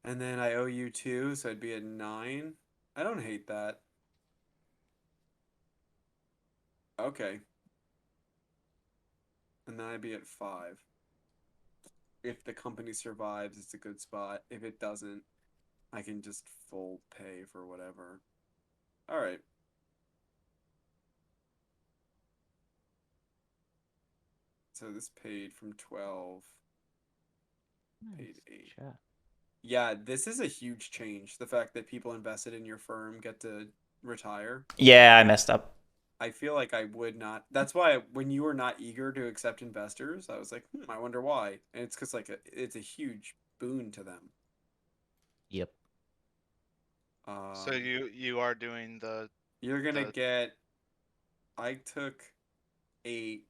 And then I owe you 2, so I'd be at 9. I don't hate that. Okay. And then I'd be at 5. If the company survives, it's a good spot. If it doesn't, I can just full pay for whatever. Alright. So this paid from 12. Paid Nice 8. chat. Yeah, this is a huge change. The fact that people invested in your firm get to retire. Yeah, I messed up. I feel like I would not. That's why when you were not eager to accept investors, I was like, I wonder why. And it's because it's a huge boon to them. Yep. So you are doing the You're gonna the- get. I took 8,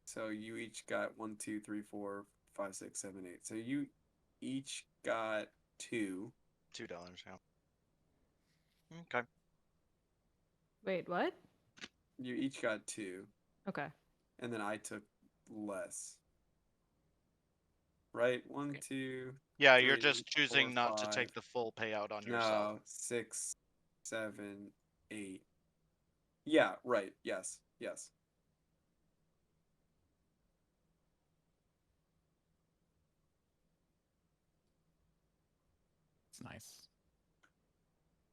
so you each got 1, 2, 3, 4, 5, 6, 7, 8. So you each got 2. $2. Yeah. Okay. Wait, what? You each got 2, Okay. and then I took less. right? 1, 2. Yeah, you're 3, just 4, choosing not to 5. take the full payout on yourself. No, 6, 7, 8. Yeah, right. Yes. Yes. It's nice.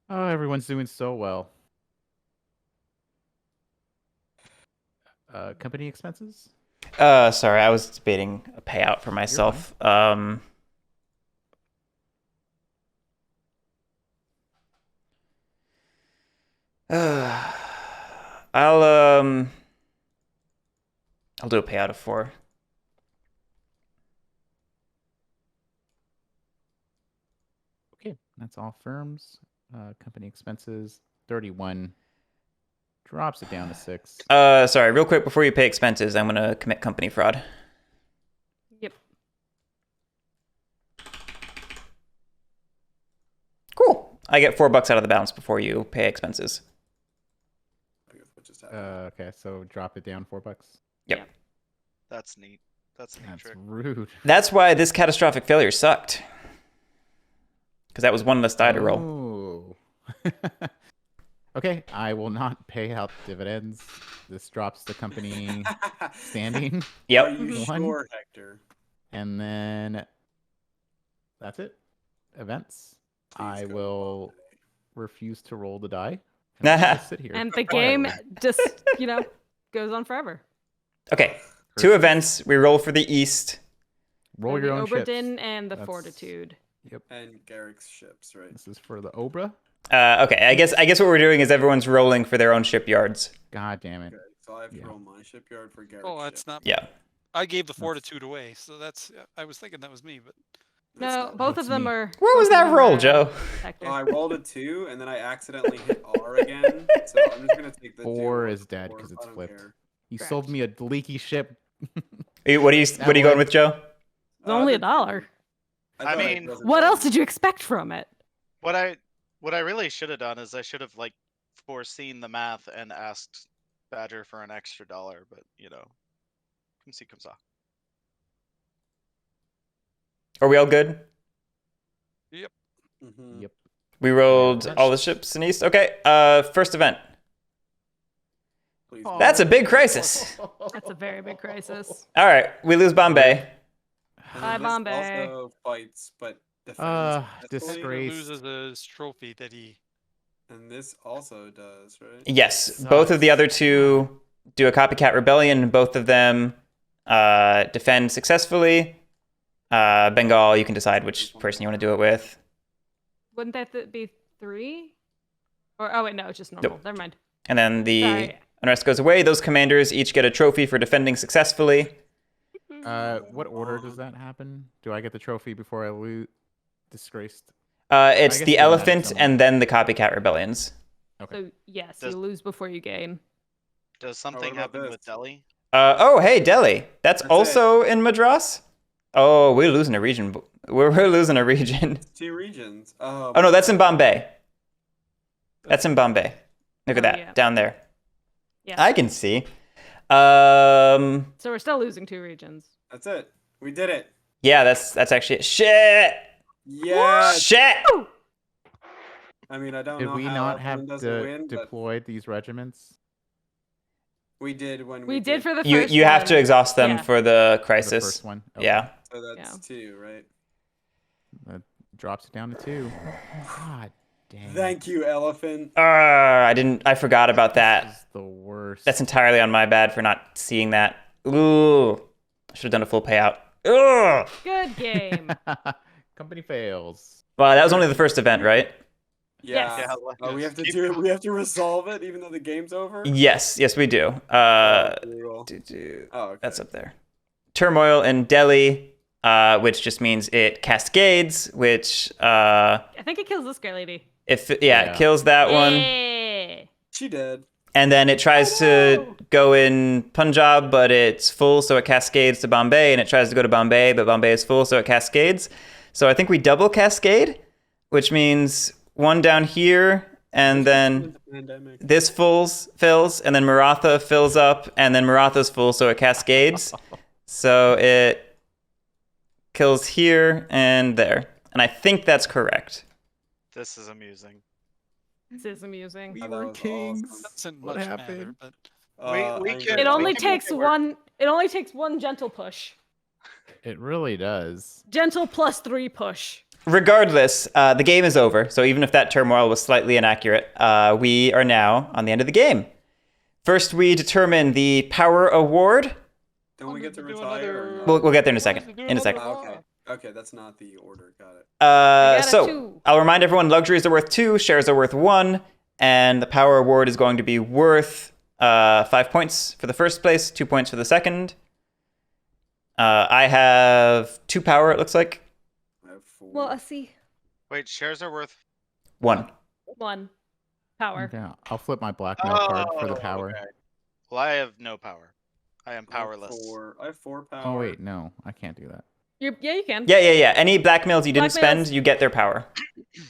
Oh, everyone's doing so well. Company expenses? Sorry, I was debating a payout for myself. I'll do a payout of 4. Okay, that's all firms. Company expenses, 31. Drops it down to 6. Sorry, real quick before you pay expenses, I'm gonna commit company fraud. Yep. Cool. I get $4 out of the balance before you pay expenses. What just happened? Okay, so drop it down $4. Yep. That's neat. That's a neat That's trick. rude. That's why this catastrophic failure sucked. Because that was one less die to roll. Oh. Okay, I will not pay out dividends. This drops the company standing. Are Yep. you One. sure, Hector? And then that's it. Events. Please I go will today. refuse to roll the die. And I'll just sit here And the game quietly. just, goes on forever. Okay. 2 events. We roll for the East. Roll So your the own ships. Oberdin and the That's- Fortitude. Yep. And Guerric's ships, right? This is for the Obra. Okay. I guess what we're doing is everyone's rolling for their own shipyards. God damn it. Okay, so I have to Yeah. roll my shipyard for Guerric's Oh, that's ship. not. Yeah. I gave the fortitude away, so that's. I was thinking that was me, but That's No, not- both That's of them me. are. What was both of that them roll, are, Joe? Hector. Oh, I rolled a 2, and then I accidentally hit R again. So I'm just gonna take the 2. 4 roll is for dead 4. because I it's don't flipped. care. You Correct. sold me a leaky ship. What are you going with, Joe? It's only the $1. I thought it mean, wasn't What else done. did you expect from it? What I really should have done is I should have foreseen the math and asked Badger for an extra $1, but come see, come saw. Are we all good? Mhm. Yep. We rolled Yeah. all the ships in East. Okay. First event. Please. That's a big crisis. That's a very big crisis. All right. We lose Bombay. And Bye, then this Bombay. also fights, but defends. successfully, disgrace. loses his trophy that he. And this also does, right? Yes. Both of the Sucks. other 2 do a copycat rebellion. Both of them defend successfully. Bengal, you can decide which person you want to do it with. Wouldn't that be 3? Or oh wait, no, it's just normal. Never mind. And then the Sorry. unrest goes away. Those commanders each get a trophy for defending successfully. What order does that happen? Do I get the trophy before I lose? Disgraced. It's guess the you can add it elephant somewhere. and then the copycat rebellions. Okay. So yes, Does- you lose before you gain. Does something about happen this? with Delhi? Oh, hey, Delhi. That's That's also in Madras? Oh, we're losing a region. We're losing a region. 2 regions. Oh, no, that's in Bombay. That's in Bombay. Look at Oh, that. yeah. Down there. Yeah. I can see. So we're still losing 2 regions. That's it. We did it. Yeah, that's actually it. Shit! Yes. Shit! I mean, I don't Did know we how not Evelyn have doesn't win, but deployed these regiments we did when We did for the You first you have to one. exhaust them Yeah. for the for crisis. the first one? Yeah. So that's Yeah. 2, right? That drops it down to 2. God dang. Thank you, Elephant. I forgot about This that. is the worst. That's entirely on my bad for not seeing that. Ooh. I should have done a full payout. Ugh. Good game. Company fails. Well, that was only the first event, right? Yeah. Yes. Oh, we have to Keep do it. going. We have to resolve it, even though the game's over. Yes, we do. Brutal. Oh, okay. That's up there. Turmoil in Delhi, which just means it cascades, which I think it kills this guy lady. it kills that one. Yeah. She did. And then it tries to go in Punjab, but it's full, so it cascades to Bombay, and it tries to go to Bombay, but Bombay is full, so it cascades. So I think we double cascade, which means one down here, and then Pandemic. this fills, and then Maratha fills up, and then Maratha's full, so it cascades. So it kills here and there. And I think that's correct. This is amusing. This is amusing. We that were was kings. awesome. Doesn't What much matter, happened? but We I'm can- It good. only we can make takes it work. one. It only takes one gentle push. It really does. Gentle +3 push. Regardless, the game is over. So even if that turmoil was slightly inaccurate, we are now on the end of the game. First, we determine the power award. Don't we get to Do retire? Or another- no? We'll get there in a Why second. does it do In a second. another Okay. law? Okay, that's not the order. Got it. got a So 2. I'll remind everyone: luxuries are worth 2, shares are worth 1, and the power award is going to be worth 5 points for the first place, 2 points for the second. I have 2 power. It looks like I have 4. Well, a C. Wait, shares are worth 1. 1 power. Yeah, I'll flip my blackmail card for the power. okay. Well, I have no power. I am I have powerless. 4. I have 4 power. Oh wait, no, I can't do that. Yeah, you can. Yeah. Any blackmails you didn't Blackmails- spend, you get their power.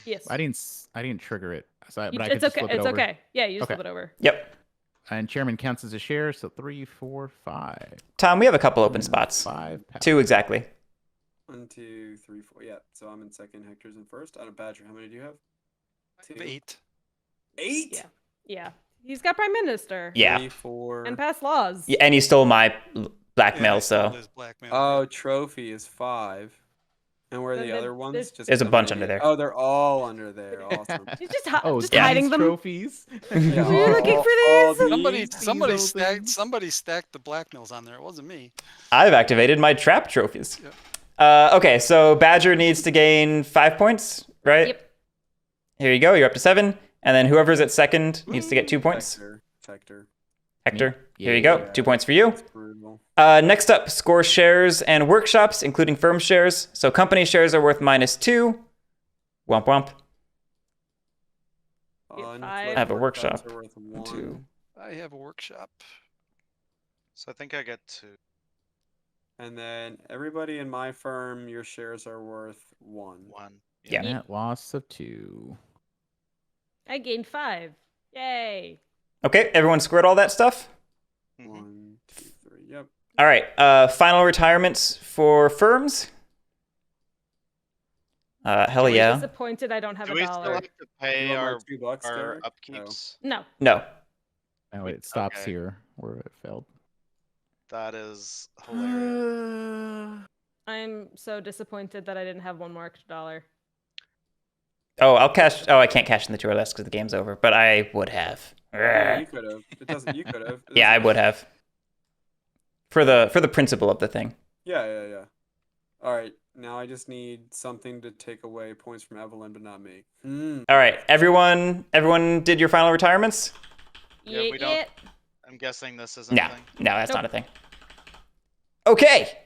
Yes. I didn't trigger it, but I could It's just okay. flip it It's over. okay. Yeah, you just Okay. flip it over. Yep. And chairman counts as a share, so 3, 4, 5. Tom, we have a couple open spots. 5 power. 2 exactly. 1, 2, 3, 4. Yeah. So I'm in second. Hector's in first. Out of Badger, how many do you have? I have 8. 8. Yeah. Yeah. He's got prime minister. Yeah. 3, 4. And passed laws. Yeah, and he stole my blackmail, Yeah, I stole so his blackmail. Oh, trophy is 5. And where are Then the there- other ones? there's- Just There's a 'cause I'm bunch an under idiot. there. Oh, they're all under there. Awesome. He's just, Oh, just these hiding them. trophies. Yeah, We were looking for all these. Somebody these stacked. things. Somebody stacked the blackmails on there. It wasn't me. I've activated my trap trophies. Yep. Okay, so Badger needs to gain 5 points, right? Yep. Here you go. You're up to 7, and then whoever's at second needs to get 2 points. Hector. Hector, here you go. Yeah. 2 points for you. That's brutal. Next up, score shares and workshops, including firm shares. So company shares are worth -2. Womp womp. Get And 5. I have a workshops workshop. are worth 1. 2. I have a workshop. So I think I get 2. And then everybody in my firm, your shares are worth 1. 1. Yeah. Net loss of 2. I gained 5. Yay. Okay, everyone scored all that stuff? Mhm. 1, 2, 3. Yep. All right, final retirements for firms. Hell I'm yeah. disappointed I don't have Do a we still dollar. have to pay You want my our, $2, our Guerric? upkeeps? No. No. Oh, it stops Okay. here where it failed. That is hilarious. I'm so disappointed that I didn't have one more extra dollar. Oh, I'll cash. Oh, I can't cash in the tour list because the game's over, but I would have. Yeah, you could have. It doesn't. You could have. Yeah, I would have. For the principle of the thing. Yeah. All right. Now I just need something to take away points from Evelyn, but not me. All right, everyone did your final retirements? Yeah, we don't- I'm guessing this isn't No, a thing. no, that's Nope. not a thing. Okay,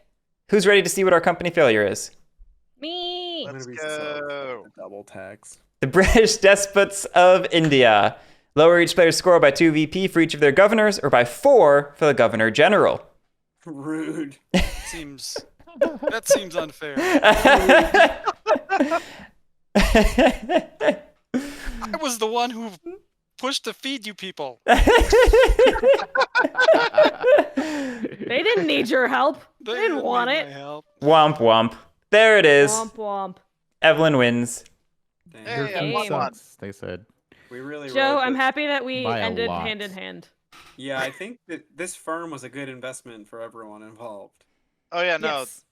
who's ready to see what our company failure is? Me. I'm Let's gonna be so go. the double tax. The British despots of India. Lower each player's score by 2 VP for each of their governors, or by 4 for the governor general. Rude. Seems that seems unfair. I was the one who pushed to feed you people. They didn't need your help. They didn't want need it. my help. Womp womp. There it is. Womp womp. Evelyn wins. Dang. Hey, Your I food won one. sucks, they said. We really. Joe, rode I'm this. happy that we By a ended lot. hand in hand. Yeah, I think that this firm was a good investment for everyone involved. Oh yeah, no. Yes.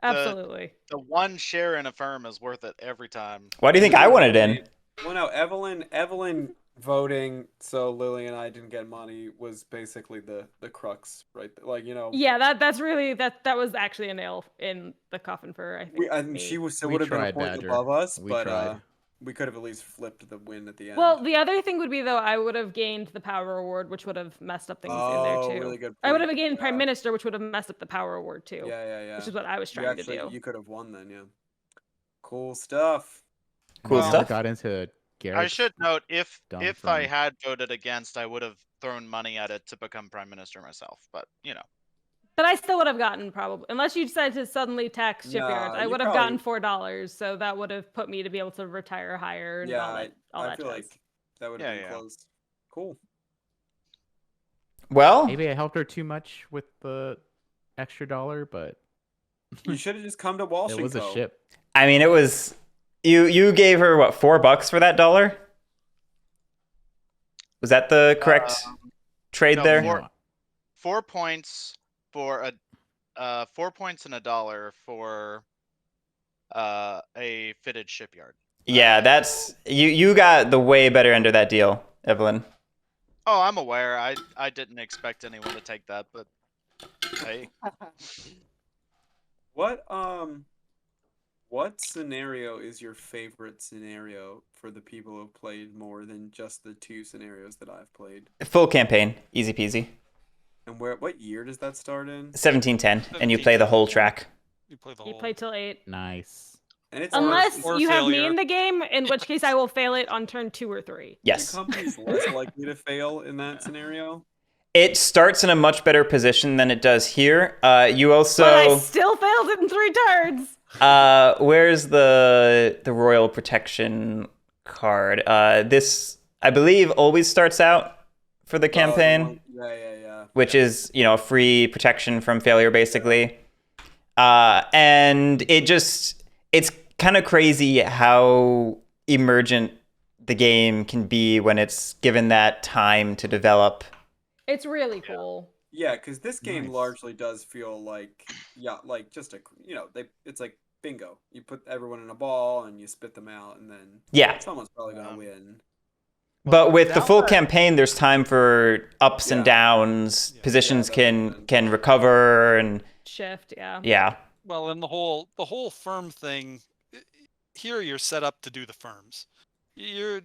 Absolutely. The one share in a firm is worth it every time. Why do you think I wanted in? Well, no, Evelyn voting so Lily and I didn't get money was basically the crux, right? Like, you know. Yeah, that's really that was actually a nail in the coffin for I think. I mean, me. she was We would have been a tried, point Badger. above us, We but tried. we could have at least flipped the win at the end. Well, the other thing would be though I would have gained the power award, which would have messed up things in there too. Really good I would point. have gained prime Yeah. minister, which would have messed up the power award too. Yeah. Which is what I was You trying to actually do. you could have won then, yeah. Cool stuff. Cool Never stuff. got into Guerric. I should note if dumb I firm. had voted against, I would have thrown money at it to become prime minister myself. But you know, But I still would have gotten probably, unless you decided to suddenly tax shipyards, Nah, I you would have probably- gotten $4. So that would have put me to be able to retire higher and Yeah, all that. All I that feel jazz. like that would have Yeah, been yeah. close. Cool. Well, Maybe I helped her too much with the extra dollar, but You should have just come to It Walsh was and a Co. ship. I mean, it was you gave her what, $4 for that dollar? Was that the correct trade no, there? four- 4 points for a 4 points and $1 for a fitted shipyard. Yeah, that's you got the way better end of that deal, Evelyn. Oh, I'm aware. I didn't expect anyone to take that, but hey. What scenario is your favorite scenario for the people who have played more than just the 2 scenarios that I've played? Full campaign, easy peasy. And what year does that start in? 1710, and you play the whole track. You play the You whole. play till 8. Nice. And it's Unless or you have me failure. in the game, in which case I will fail it on turn 2 or 3. the Yes. company's less likely to fail in that scenario. It starts in a much better position than it does here. You But I also still failed it in 3 turns. where's the royal protection card? This I believe always starts out for the campaign, Yeah. which is, you know, free protection from failure basically. And it's kind of crazy how emergent the game can be when it's given that time to develop. It's really cool. Yeah, because this game Nice. largely does feel like just a it's like bingo. You put everyone in a ball and you spit them out, and then Yeah. someone's probably gonna win. But with the now full that- campaign, there's time for ups and Yeah. downs. Yeah. Positions Yeah, that can makes sense. can recover, and Shift, yeah. yeah, Well, and the whole firm thing. Here, you're set up to do the firms. You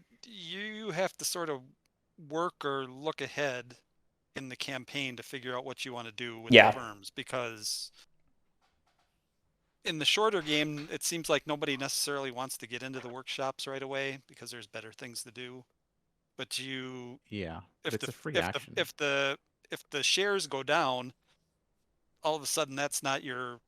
have to sort of work or look ahead in the campaign to figure out what you want to do with Yeah. the firms, because in the shorter game it seems like nobody necessarily wants to get into the workshops right away because there's better things to do. But Yeah. if It's the a free if action. the if the shares go down, all of a sudden that's not your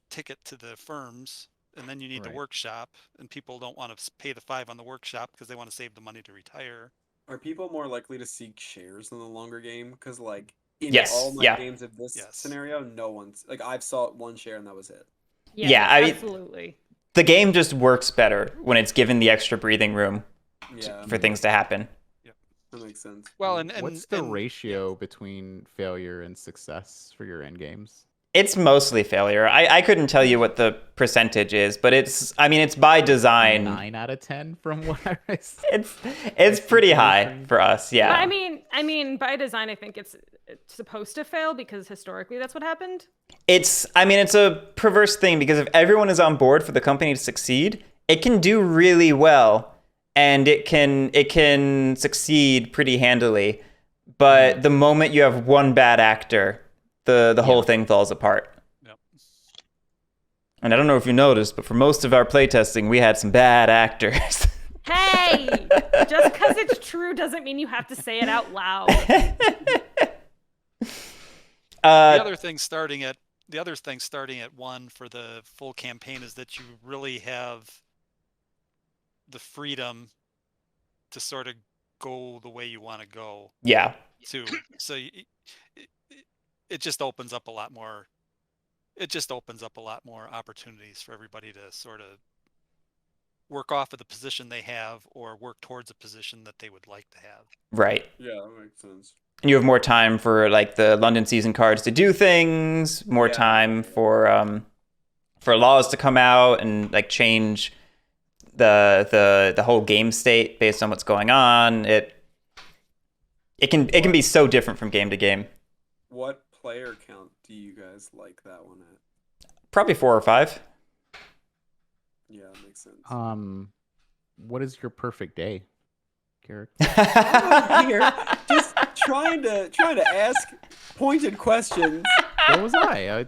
ticket to the firms, and then you need the Right. workshop, and people don't want to pay the 5 on the workshop because they want to save the money to retire. Are people more likely to seek shares in the longer game? Because like in Yes, all my yeah. games of this Yes. scenario, no one's like I've saw 1 share and that was it. Yeah, I mean- absolutely. the game just works better when it's given the extra breathing room Yeah, for things to happen. that makes sense. Well, and What's the and- ratio between failure and success for your end games? It's mostly failure. I couldn't tell you what the percentage is, but it's by design. 9 out of 10 from what I was. It's pretty high for us. Yeah. But I mean, by design, I think it's supposed to fail because historically that's what happened. It's a perverse thing because if everyone is on board for the company to succeed, it can do really well and it can succeed pretty handily. But the moment you have one bad actor, the whole thing falls apart. Yep. And I don't know if you noticed, but for most of our playtesting, we had some bad actors. Hey, just because it's true doesn't mean you have to say it out loud. the other thing starting at 1 for the full campaign is that you really have the freedom to sort of go the way you want to go Yeah. too. So it just opens up a lot more. It just opens up a lot more opportunities for everybody to sort of work off of the position they have or work towards a position that they would like to have. Right. Yeah, that makes sense. And you have more time for like the London season cards to do things, more Yeah. time for laws to come out and like change the whole game state based on what's going on. It can be so different from game to game. What player count do you guys like that one at? Probably 4 or 5. Yeah, that makes sense. What is your perfect day, Guerric? I'm here just trying to ask pointed questions. Where was I?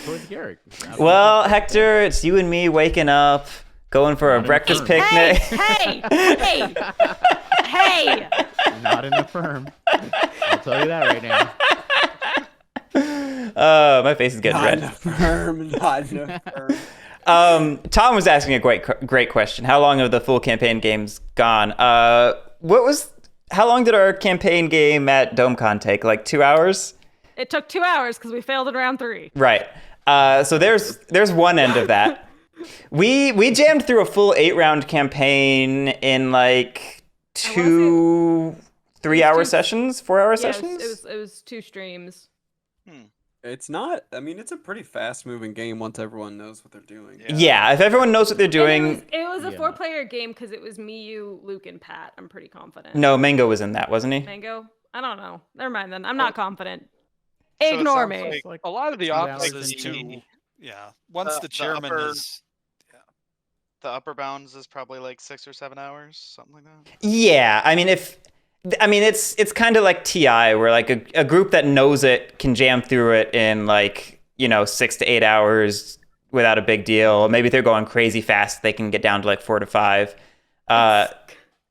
Towards Guerric. Well, Hector, it's you and me waking up, going for a Not in breakfast firm. picnic. Hey! Not in a firm. I'll tell you that right now. My face is getting Not red. in a firm, not in a firm. Tom was asking a great question. How long have the full campaign games gone? How long did our campaign game at DomeCon take? Like 2 hours? It took 2 hours because we failed in round 3. Right. So there's one end of that. We jammed through a full 8-round campaign in like 2 3-hour sessions, 4-hour sessions. It was 2 streams. It's not. I mean, it's a pretty fast-moving game once everyone knows what they're doing. Yeah, if everyone knows what they're doing. It was a 4-player game because it was me, you, Luke, and Pat. I'm pretty confident. No, Mango was in that, wasn't he? Mango? I don't know. Never mind then. I'm not confident. So it Ignore sounds me. like A lot of the 2 hours offices and too. 80. Yeah. Once the chairman upper- is. the upper bounds is probably like 6 or 7 hours, something like that. Yeah, I mean, it's kind of like TI, where like a group that knows it can jam through it in like 6 to 8 hours without a big deal. Maybe if they're going crazy fast, they can get down to like 4 to 5.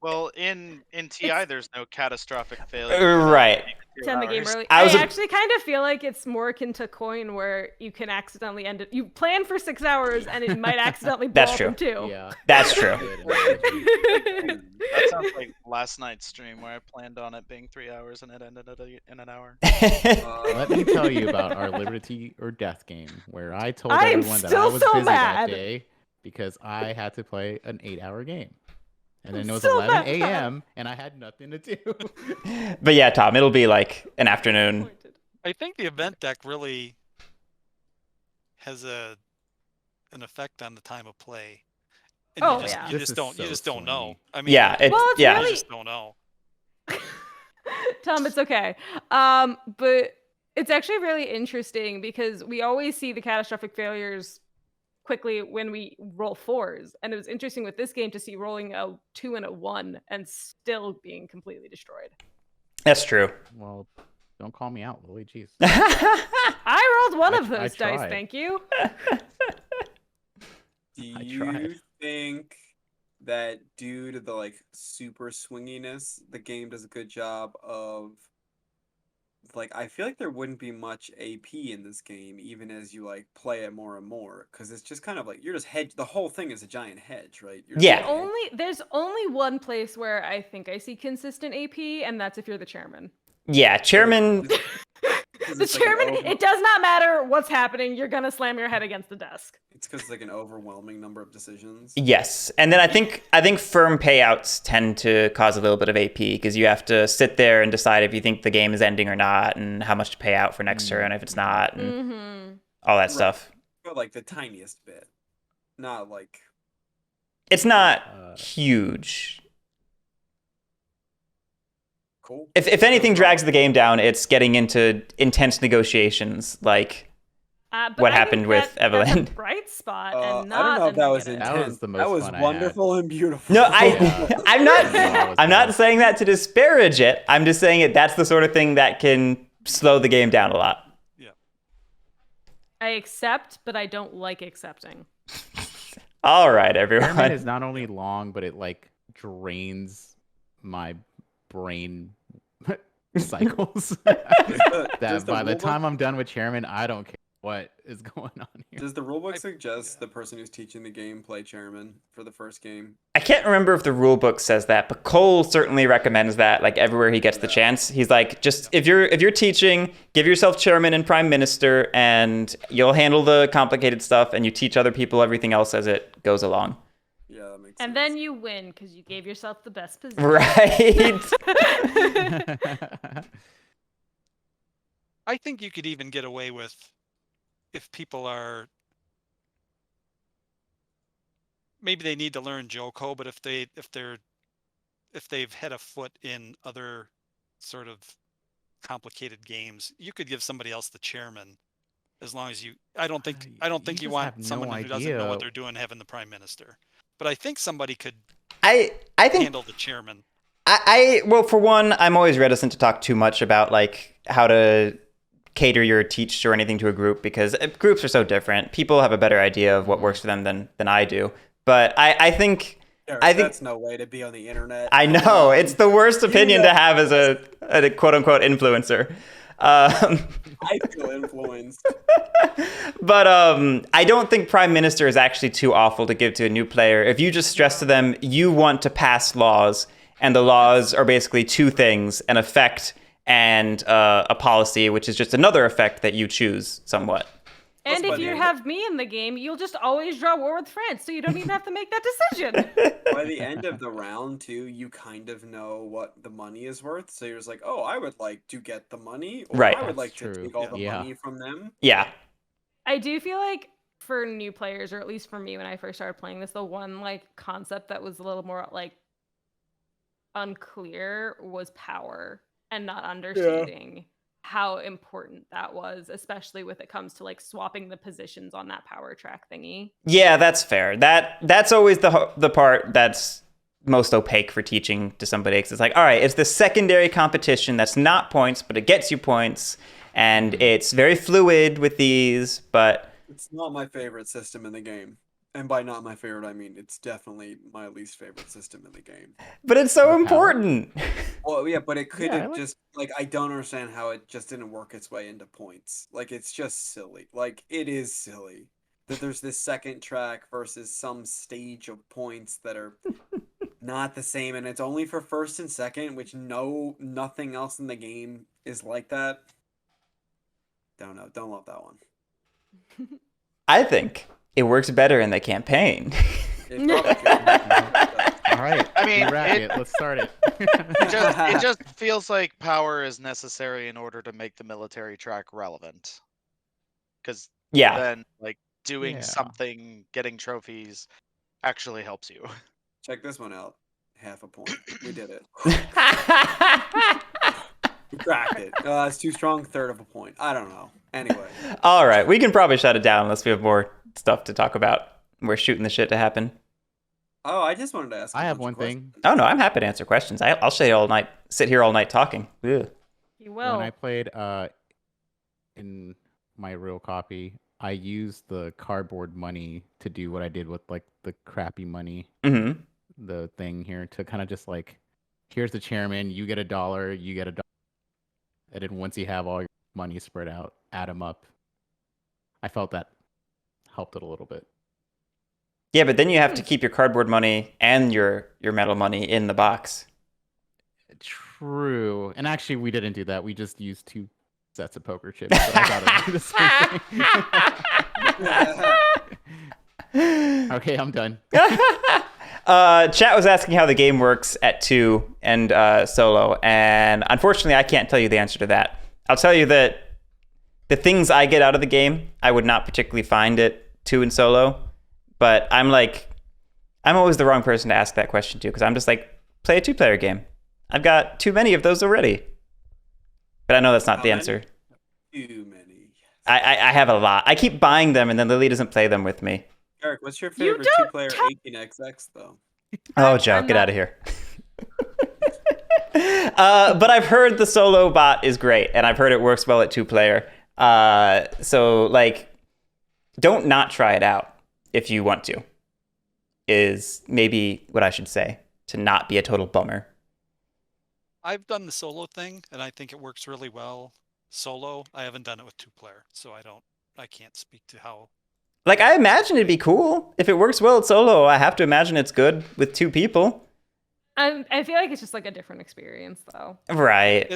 Well, in TI, there's no catastrophic failure. Right. To end the game early. I I was a- actually kind of feel like it's more akin to Coin, where you can accidentally end it. You plan for 6 hours and it might accidentally blow That's up true. in 2. Yeah. That's true. That sounds like last night's stream where I planned on it being 3 hours and it ended in an hour. Let me tell you about our Liberty or Death game, where I told I am everyone that I still was so busy mad. that day because I had to play an 8-hour game. And then I'm it was so 11 mad. a.m. and I had nothing to do. But yeah, Tom, it'll be like an afternoon. I think the event deck really has an effect on the time of play. And Oh, you just, yeah. you This just is don't so you just don't know. swingy. I mean, Yeah, Well, it's yeah. you really- just don't know. Tom, it's okay. But it's actually really interesting because we always see the catastrophic failures quickly when we roll 4s. And it was interesting with this game to see rolling a 2 and a 1 and still being completely destroyed. That's true. Well, don't call me out, Lily. Jeez. I rolled one I- of I those dice, tried. thank you. Do I you tried. think that due to the like super swinginess, the game does a good job of like I feel like there wouldn't be much AP in this game even as you like play it more and more because it's just kind of like you're just hedge. The whole thing is a giant hedge, right? You're just Yeah. like, There's only one place where I think I see consistent AP, and that's if you're the chairman. Yeah, chairman. Because The it's like an chairman, over- it does not matter what's happening, you're gonna slam your head against the desk. It's because it's like an overwhelming number of decisions. Yes, and then I think firm payouts tend to cause a little bit of AP because you have to sit there and decide if you think the game is ending or not, and how much to pay out for next turn if it's not, and Mm-hmm. all that Right. stuff. But like the tiniest bit, not like It's not Uh, huge. cool. If anything drags the game down, it's getting into intense negotiations, like what happened with Evelyn. That's a bright spot, I and don't not know if that was negative. That was intense. the That most was fun I had. wonderful and beautiful. No, Yeah. I'm Yeah, not saying that to disparage it. I'm just saying that's the sort of thing that can slow the game down a lot. I accept, but I don't like accepting. All right, Chairman everyone. is not only long, but it like drains my brain cycles. does That the by the rulebook- time I'm done with Chairman, I don't care what is going on here. Does the rulebook suggest the person who's teaching the game play chairman for the first game? I can't remember if the rule book says that, but Cole certainly recommends that. Like everywhere he gets the chance, he's like, just if you're teaching, give yourself chairman and prime minister, and you'll handle the complicated stuff, and you teach other people everything else as it goes along. Yeah, that makes And sense. then you win because you gave yourself the best position. Right. I think you could even get away with if people are maybe they need to learn JoCo, but if they've had a foot in other sort of complicated games, you could give somebody else the chairman as long as you I don't think You you just want have no someone who doesn't know idea. what they're doing having the prime minister. But I think somebody could I think handle the chairman. well, for one, I'm always reticent to talk too much about like how to cater your teach or anything to a group because groups are so different. People have a better idea of what works for them than I do. But I think Eric, I think- that's no way to be on the internet. I know it's the worst opinion know- to have as a quote unquote influencer. I feel influenced. But I don't think prime minister is actually too awful to give to a new player. If you just stress to them you want to pass laws, and the laws are basically two things: an effect and a policy, which is just another effect that you choose somewhat. And Plus, by if the you end- have me in the game, you'll just always draw war with France, so you don't even have to make that decision. By the end of the round, too, you kind of know what the money is worth. So you're just like, oh, I would like to get the money, or Right. I would That's like true. to take all the Yeah. money from them. Yeah. I do feel like for new players, or at least for me when I first started playing this, the one like concept that was a little more like unclear was power and not understanding how important that was, especially when it comes to like swapping the positions on that power track thingy. Yeah, that's fair. That's always the part that's most opaque for teaching to somebody. 'Cause it's like, all right, it's the secondary competition that's not points, but it gets you points, and it's very fluid with these. But It's not my favorite system in the game. And by not my favorite, I mean it's definitely my least favorite system in the game. it's so The power? important. Well, yeah, but it could Yeah, I have like- just like I don't understand how it just didn't work its way into points. Like it's just silly. Like it is silly that there's this second track versus some stage of points that are not the same, and it's only for first and second, which nothing else in the game is like that. Don't know. Don't love that one. I think it works better in the campaign. It probably could. All right. I mean, racket. Let's start it. It just feels like power is necessary in order to make the military track relevant. Because Yeah. then, like, doing Yeah. something, getting trophies, actually helps you. Check this one out. Half a point. We did it. We cracked it. It's too strong. Third of a point. I don't know. Anyway. All right, we can probably shut it down unless we have more stuff to talk about. We're shooting the shit to happen. Oh, I just wanted to ask. I have one thing. Oh no, I'm happy to answer questions. I'll sit here all night talking. Ugh. You will. When I played in my real copy, I used the cardboard money to do what I did with like the crappy money, Mm-hmm. the thing here, to kind of just like, here's the chairman, you get $1, you get $1. And then once you have all your money spread out, add them up. I felt that helped it a little bit. Yeah, but then you have to keep your cardboard money and your metal money in the box. True. And actually, we didn't do that. We just used 2 sets of poker chips. But I thought it'd be the same thing. Okay, I'm done. Chat was asking how the game works at 2 and solo, and unfortunately, I can't tell you the answer to that. I'll tell you that the things I get out of the game, I would not particularly find at 2 and solo. But I'm always the wrong person to ask that question to, because I'm just like, play a 2-player game. I've got too many of those already. But I know that's not How the many? answer. Too many. I have a lot. I keep buying them, and then Lily doesn't play them with me. Eric, what's your You favorite don't 2-player tell- 18xx though? Oh, Joe, I'm get not- out of here. But I've heard the solo bot is great, and I've heard it works well at 2-player. So, like, don't not try it out if you want to, is maybe what I should say, to not be a total bummer. I've done the solo thing, and I think it works really well solo. I haven't done it with 2-player, so I can't speak to how. Like, I imagine it'd be cool. If it works well at solo, I have to imagine it's good with 2 people. I feel like it's just like a different experience, though. Right.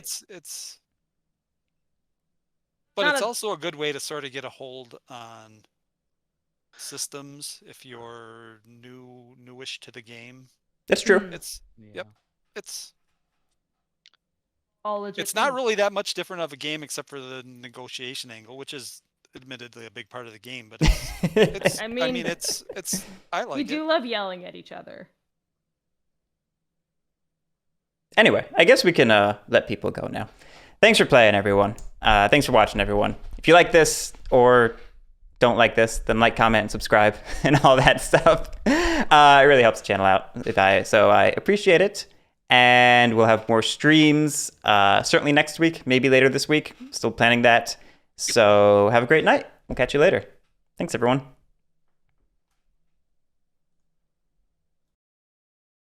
But Not it's a- also a good way to sort of get a hold on systems if you're newish to the game. That's true. It's Yeah. Yep. It's All legit it's not things. really that much different of a game except for the negotiation angle, which is admittedly a big part of the game. But it's I mean, it's I like we it. do love yelling at each other. Anyway, I guess we can let people go now. Thanks for playing, everyone. Thanks for watching, everyone. If you like this or don't like this, then like, comment, and subscribe, and all that stuff. It really helps the channel out. So I appreciate it. And we'll have more streams, certainly next week, maybe later this week. Still planning that. So have a great night. We'll catch you later. Thanks, everyone.